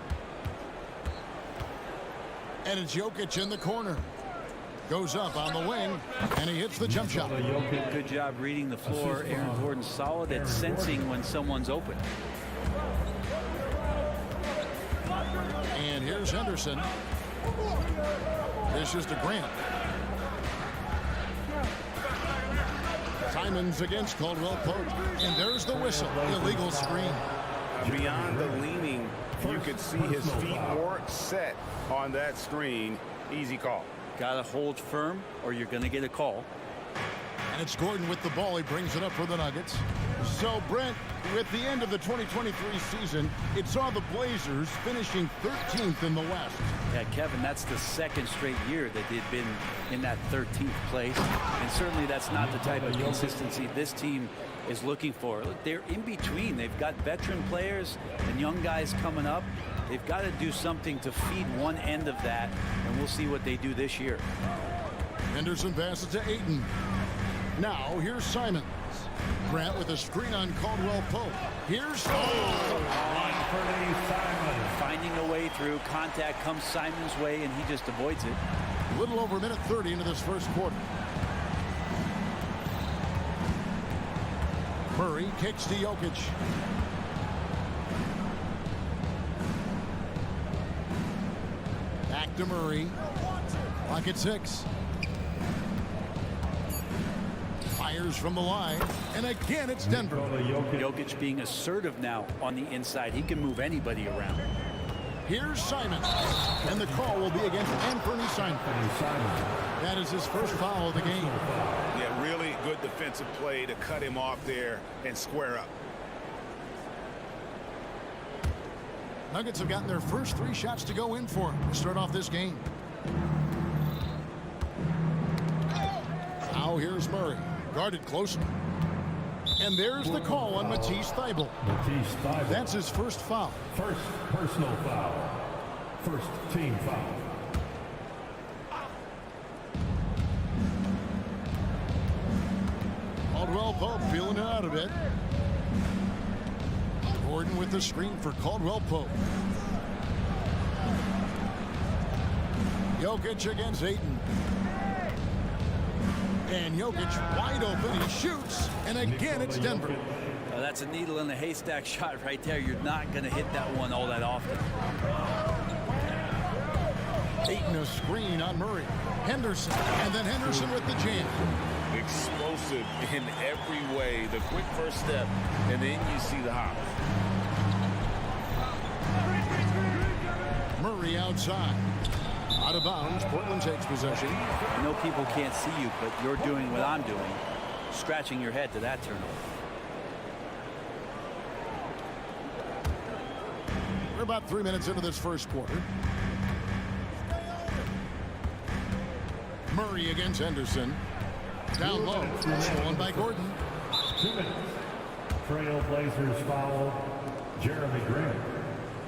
And it's Jokic in the corner. Goes up on the wing, and he hits the jump shot. Good job reading the floor. Aaron Gordon solid at sensing when someone's open. And here's Henderson. This is to Grant. Simons against Caldwell Pope. And there's the whistle. Illegal screen. Beyond the leaning, you could see his feet weren't set on that screen. Easy call. Got to hold firm or you're going to get a call. And it's Gordon with the ball. He brings it up for the Nuggets. So, Brent, with the end of the 2023 season, it saw the Blazers finishing 13th in the West. Yeah, Kevin, that's the second straight year that they've been in that 13th place. And certainly that's not the type of consistency this team is looking for. Look, they're in between. They've got veteran players and young guys coming up. They've got to do something to feed one end of that, and we'll see what they do this year. Henderson passes to Ayton. Now, here's Simons. Grant with a screen on Caldwell Pope. Here's finding a way through. Contact comes Simons' way, and he just avoids it. A little over a minute 30 into this first quarter. Murray kicks to Jokic. Back to Murray. Clock at 6. Fires from the line, and again it's Denver. Jokic being assertive now on the inside. He can move anybody around. Here's Simons, and the call will be against Anthony Simons. That is his first foul of the game. Yeah, really good defensive play to cut him off there and square up. Nuggets have gotten their first 3 shots to go in for him to start off this game. Now here's Murray. Guarded closely. And there's the call on Matisse Thybulle. That's his first foul. First personal foul. First team foul. Caldwell Pope feeling it out a bit. Gordon with the screen for Caldwell Pope. Jokic against Ayton. And Jokic wide open. He shoots. And again, it's Denver. Oh, that's a needle in the haystack shot right there. You're not going to hit that one all that often. Ayton a screen on Murray. Henderson. And then Henderson with the jam. Explosive in every way. The quick first step. And then you see the hop. Murray outside. Out of bounds, Portland takes possession. I know people can't see you, but you're doing what I'm doing. Scratching your head to that turnover. We're about 3 minutes into this first quarter. Murray against Henderson. Down low. Stolen by Gordon. 2 minutes. Trailblazers foul. Jeremy Grant.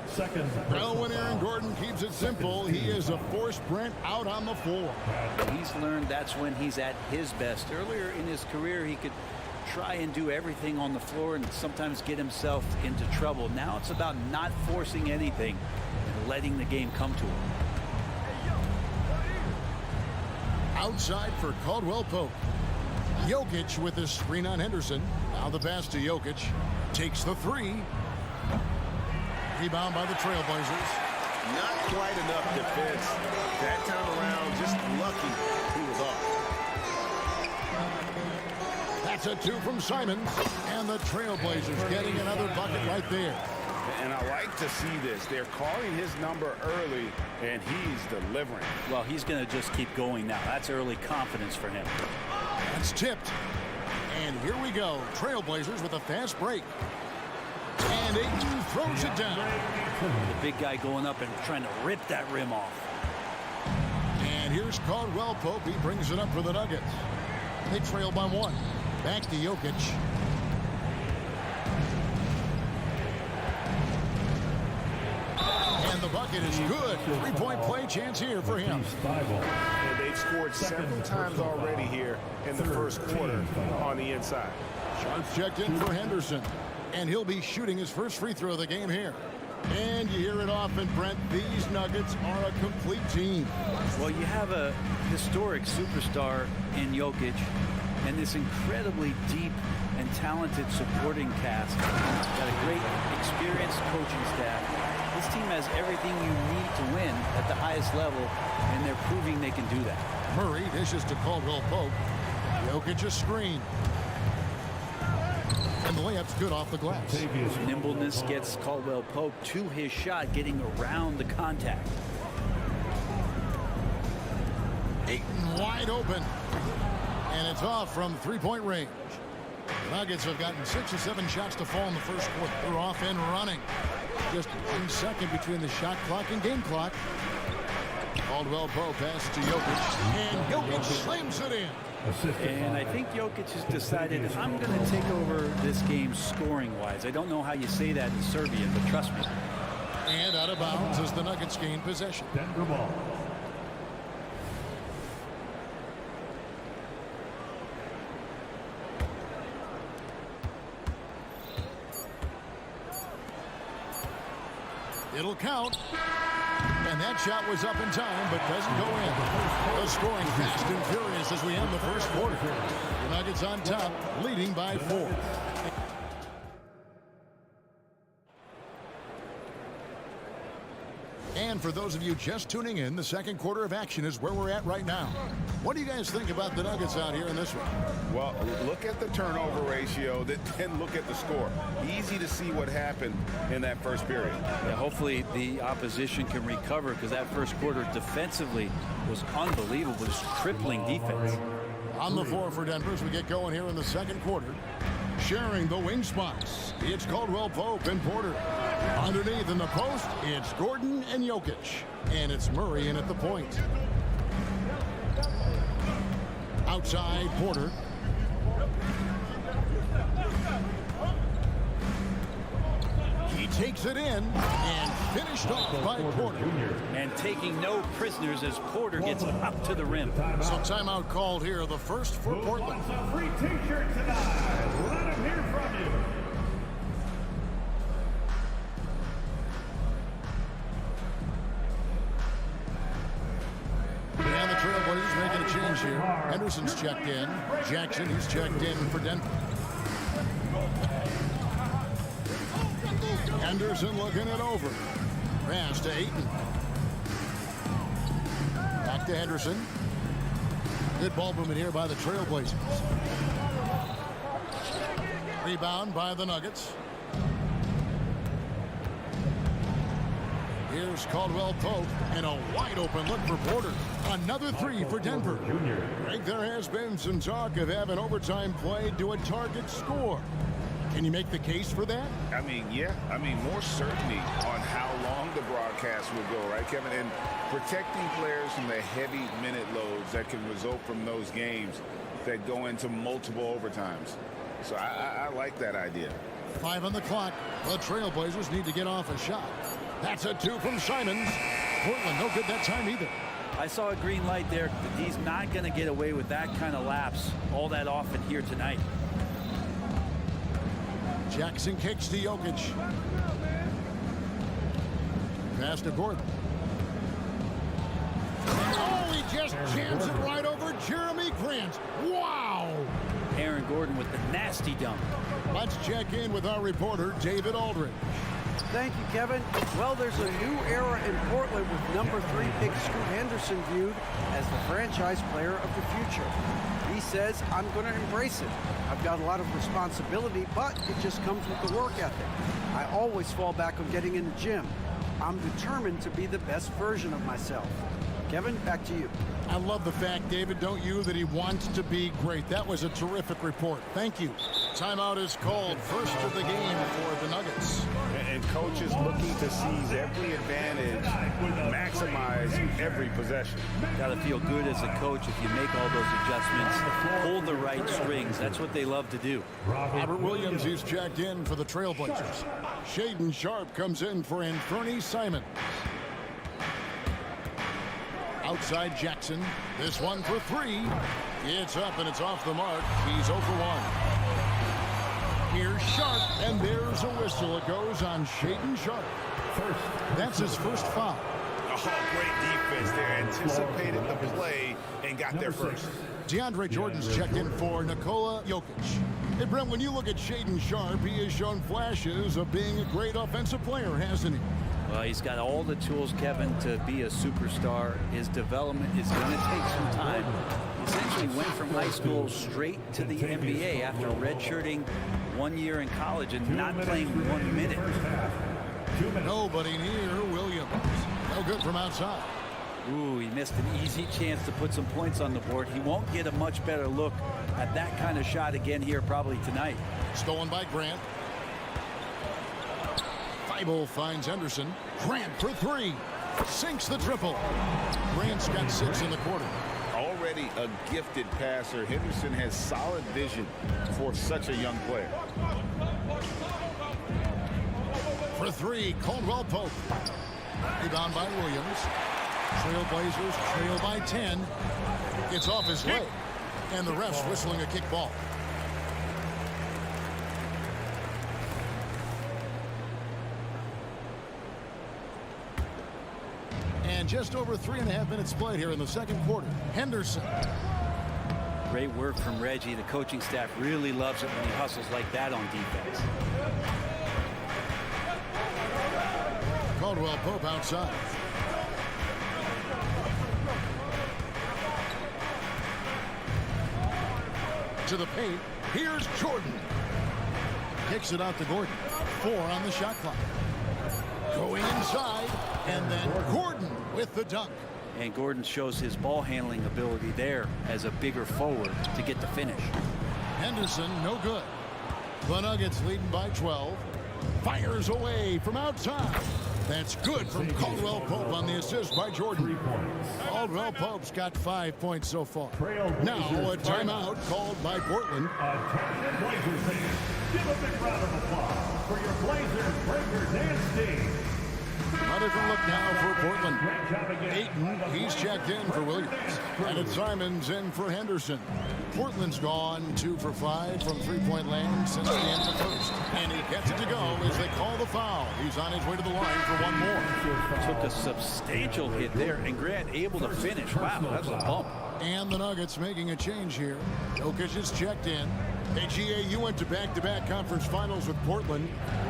Second. Well, when Aaron Gordon keeps it simple, he is a forced Brent out on the floor. He's learned that's when he's at his best. Earlier in his career, he could try and do everything on the floor and sometimes get himself into trouble. Now it's about not forcing anything and letting the game come to him. Outside for Caldwell Pope. Jokic with his screen on Henderson. Now the pass to Jokic. Takes the 3. Rebound by the Trailblazers. Not quite enough defense. That turnaround, just lucky he was off. That's a 2 from Simons. And the Trailblazers getting another bucket right there. And I like to see this. They're calling his number early, and he's delivering. Well, he's going to just keep going now. That's early confidence for him. That's tipped. And here we go. Trailblazers with a fast break. And And Ayton throws it down. The big guy going up and trying to rip that rim off. And here's Caldwell Pope. He brings it up for the Nuggets. They trail by 1. Back to Jokic. And the bucket is good. 3-point play chance here for him. And they've scored several times already here in the first quarter on the inside. Shots checked in for Henderson. And he'll be shooting his first free throw of the game here. And you hear it often, Brent, these Nuggets are a complete team. Well, you have a historic superstar in Jokic and this incredibly deep and talented supporting cast. Got a great, experienced coaching staff. This team has everything you need to win at the highest level, and they're proving they can do that. Murray dishes to Caldwell Pope. Jokic a screen. And the layup's good off the glass. His nimbleness gets Caldwell Pope to his shot, getting around the contact. Ayton wide open. And it's off from 3-point range. The Nuggets have gotten 6 or 7 shots to fall in the first quarter. They're off and running. Just 1 second between the shot clock and game clock. Caldwell Pope passes to Jokic. And Jokic slams it in. And I think Jokic has decided, I'm going to take over this game scoring-wise. I don't know how you say that in Serbian, but trust me. And out of bounds as the Nuggets gain possession. Denver ball. It'll count. And that shot was up in time, but doesn't go in. The scoring fast and furious as we end the first quarter. The Nuggets on top, leading by 4. And for those of you just tuning in, the second quarter of action is where we're at right now. What do you guys think about the Nuggets out here in this one? Well, look at the turnover ratio, then look at the score. Easy to see what happened in that first period. Yeah, hopefully the opposition can recover, because that first quarter defensively was unbelievable. Just crippling defense. On the floor for Denver as we get going here in the second quarter. Sharing the wing spots, it's Caldwell Pope and Porter. Underneath in the post, it's Gordon and Jokic. And it's Murray in at the point. Outside, Porter. He takes it in and finished off by Porter. And taking no prisoners as Porter gets up to the rim. So timeout called here, the first for Portland. Wants a free t-shirt tonight. Let him hear from you. And the Trailblazers making a change here. Henderson's checked in. Jackson, he's checked in for Denver. Henderson looking it over. Pass to Ayton. Back to Henderson. Good ball movement here by the Trailblazers. Rebound by the Nuggets. Here's Caldwell Pope and a wide open look for Porter. Another three for Denver. Greg, there has been some talk of having overtime play to a target score. Can you make the case for that? I mean, yeah. I mean, more certainty on how long the broadcast will go, right, Kevin? And protecting players from the heavy minute loads that can result from those games that go into multiple overtimes. So I like that idea. 5 on the clock. The Trailblazers need to get off a shot. That's a 2 from Simons. Portland, no good that time either. I saw a green light there. He's not going to get away with that kind of lapse all that often here tonight. Jackson kicks to Jokic. Pass to Gordon. Oh, he just jams it right over Jeremy Grant. Wow! Aaron Gordon with the nasty dunk. Let's check in with our reporter, David Aldridge. Thank you, Kevin. Well, there's a new era in Portland with #3 pick Scoot Henderson viewed as the franchise player of the future. He says, I'm going to embrace it. I've got a lot of responsibility, but it just comes with the work ethic. I always fall back on getting in the gym. I'm determined to be the best version of myself. Kevin, back to you. I love the fact, David, don't you, that he wants to be great. That was a terrific report. Thank you. Timeout is called, first of the game for the Nuggets. And coach is looking to seize every advantage, maximize every possession. Got to feel good as a coach if you make all those adjustments, pull the right strings. That's what they love to do. Robert Williams is checked in for the Trailblazers. Shaedon Sharpe comes in for Anthony Simons. Outside Jackson. This one for three. It's up and it's off the mark. He's 0 for 1. Here's Sharpe, and there's a whistle. It goes on Shaedon Sharpe. That's his first foul. Oh, great defense there. Anticipated the play and got there first. DeAndre Jordan's checked in for Nikola Jokic. Hey, Brent, when you look at Shaedon Sharpe, he has shown flashes of being a great offensive player, hasn't he? Well, he's got all the tools, Kevin, to be a superstar. His development is going to take some time. He essentially went from high school straight to the NBA after redshirting 1 year in college and not playing 1 minute. Nobody near Williams. No good from outside. Ooh, he missed an easy chance to put some points on the board. He won't get a much better look at that kind of shot again here probably tonight. Stolen by Grant. Thibault finds Henderson. Grant for three. Sinks the triple. Grant's got 6 in the quarter. Already a gifted passer, Henderson has solid vision for such a young player. For three, Caldwell Pope. Rebound by Williams. Trailblazers trail by 10. It's off his leg. And the refs whistling a kick ball. And just over 3.5 minutes played here in the second quarter. Henderson. Great work from Reggie. The coaching staff really loves it when he hustles like that on defense. Caldwell Pope outside. To the paint. Here's Jordan. Kicks it out to Gordon. 4 on the shot clock. Going inside. And then Gordon with the dunk. And Gordon shows his ball handling ability there as a bigger forward to get the finish. Henderson, no good. The Nuggets leading by 12. Fires away from outside. That's good from Caldwell Pope on the assist by Jordan. Caldwell Pope's got 5 points so far. Now a timeout called by Portland. Attention Blazers fans, give a big round of applause for your Blazers breaker dance team. A different look now for Portland. Ayton, he's checked in for Williams. And it's Simons in for Henderson. Portland's gone 2 for 5 from three-point land since the end of the first. And he gets it to go as they call the foul. He's on his way to the line for one more. Took a substantial hit there, and Grant able to finish. Wow, that's a bump. And the Nuggets making a change here. Jokic is checked in. Hey, GA, you went to back-to-back conference finals with Portland.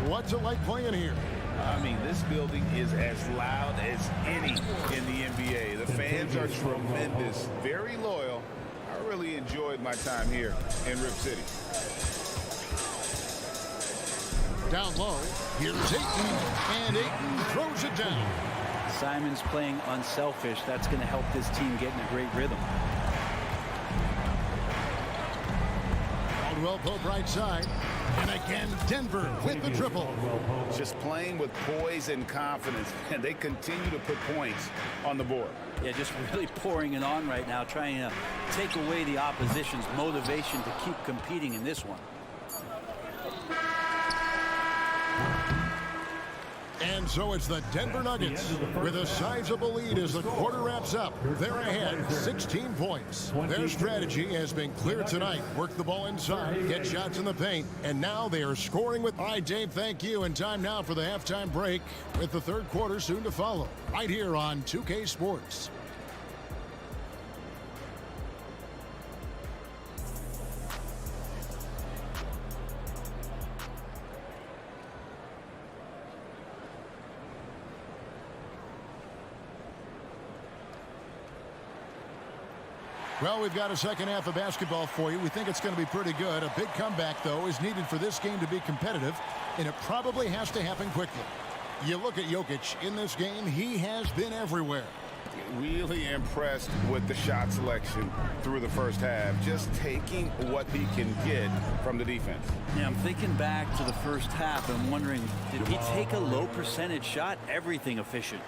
What's it like playing here? I mean, this building is as loud as any in the NBA. The fans are tremendous, very loyal. I really enjoyed my time here in Rip City. Down low, here's Ayton, and Ayton throws it down. Simons playing unselfish. That's going to help this team get in a great rhythm. Caldwell Pope right side. And again, Denver with the triple. Just playing with poise and confidence, and they continue to put points on the board. Yeah, just really pouring it on right now, trying to take away the opposition's motivation to keep competing in this one. And so it's the Denver Nuggets with a sizable lead as the quarter wraps up. They're ahead 16 points. Their strategy has been clear tonight. Work the ball inside, get shots in the paint, and now they are scoring with... All right, Dave, thank you. And time now for the halftime break with the third quarter soon to follow. Right here on 2K Sports. Well, we've got a second half of basketball for you. We think it's going to be pretty good. A big comeback, though, is needed for this game to be competitive, and it probably has to happen quickly. You look at Jokic in this game, he has been everywhere. Really impressed with the shot selection through the first half, just taking what he can get from the defense. Yeah, I'm thinking back to the first half and wondering, did he take a low percentage shot? Everything efficient.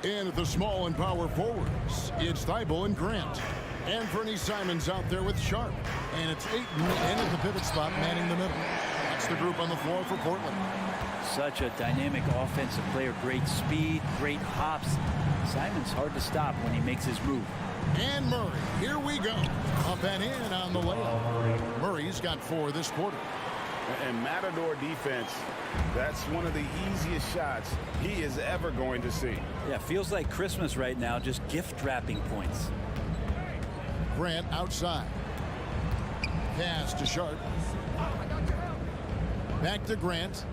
And at the small and power forwards, it's Thibault and Grant. And Fernie Simons out there with Sharp. And it's Ayton in at the pivot spot, manning the middle. That's the group on the floor for Portland. Such a dynamic offensive player. Great speed, great hops. Simons hard to stop when he makes his move. And Murray, here we go. Up and in on the layup. Murray's got 4 this quarter. And Matador defense, that's one of the easiest shots he is ever going to see. Yeah, feels like Christmas right now, just gift wrapping points. Grant outside. Pass to Sharp. Back to Grant.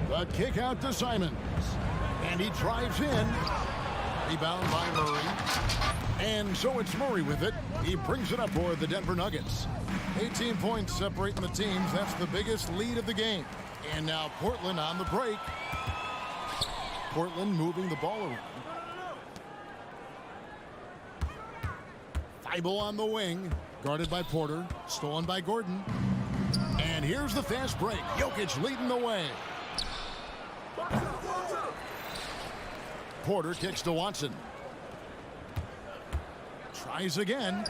The kick out to Simons. And he drives in. Rebound by Murray. And so it's Murray with it. He brings it up for the Denver Nuggets. 18 points separating the teams. That's the biggest lead of the game. And now Portland on the break. Portland moving the ball around. Thibault on the wing. Guarded by Porter. Stolen by Gordon. And here's the fast break. Jokic leading the way. Porter kicks to Watson. Tries again.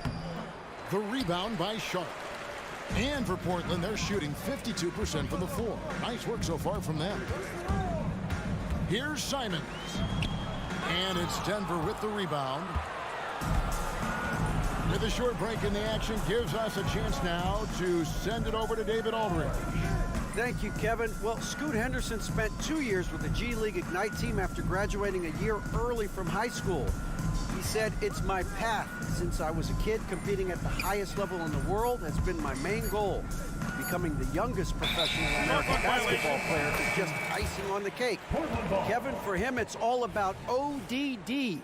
The rebound by Sharp. And for Portland, they're shooting 52% from the floor. Nice work so far from them. Here's Simons. And it's Denver with the rebound. With a short break in the action, gives us a chance now to send it over to David Aldridge. Thank you, Kevin. Well, Scoot Henderson spent 2 years with the G League Ignite team after graduating a year early from high school. He said, "It's my path. Since I was a kid, competing at the highest level in the world has been my main goal. Becoming the youngest professional American basketball player is just icing on the cake." Kevin, for him, it's all about ODD,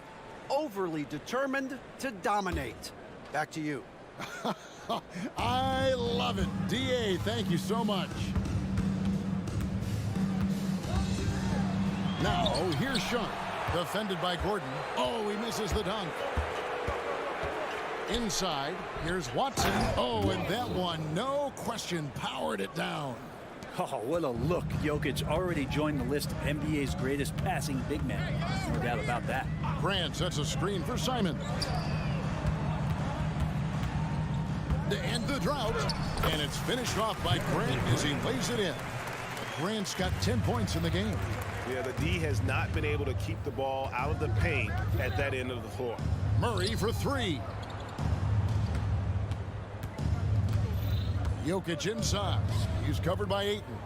overly determined to dominate. Back to you. I love it. DA, thank you so much. Now, here's Sharp. Defended by Gordon. Oh, he misses the dunk. Inside, here's Watson. Oh, and that one, no question, powered it down. Oh, what a look. Jokic already joined the list of NBA's greatest passing big men. No doubt about that. Grant sets a screen for Simons. To end the drought, and it's finished off by Grant as he lays it in. Grant's got 10 points in the game. Yeah, the D has not been able to keep the ball out of the paint at that end of the floor. Murray for 3. Jokic inside. He's covered by Ayton.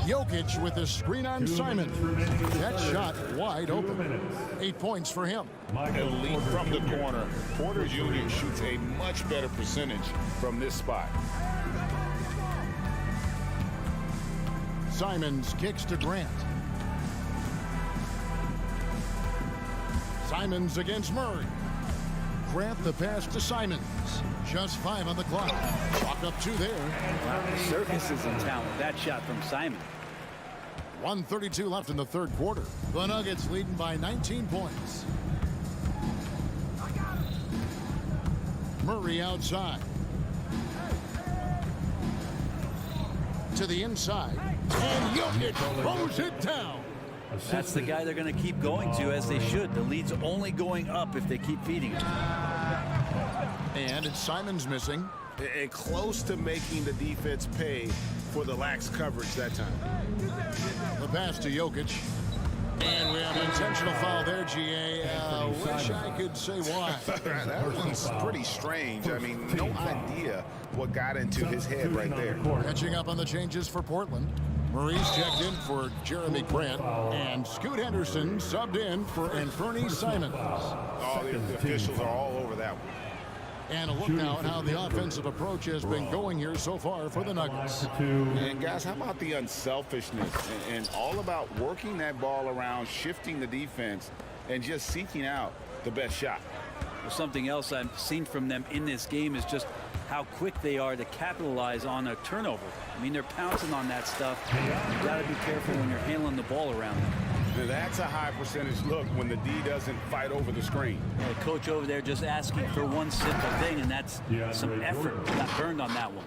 Jokic with a screen on Simons. That shot wide open. 8 points for him. Elite from the corner. Porter Jr. shoots a much better percentage from this spot. Simons kicks to Grant. Simons against Murray. Grant the pass to Simons. Just 5 on the clock. Clock up 2 there. Wow, circus is in town with that shot from Simon. 1:32 left in the third quarter. The Nuggets leading by 19 points. Murray outside. To the inside. And Jokic throws it down. That's the guy they're going to keep going to, as they should. The lead's only going up if they keep feeding him. And it's Simons missing. And close to making the defense pay for the lax coverage that time. The pass to Jokic. And we have an intentional foul there, GA. Wish I could say why. That one's pretty strange. I mean, no idea what got into his head right there. Catching up on the changes for Portland. Murray's checked in for Jeremy Grant. And Scoot Henderson subbed in for Fernie Simons. Oh, the officials are all over that one. And a look now at how the offensive approach has been going here so far for the Nuggets. And guys, how about the unselfishness and all about working that ball around, shifting the defense, and just seeking out the best shot. Well, something else I've seen from them in this game is just how quick they are to capitalize on a turnover. I mean, they're pouncing on that stuff. You got to be careful when you're handling the ball around them. Now that's a high percentage look when the D doesn't fight over the screen. Yeah, coach over there just asking for one simple thing, and that's some effort. Got burned on that one.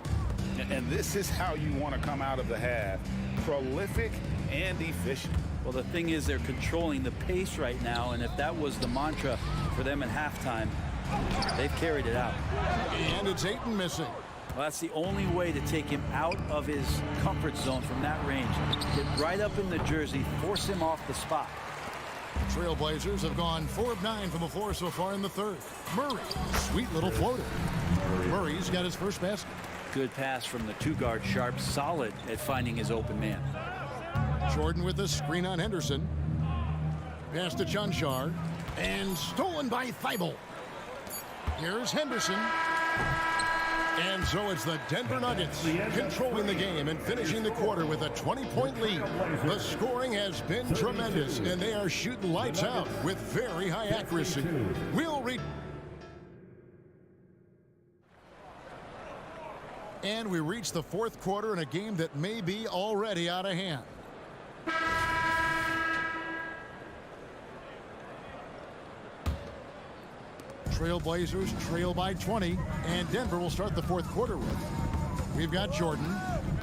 And this is how you want to come out of the half. Prolific and efficient. Well, the thing is they're controlling the pace right now, and if that was the mantra for them at halftime, they've carried it out. And it's Ayton missing. Well, that's the only way to take him out of his comfort zone from that range. Get right up in the jersey, force him off the spot. Trailblazers have gone 4 of 9 from the floor so far in the third. Murray, sweet little floater. Murray's got his first basket. Good pass from the two-guard Sharp, solid at finding his open man. Jordan with the screen on Henderson. Pass to Chanchar. And stolen by Thibault. Here's Henderson. And so it's the Denver Nuggets controlling the game and finishing the quarter with a 20-point lead. The scoring has been tremendous, and they are shooting lights out with very high accuracy. We'll read. And we reach the fourth quarter in a game that may be already out of hand. Trailblazers trail by 20, and Denver will start the fourth quarter with. We've got Jordan,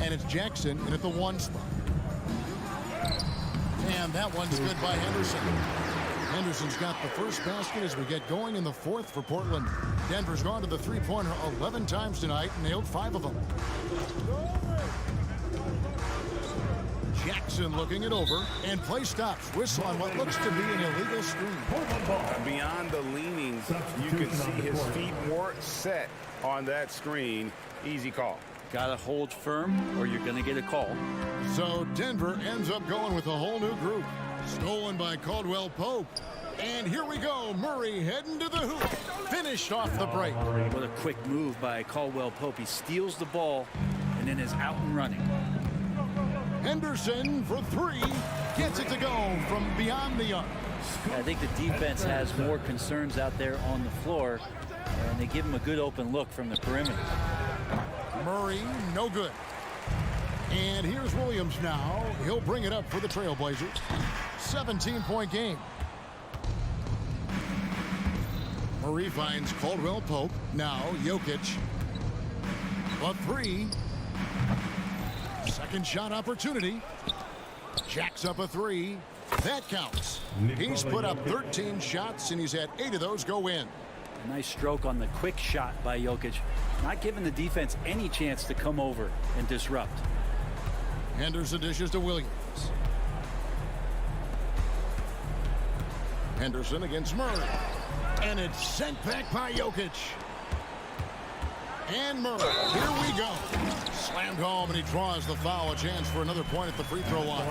and it's Jackson in at the 1 spot. And that one's good by Henderson. Henderson's got the first basket as we get going in the fourth for Portland. Denver's gone to the three-pointer 11 times tonight and nailed 5 of them. Jackson looking it over, and play stops. Whistle on what looks to be an illegal screen. Beyond the leanings, you can see his feet more set on that screen. Easy call. Gotta hold firm or you're gonna get a call. So Denver ends up going with a whole new group. Stolen by Caldwell Pope. And here we go. Murray heading to the hoop. Finished off the break. What a quick move by Caldwell Pope. He steals the ball and then is out and running. Henderson for 3. Gets it to go from beyond the arc. I think the defense has more concerns out there on the floor, and they give him a good open look from the perimeter. Murray, no good. And here's Williams now. He'll bring it up for the Trailblazers. 17-point game. Murray finds Caldwell Pope. Now Jokic. A 3. Second shot opportunity. Jacks up a 3. That counts. He's put up 13 shots, and he's had 8 of those go in. A nice stroke on the quick shot by Jokic. Not giving the defense any chance to come over and disrupt. Henderson dishes to Williams. Henderson against Murray. And it's sent back by Jokic. And Murray, here we go. Slammed home, and he draws the foul. A chance for another point at the free throw line.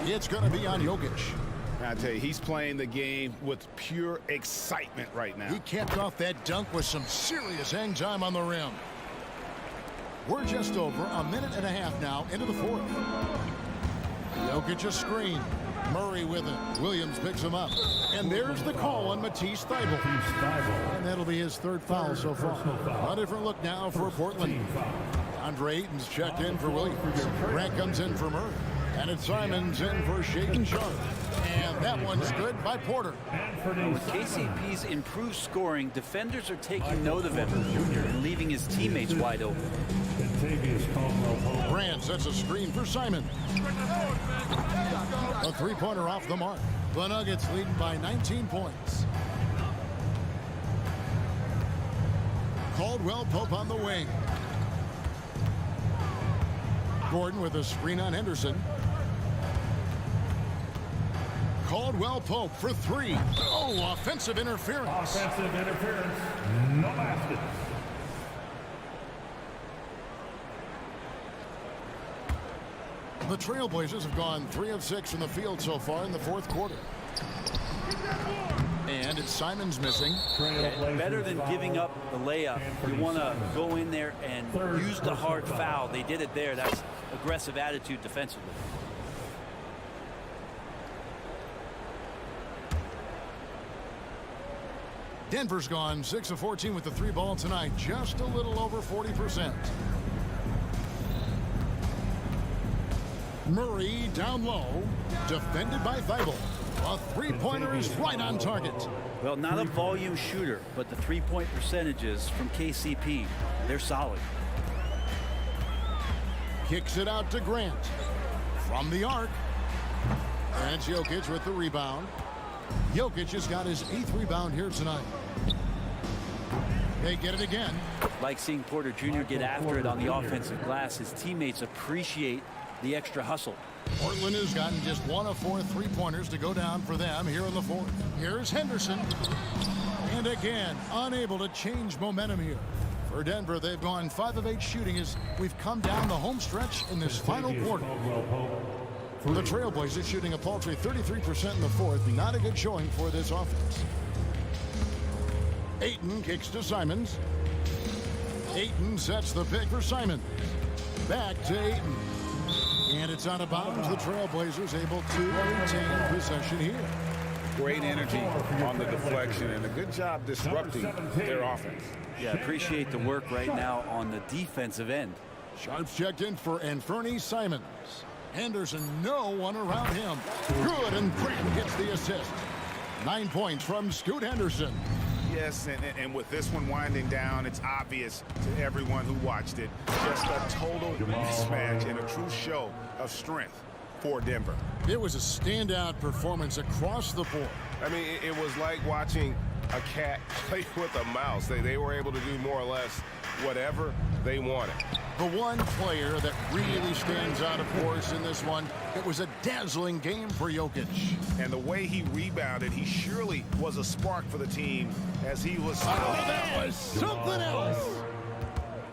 It's going to be on Jokic. I tell you, he's playing the game with pure excitement right now. He capped off that dunk with some serious hang time on the rim. We're just over a minute and a half now into the fourth. Jokic a screen. Murray with it. Williams picks him up. And there's the call on Matisse Thybulle. And that'll be his third foul so far. A different look now for Portland. Andre Ayton's checked in for Williams. Grant comes in for Murray. And it's Simons in for Shaden Sharp. And that one's good by Porter. With KCP's improved scoring, defenders are taking note of him and leaving his teammates wide open. Grant sets a screen for Simon. A three-pointer off the mark. The Nuggets leading by 19 points. Caldwell Pope on the wing. Gordon with a screen on Henderson. Caldwell Pope for 3. Oh, offensive interference. Offensive interference. No basket. The Trailblazers have gone 3 of 6 from the field so far in the fourth quarter. And it's Simons missing. Yeah, better than giving up the layup. You want to go in there and use the hard foul. They did it there. That's aggressive attitude defensively. Denver's gone 6 of 14 with the 3 ball tonight. Just a little over 40%. Murray down low, defended by Thibault. A three-pointer is right on target. Well, not a volume shooter, but the three-point percentages from KCP, they're solid. Kicks it out to Grant. From the arc. And it's Jokic with the rebound. Jokic has got his 8th rebound here tonight. They get it again. Like seeing Porter Jr. get after it on the offensive glass. His teammates appreciate the extra hustle. Portland has gotten just 1 of 4 three-pointers to go down for them here in the 4th. Here's Henderson. And again, unable to change momentum here. For Denver, they've gone 5 of 8 shooting as we've come down the home stretch in this final quarter. The Trailblazers shooting a paltry 33% in the 4th. Not a good showing for this offense. Ayton kicks to Simons. Ayton sets the pick for Simons. Back to Ayton. And it's out of bounds. The Trailblazers able to retain possession here. Great energy on the deflection and a good job disrupting their offense. Yeah, appreciate the work right now on the defensive end. Sharps checked in for Anthony Simons. Henderson, no one around him. Good, and Grant gets the assist. 9 points from Scoot Henderson. Yes, and with this one winding down, it's obvious to everyone who watched it. Just a total mismatch and a true show of strength for Denver. It was a standout performance across the board. I mean, it was like watching a cat play with a mouse. They were able to do more or less whatever they wanted. The one player that really stands out, of course, in this one, it was a dazzling game for Jokic. And the way he rebounded, he surely was a spark for the team as he was... Oh, that was something else!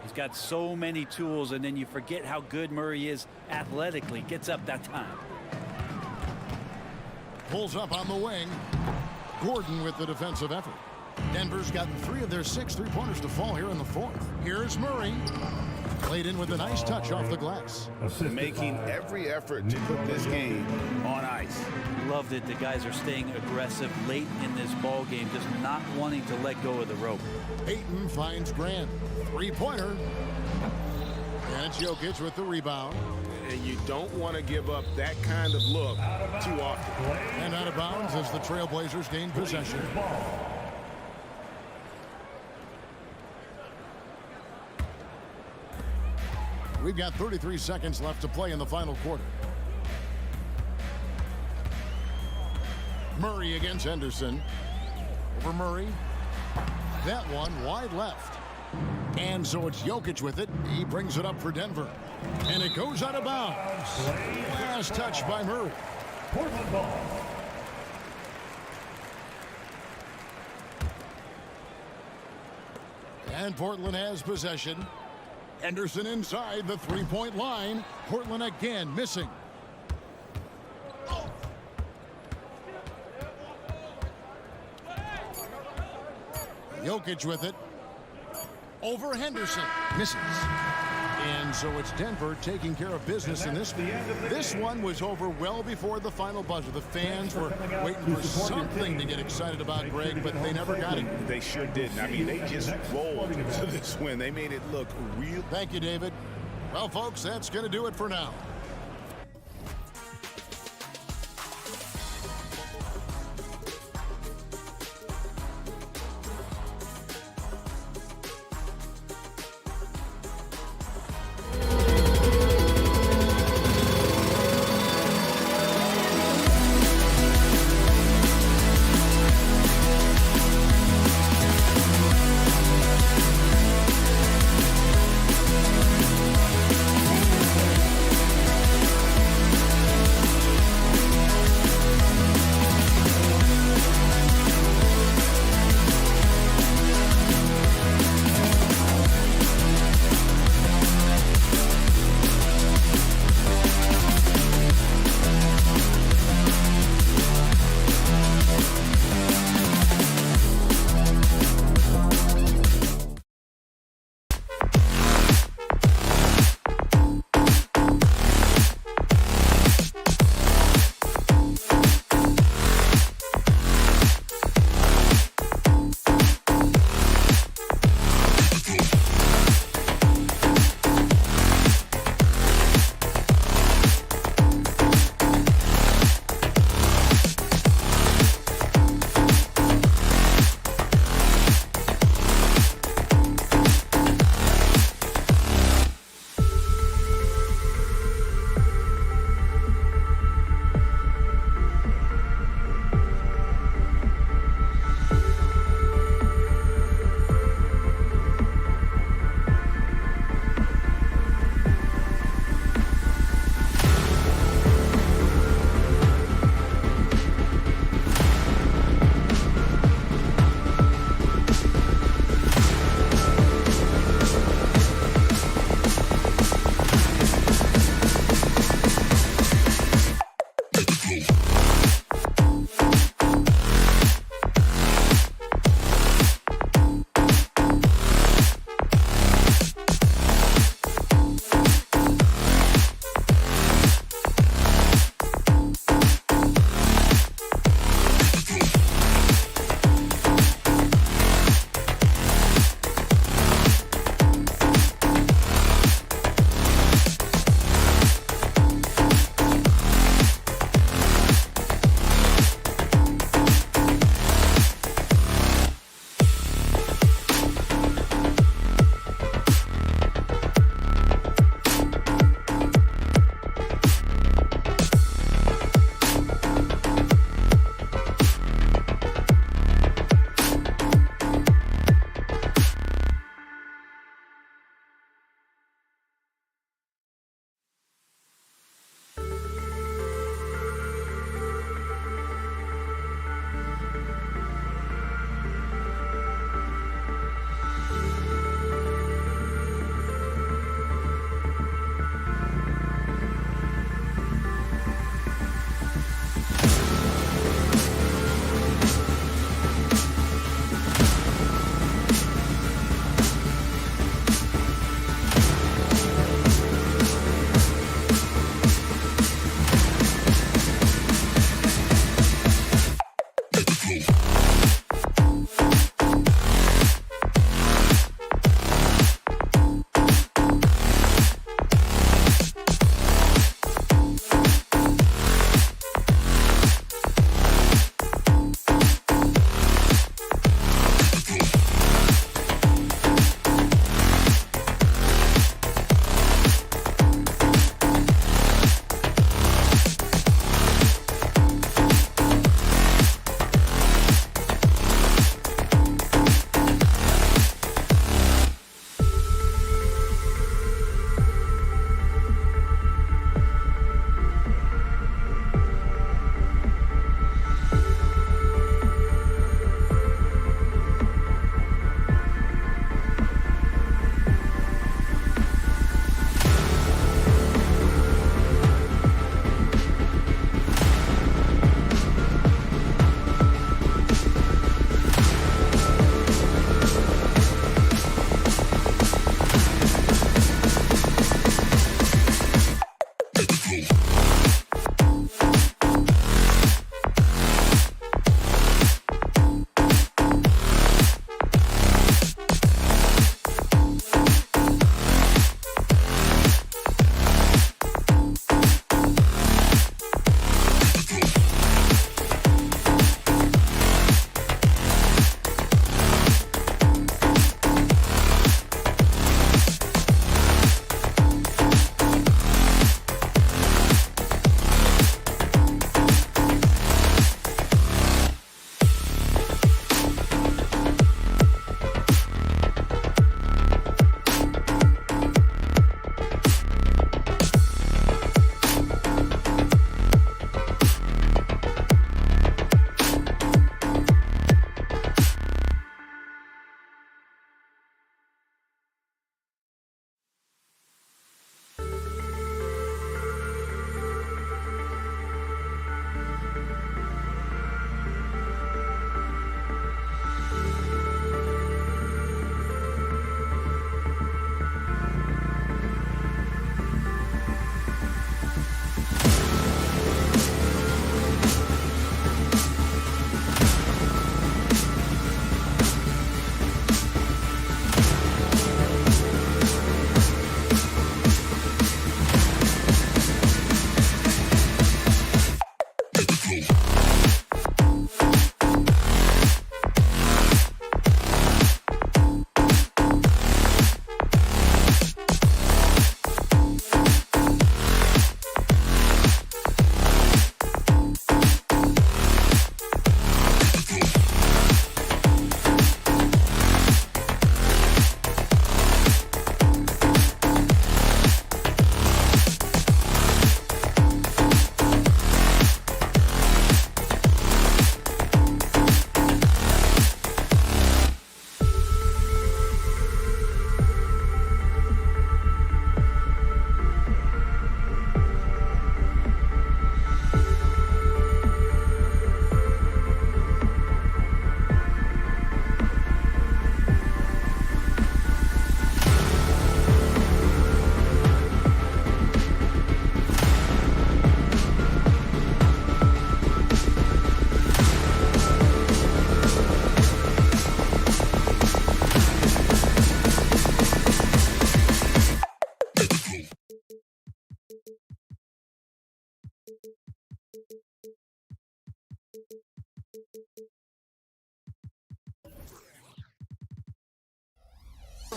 He's got so many tools, and then you forget how good Murray is athletically. Gets up that time. Pulls up on the wing. Gordon with the defensive effort. Denver's gotten 3 of their 6 three-pointers to fall here in the 4th. Here's Murray. Played in with a nice touch off the glass. Making every effort to put this game on ice. Loved it. The guys are staying aggressive late in this ball game, just not wanting to let go of the rope. Ayton finds Grant. Three-pointer. And it's Jokic with the rebound. And you don't want to give up that kind of look too often. And out of bounds as the Trailblazers gain possession. We've got 33 seconds left to play in the final quarter. Murray against Henderson. Over Murray. That one wide left. And so it's Jokic with it. He brings it up for Denver. And it goes out of bounds. Last touch by Murray. Portland ball. And Portland has possession. Henderson inside the three-point line. Portland again missing. Jokic with it. Over Henderson. Misses. And so it's Denver taking care of business in this one. This one was over well before the final buzzer. The fans were waiting for something to get excited about, Greg, but they never got it. They sure didn't. I mean, they just rolled to this win. They made it look real. Thank you, David. Well, folks, that's going to do it for now.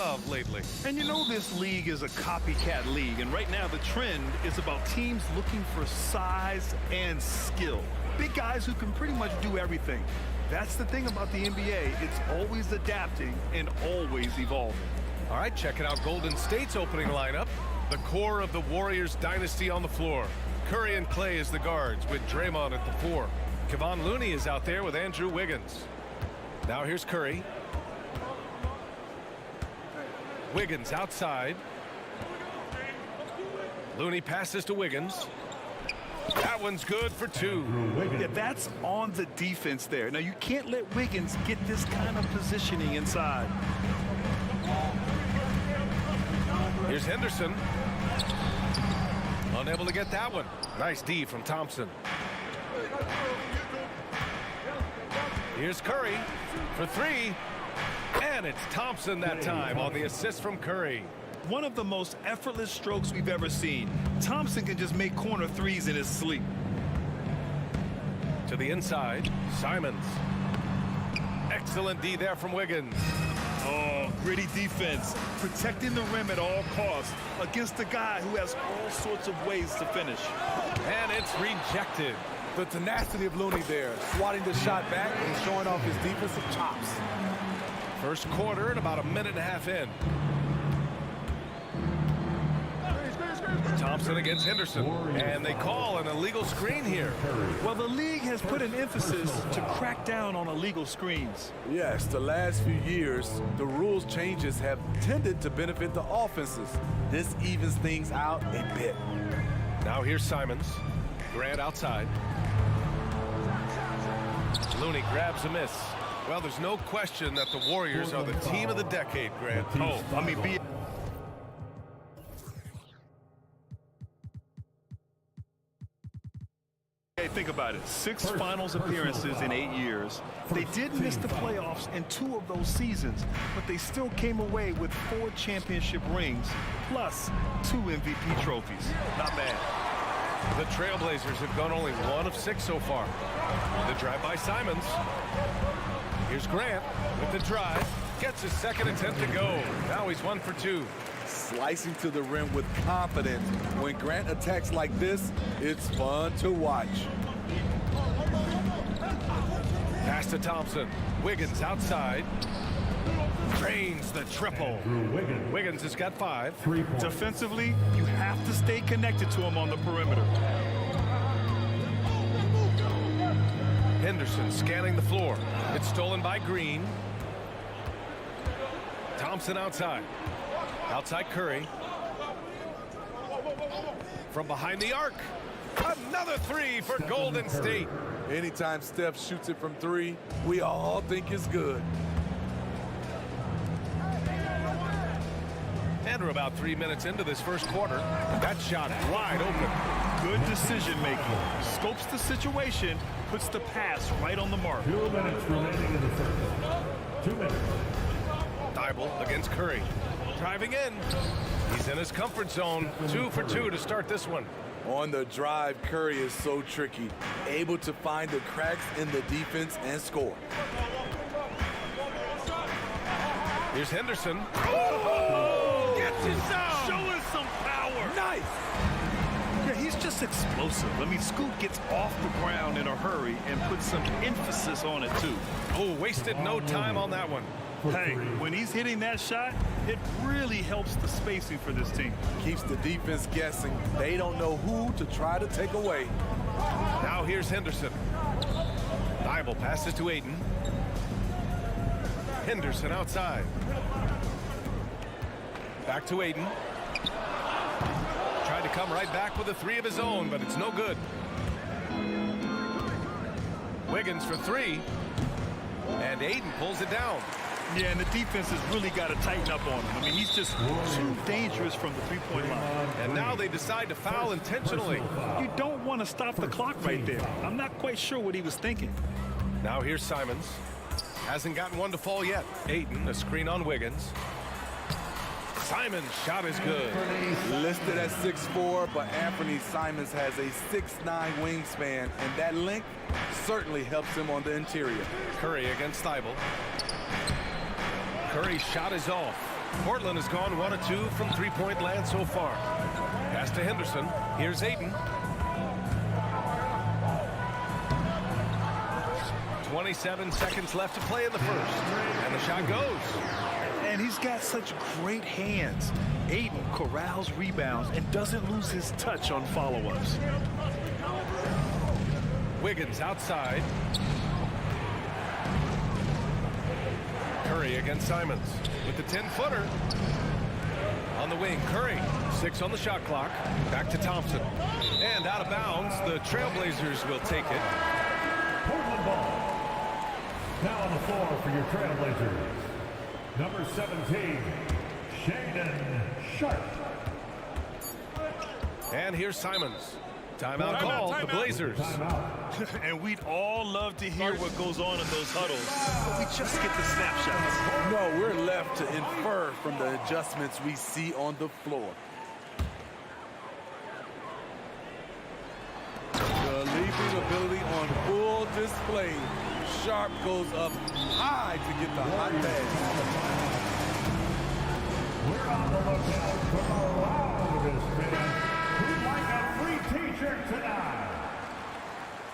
of lately. And you know this league is a copycat league, and right now the trend is about teams looking for size and skill. Big guys who can pretty much do everything. That's the thing about the NBA. It's always adapting and always evolving. All right, checking out Golden State's opening lineup. The core of the Warriors dynasty on the floor. Curry and Clay as the guards with Draymond at the 4. Kevon Looney is out there with Andrew Wiggins. Now here's Curry. Wiggins outside. Looney passes to Wiggins. That one's good for 2. Yeah, that's on the defense there. Now, you can't let Wiggins get this kind of positioning inside. Here's Henderson. Unable to get that one. Nice D from Thompson. Here's Curry for 3. And it's Thompson that time on the assist from Curry. One of the most effortless strokes we've ever seen. Thompson can just make corner threes in his sleep. To the inside, Simons. Excellent D there from Wiggins. Oh, gritty defense. Protecting the rim at all costs against a guy who has all sorts of ways to finish. And it's rejected. The tenacity of Looney there, swatting the shot back and showing off his defensive chops. First quarter and about a minute and a half in. Thompson against Henderson, and they call an illegal screen here. Well, the league has put an emphasis to crack down on illegal screens. Yes, the last few years, the rules changes have tended to benefit the offenses. This evens things out a bit. Now here's Simons. Grant outside. Looney grabs a miss. Well, there's no question that the Warriors are the team of the decade, Grant. Oh, I mean, Hey, think about it. 6 finals appearances in 8 years. They did miss the playoffs in 2 of those seasons, but they still came away with 4 championship rings, plus 2 MVP trophies. Not bad. The Trailblazers have gone only 1 of 6 so far. The drive by Simons. Here's Grant with the drive. Gets his second attempt to go. Now he's 1 for 2. Slicing to the rim with confidence. When Grant attacks like this, it's fun to watch. Pass to Thompson. Wiggins outside. Drains the triple. Wiggins has got 5. Defensively, you have to stay connected to him on the perimeter. Henderson scanning the floor. It's stolen by Green. Thompson outside. Outside Curry. From behind the arc. Another 3 for Golden State. Anytime Steph shoots it from 3, we all think it's good. And we're about 3 minutes into this first quarter. That shot wide open. Good decision making. Scopes the situation, puts the pass right on the mark. 2 minutes remaining in the first. 2 minutes. Thibault against Curry. Driving in. He's in his comfort zone. 2 for 2 to start this one. On the drive, Curry is so tricky, able to find the cracks in the defense and score. Here's Henderson. Oh! Gets his down! Show us some power! Nice! Yeah, he's just explosive. I mean, Scoot gets off the ground in a hurry and puts some emphasis on it, too. Oh, wasted no time on that one. Hey, when he's hitting that shot, it really helps the spacing for this team. Keeps the defense guessing. They don't know who to try to take away. Now here's Henderson. Thibault passes to Ayton. Henderson outside. Back to Ayton. Tried to come right back with a 3 of his own, but it's no good. Wiggins for 3. And Ayton pulls it down. Yeah, and the defense has really got to tighten up on him. I mean, he's just too dangerous from the three-point line. And now they decide to foul intentionally. You don't want to stop the clock right there. I'm not quite sure what he was thinking. Now here's Simons. Hasn't gotten one to fall yet. Ayton, a screen on Wiggins. Simons' shot is good. Listed at 6'4", but Anthony Simons has a 6'9" wingspan, and that length certainly helps him on the interior. Curry against Thibault. Curry's shot is off. Portland has gone 1 of 2 from three-point land so far. Pass to Henderson. Here's Ayton. 27 seconds left to play in the first. And the shot goes. And he's got such great hands. Ayton corrals rebounds and doesn't lose his touch on follow-ups. Wiggins outside. Curry against Simons with the 10-footer. On the wing, Curry, 6 on the shot clock. Back to Thompson. And out of bounds, the Trailblazers will take it. Portland ball. Now on the floor for your Trailblazers. Number 17, Shaedon Sharpe. And here's Simons. Timeout called, the Blazers. And we'd all love to hear what goes on in those huddles, but we just get the snapshots. No, we're left to infer from the adjustments we see on the floor. The leaping ability on full display. Sharpe goes up high to get the hot bag. We're on the lookout for the loudest fan who'd like a free t-shirt tonight.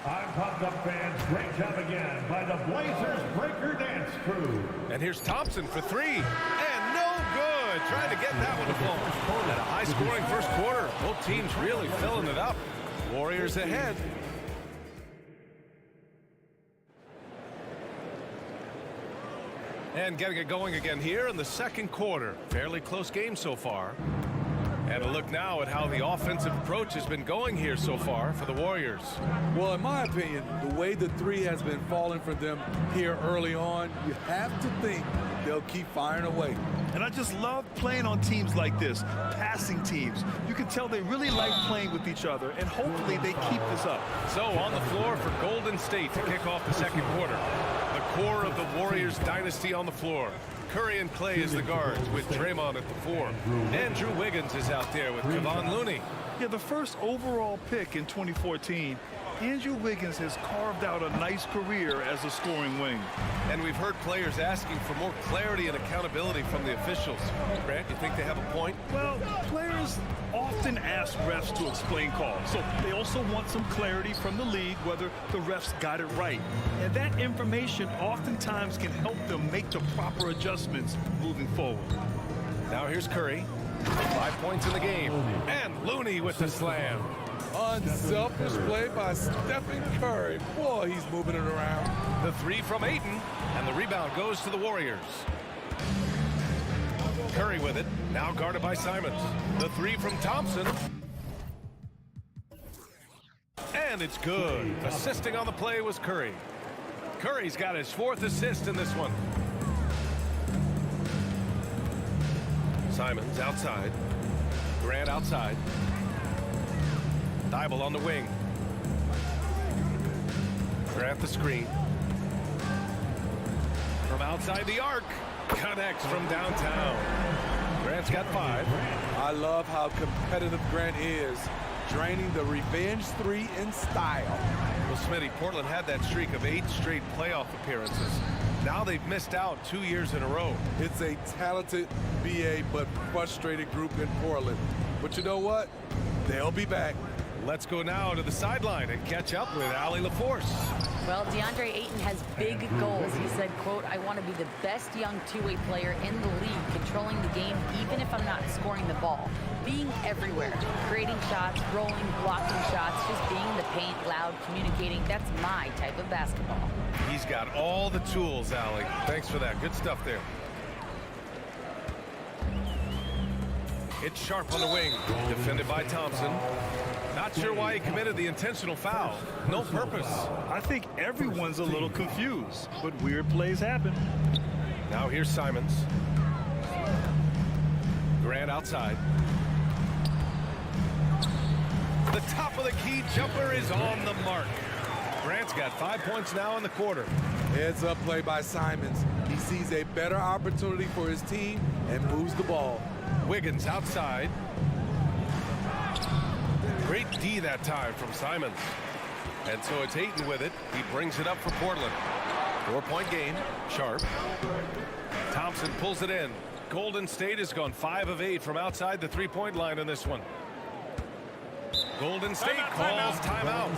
I'm pumped up fans. Great job again by the Blazers Breaker Dance Crew. And here's Thompson for 3. And no good. Trying to get that one to fall. At a high-scoring first quarter. Both teams really filling it up. Warriors ahead. And getting it going again here in the second quarter. Fairly close game so far. And a look now at how the offensive approach has been going here so far for the Warriors. Well, in my opinion, the way the three has been falling for them here early on, you have to think they'll keep firing away. And I just love playing on teams like this, passing teams. You can tell they really like playing with each other, and hopefully they keep this up. So on the floor for Golden State to kick off the second quarter. The core of the Warriors dynasty on the floor. Curry and Clay as the guards with Draymond at the 4. Andrew Wiggins is out there with Kevon Looney. Yeah, the first overall pick in 2014, Andrew Wiggins has carved out a nice career as a scoring wing. And we've heard players asking for more clarity and accountability from the officials. Grant, you think they have a point? Well, players often ask refs to explain calls, so they also want some clarity from the league whether the refs got it right. And that information oftentimes can help them make the proper adjustments moving forward. Now here's Curry. 5 points in the game. And Looney with the slam. Unselfish play by Stephen Curry. Boy, he's moving it around. The 3 from Ayton, and the rebound goes to the Warriors. Curry with it, now guarded by Simons. The 3 from Thompson. And it's good. Assisting on the play was Curry. Curry's got his 4th assist in this one. Simons outside. Grant outside. Thibault on the wing. Grant the screen. From outside the arc. Connects from downtown. Grant's got 5. I love how competitive Grant is. Draining the revenge 3 in style. Well, Smitty, Portland had that streak of 8 straight playoff appearances. Now they've missed out 2 years in a row. It's a talented BA but frustrated group in Portland. But you know what? They'll be back. Let's go now to the sideline and catch up with Allie LaForce. Well, DeAndre Ayton has big goals. He said, quote, I want to be the best young two-way player in the league, controlling the game even if I'm not scoring the ball. Being everywhere, creating shots, rolling, blocking shots, just being in the paint, loud, communicating. That's my type of basketball. He's got all the tools, Allie. Thanks for that. Good stuff there. It's Sharpe on the wing, defended by Thompson. Not sure why he committed the intentional foul. No purpose. I think everyone's a little confused, but weird plays happen. Now here's Simons. Grant outside. The top of the key jumper is on the mark. Grant's got 5 points now in the quarter. Heads up play by Simons. He sees a better opportunity for his team and moves the ball. Wiggins outside. Great D that time from Simons. And so it's Ayton with it. He brings it up for Portland. 4-point game. Sharpe. Thompson pulls it in. Golden State has gone 5 of 8 from outside the three-point line in this one. Golden State calls timeout.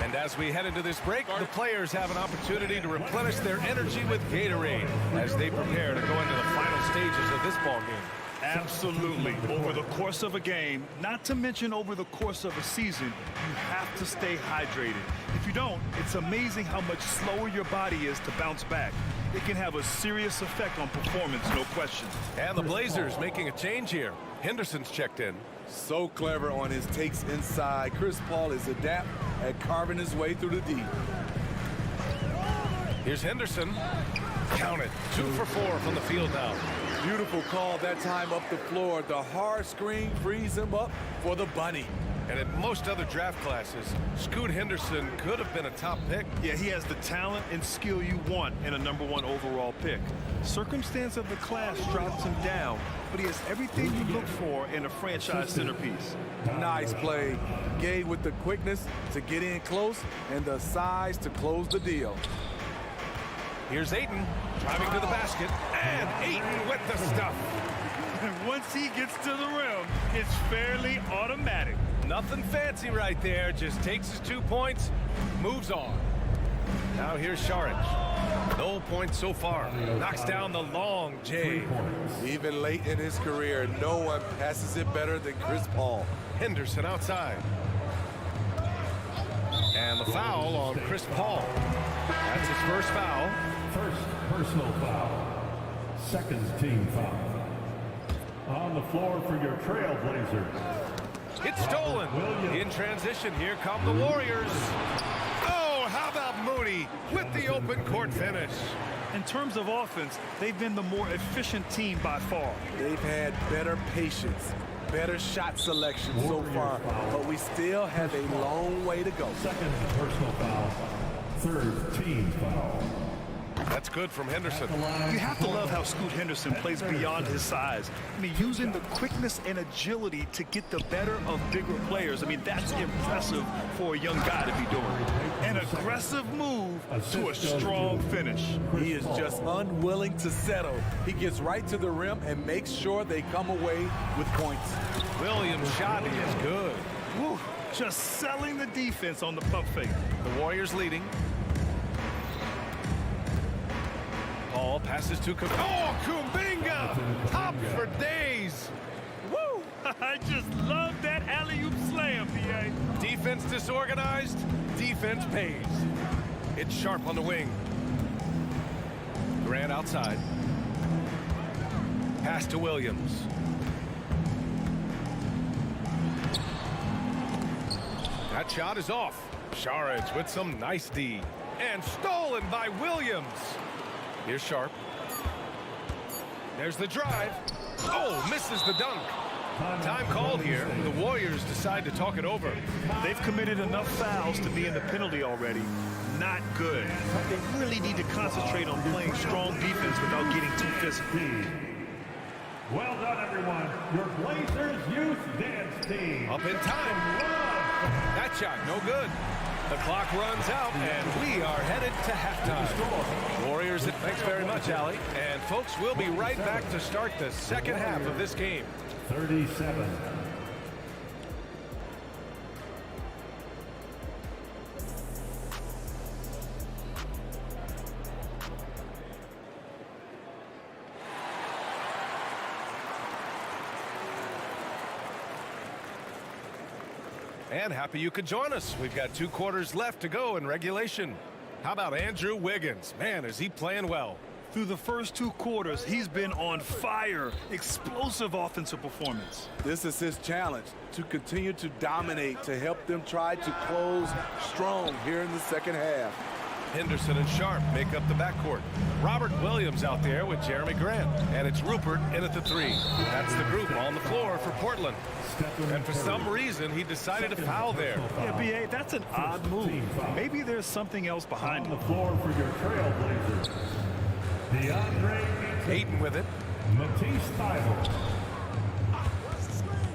And as we head into this break, the players have an opportunity to replenish their energy with Gatorade as they prepare to go into the final stages of this ball game. Absolutely. Over the course of a game, not to mention over the course of a season, you have to stay hydrated. If you don't, it's amazing how much slower your body is to bounce back. It can have a serious effect on performance, no question. And the Blazers making a change here. Henderson's checked in. So clever on his takes inside. Chris Paul is adept at carving his way through the deep. Here's Henderson. Count it. 2 for 4 from the field now. Beautiful call that time up the floor. The hard screen frees him up for the bunny. And in most other draft classes, Scoot Henderson could have been a top pick. Yeah, he has the talent and skill you want in a #1 overall pick. Circumstance of the class drops him down, but he has everything you look for in a franchise centerpiece. Nice play. Gay with the quickness to get in close and the size to close the deal. Here's Ayton driving to the basket, and Ayton with the stuff. And once he gets to the rim, it's fairly automatic. Nothing fancy right there, just takes his 2 points, moves on. Now here's Saric. No points so far. Knocks down the long J. Even late in his career, no one passes it better than Chris Paul. Henderson outside. And the foul on Chris Paul. That's his first foul. First personal foul. Second team foul. On the floor for your Trailblazers. It's stolen. In transition, here come the Warriors. Oh, how about Moody with the open court finish. In terms of offense, they've been the more efficient team by far. They've had better patience, better shot selection so far, but we still have a long way to go. Second personal foul. Third team foul. That's good from Henderson. You have to love how Scoot Henderson plays beyond his size. I mean, using the quickness and agility to get the better of bigger players. I mean, that's impressive for a young guy to be doing. An aggressive move to a strong finish. He is just unwilling to settle. He gets right to the rim and makes sure they come away with points. Williams' shot is good. Woo, just selling the defense on the pump fake. The Warriors leading. Paul passes to Kuminga. Top for days. Woo! I just love that alley-oop slam, B.A. Defense disorganized. Defense pays. It's Sharp on the wing. Grant outside. Pass to Williams. That shot is off. Saric with some nice D. And stolen by Williams. Here's Sharp. There's the drive. Oh, misses the dunk. Time called here. The Warriors decide to talk it over. They've committed enough fouls to be in the penalty already. Not good. They really need to concentrate on playing strong defense without getting too physical. Well done, everyone. Your Blazers youth dance team. Up in time. That shot, no good. The clock runs out, and we are headed to halftime. Warriors, thanks very much, Allie. And, folks, we'll be right back to start the second half of this game. 37. And happy you could join us. We've got 2 quarters left to go in regulation. How about Andrew Wiggins? Man, is he playing well. Through the first 2 quarters, he's been on fire. Explosive offensive performance. This is his challenge, to continue to dominate, to help them try to close strong here in the second half. Henderson and Sharp make up the backcourt. Robert Williams out there with Jeremy Grant. And it's Rupert in at the 3. That's the group on the floor for Portland. And for some reason, he decided to foul there. Yeah, B.A., that's an odd move. Maybe there's something else behind it. On the floor for your Trailblazers. DeAndre Ayton with it. Matisse Thybulle.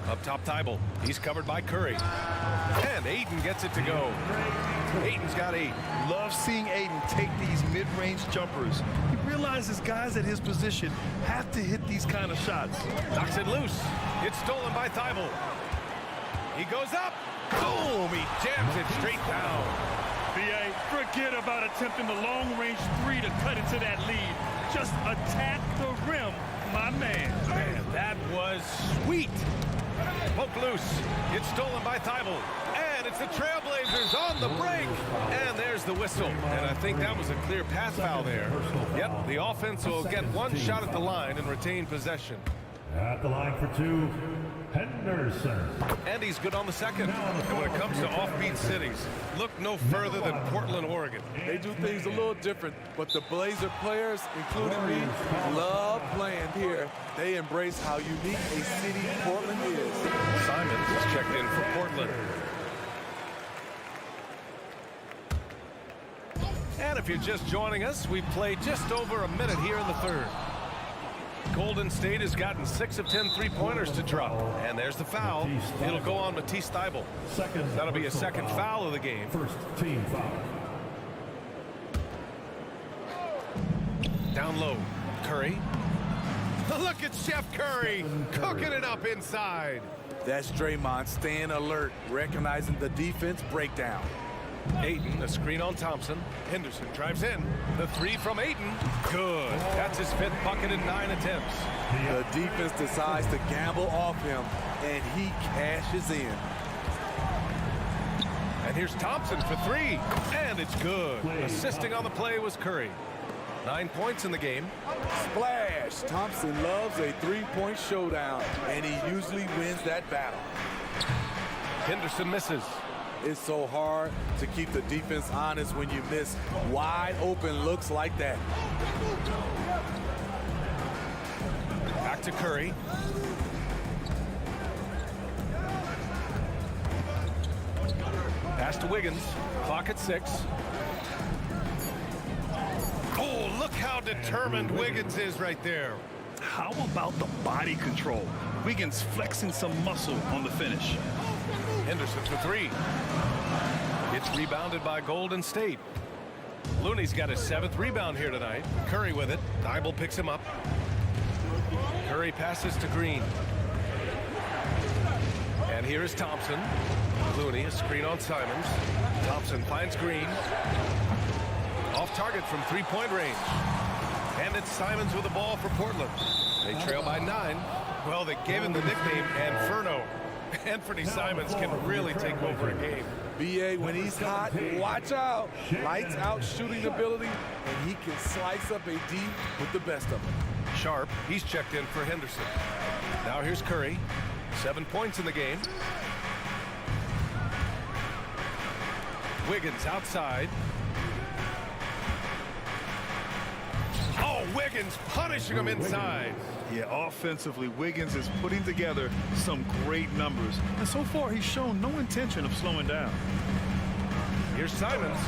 Up top, Thibault. He's covered by Curry. And Ayton gets it to go. Ayton's got 8. Love seeing Ayton take these mid-range jumpers. He realizes guys at his position have to hit these kind of shots. Knocks it loose. It's stolen by Thibault. He goes up. Boom! He jams it straight down. BA, forget about attempting the long-range 3 to cut into that lead. Just attack the rim, my man. Man, that was sweet. Poke loose. It's stolen by Thibault. And it's the Trailblazers on the break. And there's the whistle. And I think that was a clear pass foul there. Yep, the offense will get one shot at the line and retain possession. At the line for 2, Henderson. And he's good on the second. And when it comes to offbeat cities, look no further than Portland, Oregon. They do things a little different, but the Blazer players, including me, love playing here. They embrace how unique a city Portland is. Simons is checked in for Portland. And if you're just joining us, we've played just over a minute here in the third. Golden State has gotten 6 of 10 3-pointers to drop. And there's the foul. It'll go on Matisse Thybulle. That'll be a second foul of the game. First team foul. Down low, Curry. Look at Chef Curry cooking it up inside. That's Draymond staying alert, recognizing the defense breakdown. Ayton, a screen on Thompson. Henderson drives in. The 3 from Ayton. Good. That's his 5th bucket in 9 attempts. The defense decides to gamble off him, and he cashes in. And here's Thompson for 3. And it's good. Assisting on the play was Curry. 9 points in the game. Splash! Thompson loves a 3-point showdown, and he usually wins that battle. Henderson misses. It's so hard to keep the defense honest when you miss wide open looks like that. Back to Curry. Pass to Wiggins. Clock at 6. Oh, look how determined Wiggins is right there. How about the body control? Wiggins flexing some muscle on the finish. Henderson for 3. It's rebounded by Golden State. Looney's got his 7th rebound here tonight. Curry with it. Thybulle picks him up. Curry passes to Green. And here is Thompson. Looney, a screen on Simons. Thompson finds Green. Off target from 3-point range. And it's Simons with the ball for Portland. They trail by 9. Well, they gave him the nickname Inferno. Anthony Simons can really take over a game. BA, when he's hot, watch out. Lights out shooting ability, and he can slice up a D with the best of them. Sharp, he's checked in for Henderson. Now here's Curry. 7 points in the game. Wiggins outside. Oh, Wiggins punishing him inside. Yeah, offensively, Wiggins is putting together some great numbers. And so far, he's shown no intention of slowing down. Here's Simons.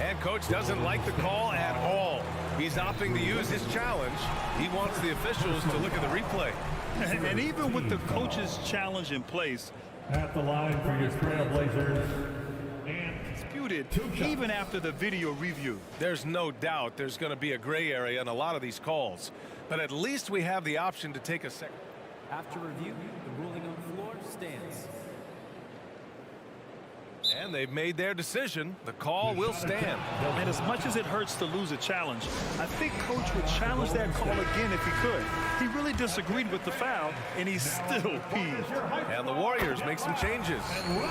And coach doesn't like the call at all. He's opting to use his challenge. He wants the officials to look at the replay. And even with the coach's challenge in place, at the line for your Trailblazers, disputed even after the video review. There's no doubt there's going to be a gray area in a lot of these calls, but at least we have the option to take a second. After review, the ruling on the floor stands. And they've made their decision. The call will stand. And as much as it hurts to lose a challenge, I think coach would challenge that call again if he could. He really disagreed with the foul, and he's still peeved. And the Warriors make some changes.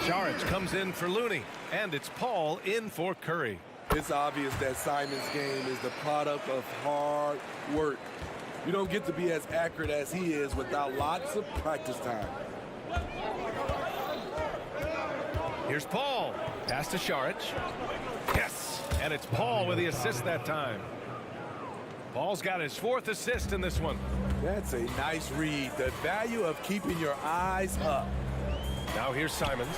Saric comes in for Looney, and it's Paul in for Curry. It's obvious that Simons' game is the product of hard work. You don't get to be as accurate as he is without lots of practice time. Here's Paul. Pass to Saric. Yes! And it's Paul with the assist that time. Paul's got his 4th assist in this one. That's a nice read. The value of keeping your eyes up. Now here's Simons.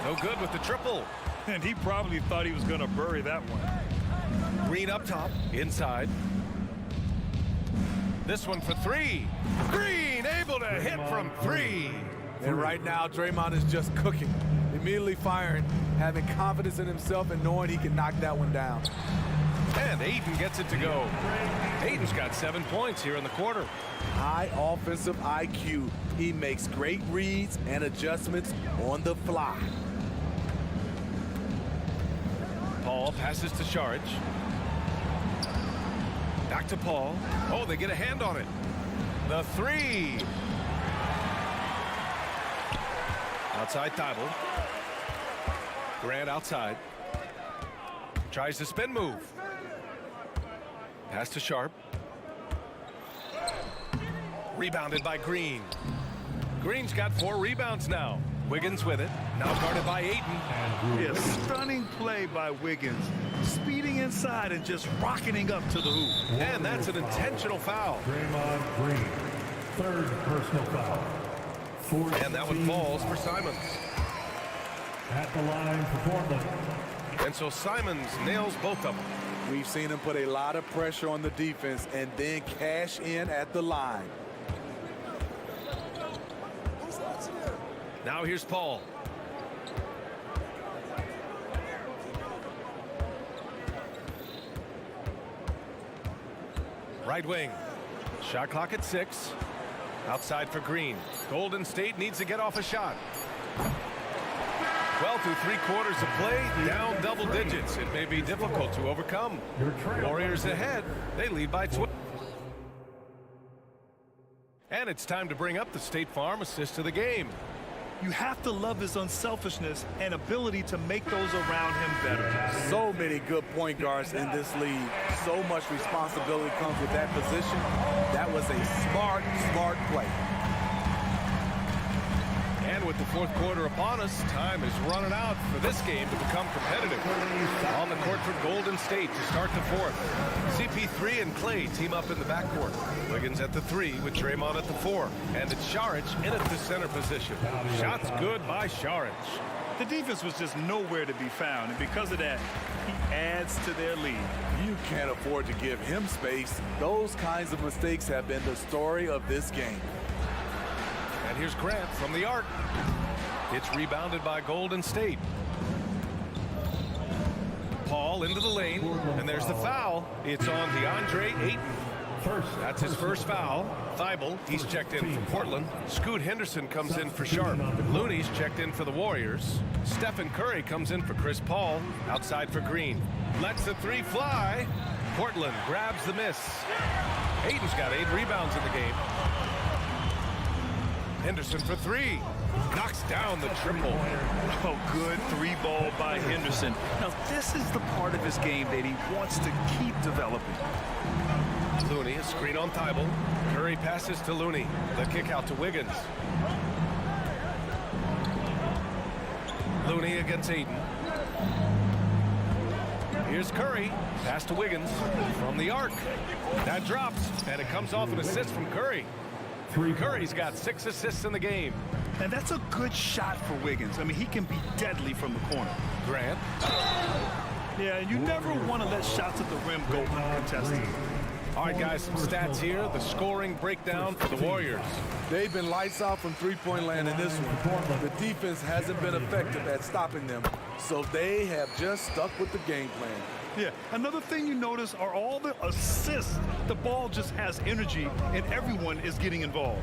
No good with the triple. And he probably thought he was going to bury that one. Green up top, inside. This one for three. Green able to hit from three. And right now, Draymond is just cooking. Immediately firing, having confidence in himself and knowing he can knock that one down. And Ayton gets it to go. Ayton's got 7 points here in the quarter. High offensive IQ. He makes great reads and adjustments on the fly. Paul passes to Saric. Back to Paul. Oh, they get a hand on it. The three. Outside Thibault. Grant outside. Tries to spin move. Pass to Sharp. Rebounded by Green. Green's got 4 rebounds now. Wiggins with it. Now guarded by Ayton. Yeah, stunning play by Wiggins. Speeding inside and just rocketing up to the hoop. And that's an intentional foul. Draymond Green, 3rd personal foul. And that one falls for Simons. At the line for Portland. And so Simons nails both of them. We've seen him put a lot of pressure on the defense and then cash in at the line. Now here's Paul. Right wing. Shot clock at 6. Outside for Green. Golden State needs to get off a shot. Well, through 3 quarters of play, down double digits. It may be difficult to overcome. Warriors ahead. They lead by 12. And it's time to bring up the State Farm assist of the game. You have to love his unselfishness and ability to make those around him better. So many good point guards in this league. So much responsibility comes with that position. That was a smart play. And with the 4th quarter upon us, time is running out for this game to become competitive. On the court for Golden State to start the 4th. CP3 and Clay team up in the backcourt. Wiggins at the 3 with Draymond at the 4. And it's Saric in at the center position. Shots good by Saric. The defense was just nowhere to be found, and because of that, he adds to their lead. You can't afford to give him space. Those kinds of mistakes have been the story of this game. And here's Grant from the arc. It's rebounded by Golden State. Paul into the lane, and there's the foul. It's on DeAndre Ayton. That's his first foul. Thibault, he's checked in for Portland. Scoot Henderson comes in for Sharp. Looney's checked in for the Warriors. Stephen Curry comes in for Chris Paul. Outside for Green. Lets the 3 fly. Portland grabs the miss. Ayton's got 8 rebounds in the game. Henderson for 3. Knocks down the triple. Oh, good 3-ball by Henderson. Now, this is the part of his game that he wants to keep developing. Looney, a screen on Thibault. Curry passes to Looney. The kick out to Wiggins. Looney against Ayton. Here's Curry. Pass to Wiggins from the arc. That drops, and it comes off an assist from Curry. Curry's got 6 assists in the game. And that's a good shot for Wiggins. I mean, he can be deadly from the corner. Grant. Yeah, you never want to let shots at the rim go uncontested. All right, guys, some stats here. The scoring breakdown for the Warriors. They've been lights out from 3-point land in this one. The defense hasn't been effective at stopping them, so they have just stuck with the game plan. Yeah, another thing you notice are all the assists. The ball just has energy, and everyone is getting involved.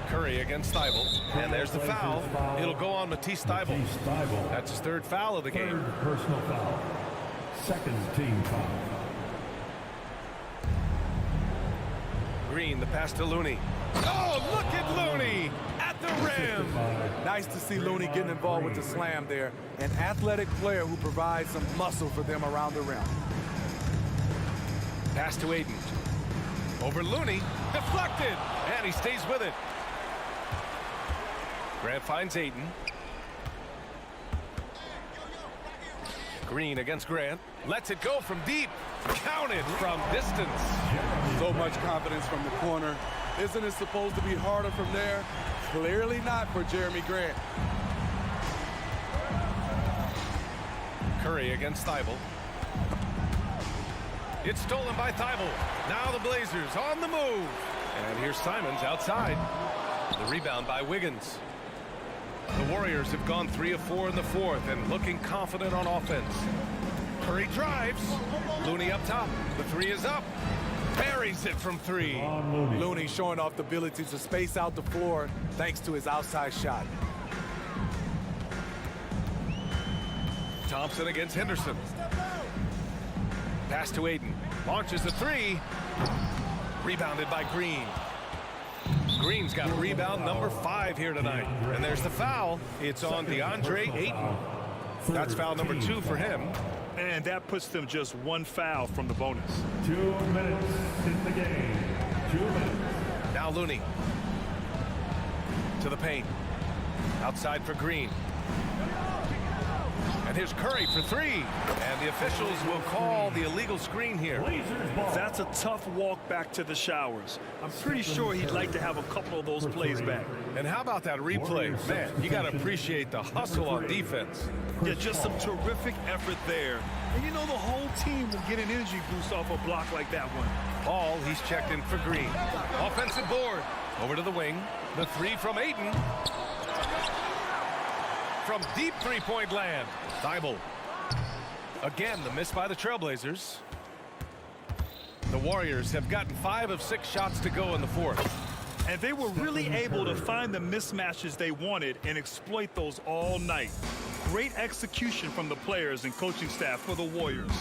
Curry against Thibault, and there's the foul. It'll go on Matisse Thibault. That's his 3rd foul of the game. 3rd personal foul. 2nd team foul. Green, the pass to Looney. Oh, look at Looney at the rim. Nice to see Looney getting involved with the slam there. An athletic player who provides some muscle for them around the rim. Pass to Ayton. Over Looney, deflected, and he stays with it. Grant finds Ayton. Green against Grant. Lets it go from deep. Counted from distance. So much confidence from the corner. Isn't it supposed to be harder from there? Clearly not for Jeremy Grant. Curry against Thibault. It's stolen by Thibault. Now the Blazers on the move. And here's Simons outside. The rebound by Wiggins. The Warriors have gone 3 of 4 in the fourth and looking confident on offense. Curry drives. Looney up top. The three is up. Buries it from three. Looney showing off the ability to space out the floor thanks to his outside shot. Thompson against Henderson. Pass to Aiden. Launches the three. Rebounded by Green. Green's got rebound number 5 here tonight. And there's the foul. It's on DeAndre Ayton. That's foul number 2 for him. And that puts them just 1 foul from the bonus. 2 minutes in the game. 2 minutes. Now Looney. To the paint. Outside for Green. And here's Curry for 3. And the officials will call the illegal screen here. That's a tough walk back to the showers. I'm pretty sure he'd like to have a couple of those plays back. And how about that replay? Man, you got to appreciate the hustle on defense. Yeah, just some terrific effort there. And you know the whole team will get an energy boost off a block like that one. Paul, he's checked in for Green. Offensive board. Over to the wing. The 3 from Ayton. From deep three-point land. Thibault. Again, the miss by the Trailblazers. The Warriors have gotten 5 of 6 shots to go in the fourth. And they were really able to find the mismatches they wanted and exploit those all night. Great execution from the players and coaching staff for the Warriors.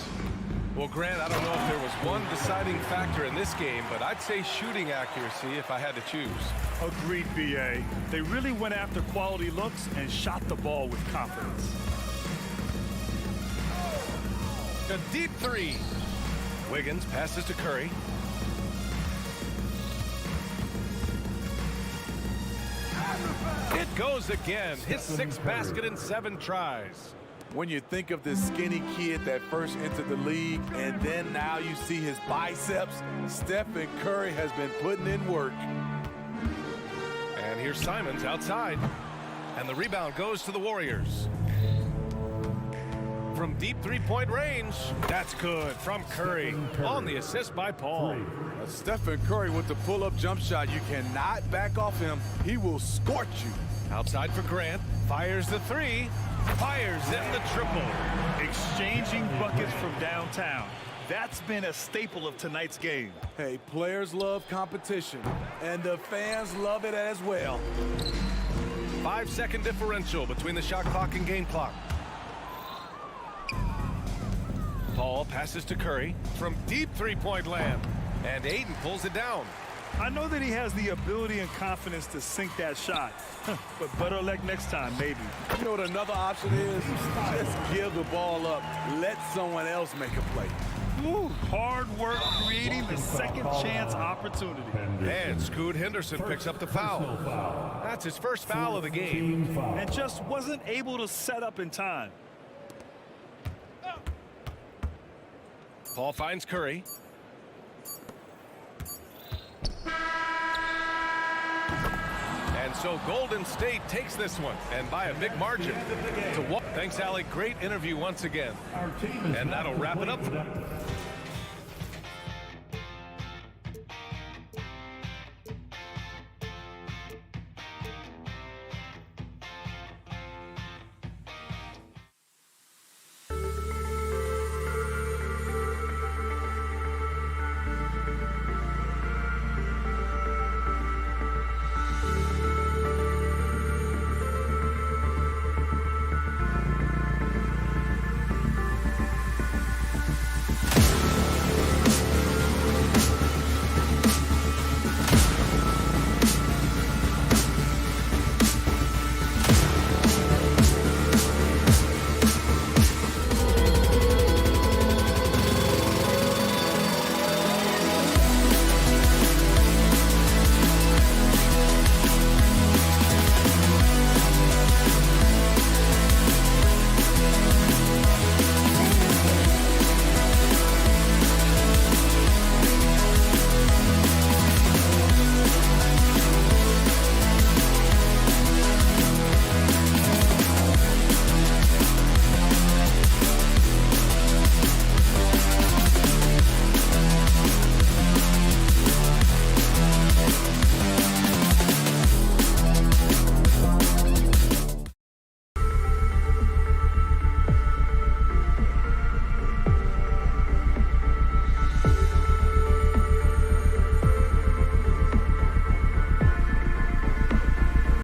Well, Grant, I don't know if there was one deciding factor in this game, but I'd say shooting accuracy if I had to choose. Agreed, B.A. They really went after quality looks and shot the ball with confidence. A deep 3. Wiggins passes to Curry. It goes again. His 6th basket in 7 tries. When you think of this skinny kid that first entered the league and then now you see his biceps, Stephen Curry has been putting in work. And here's Simons outside. And the rebound goes to the Warriors. From deep three-point range, that's good from Curry on the assist by Paul. Stephen Curry with the pull-up jump shot. You cannot back off him. He will scorch you. Outside for Grant. Fires the 3. Fires in the triple. Exchanging buckets from downtown. That's been a staple of tonight's game. Hey, players love competition, and the fans love it as well. 5-second differential between the shot clock and game clock. Paul passes to Curry from deep three-point land. And Ayton pulls it down. I know that he has the ability and confidence to sink that shot. But better luck next time, maybe. You know what another option is? Just give the ball up. Let someone else make a play. Ooh, hard work creating the second chance opportunity. And Scoot Henderson picks up the foul. That's his first foul of the game. And just wasn't able to set up in time. Paul finds Curry. And so Golden State takes this one, and by a big margin. Thanks, Alec. Great interview once again. And that'll wrap it up.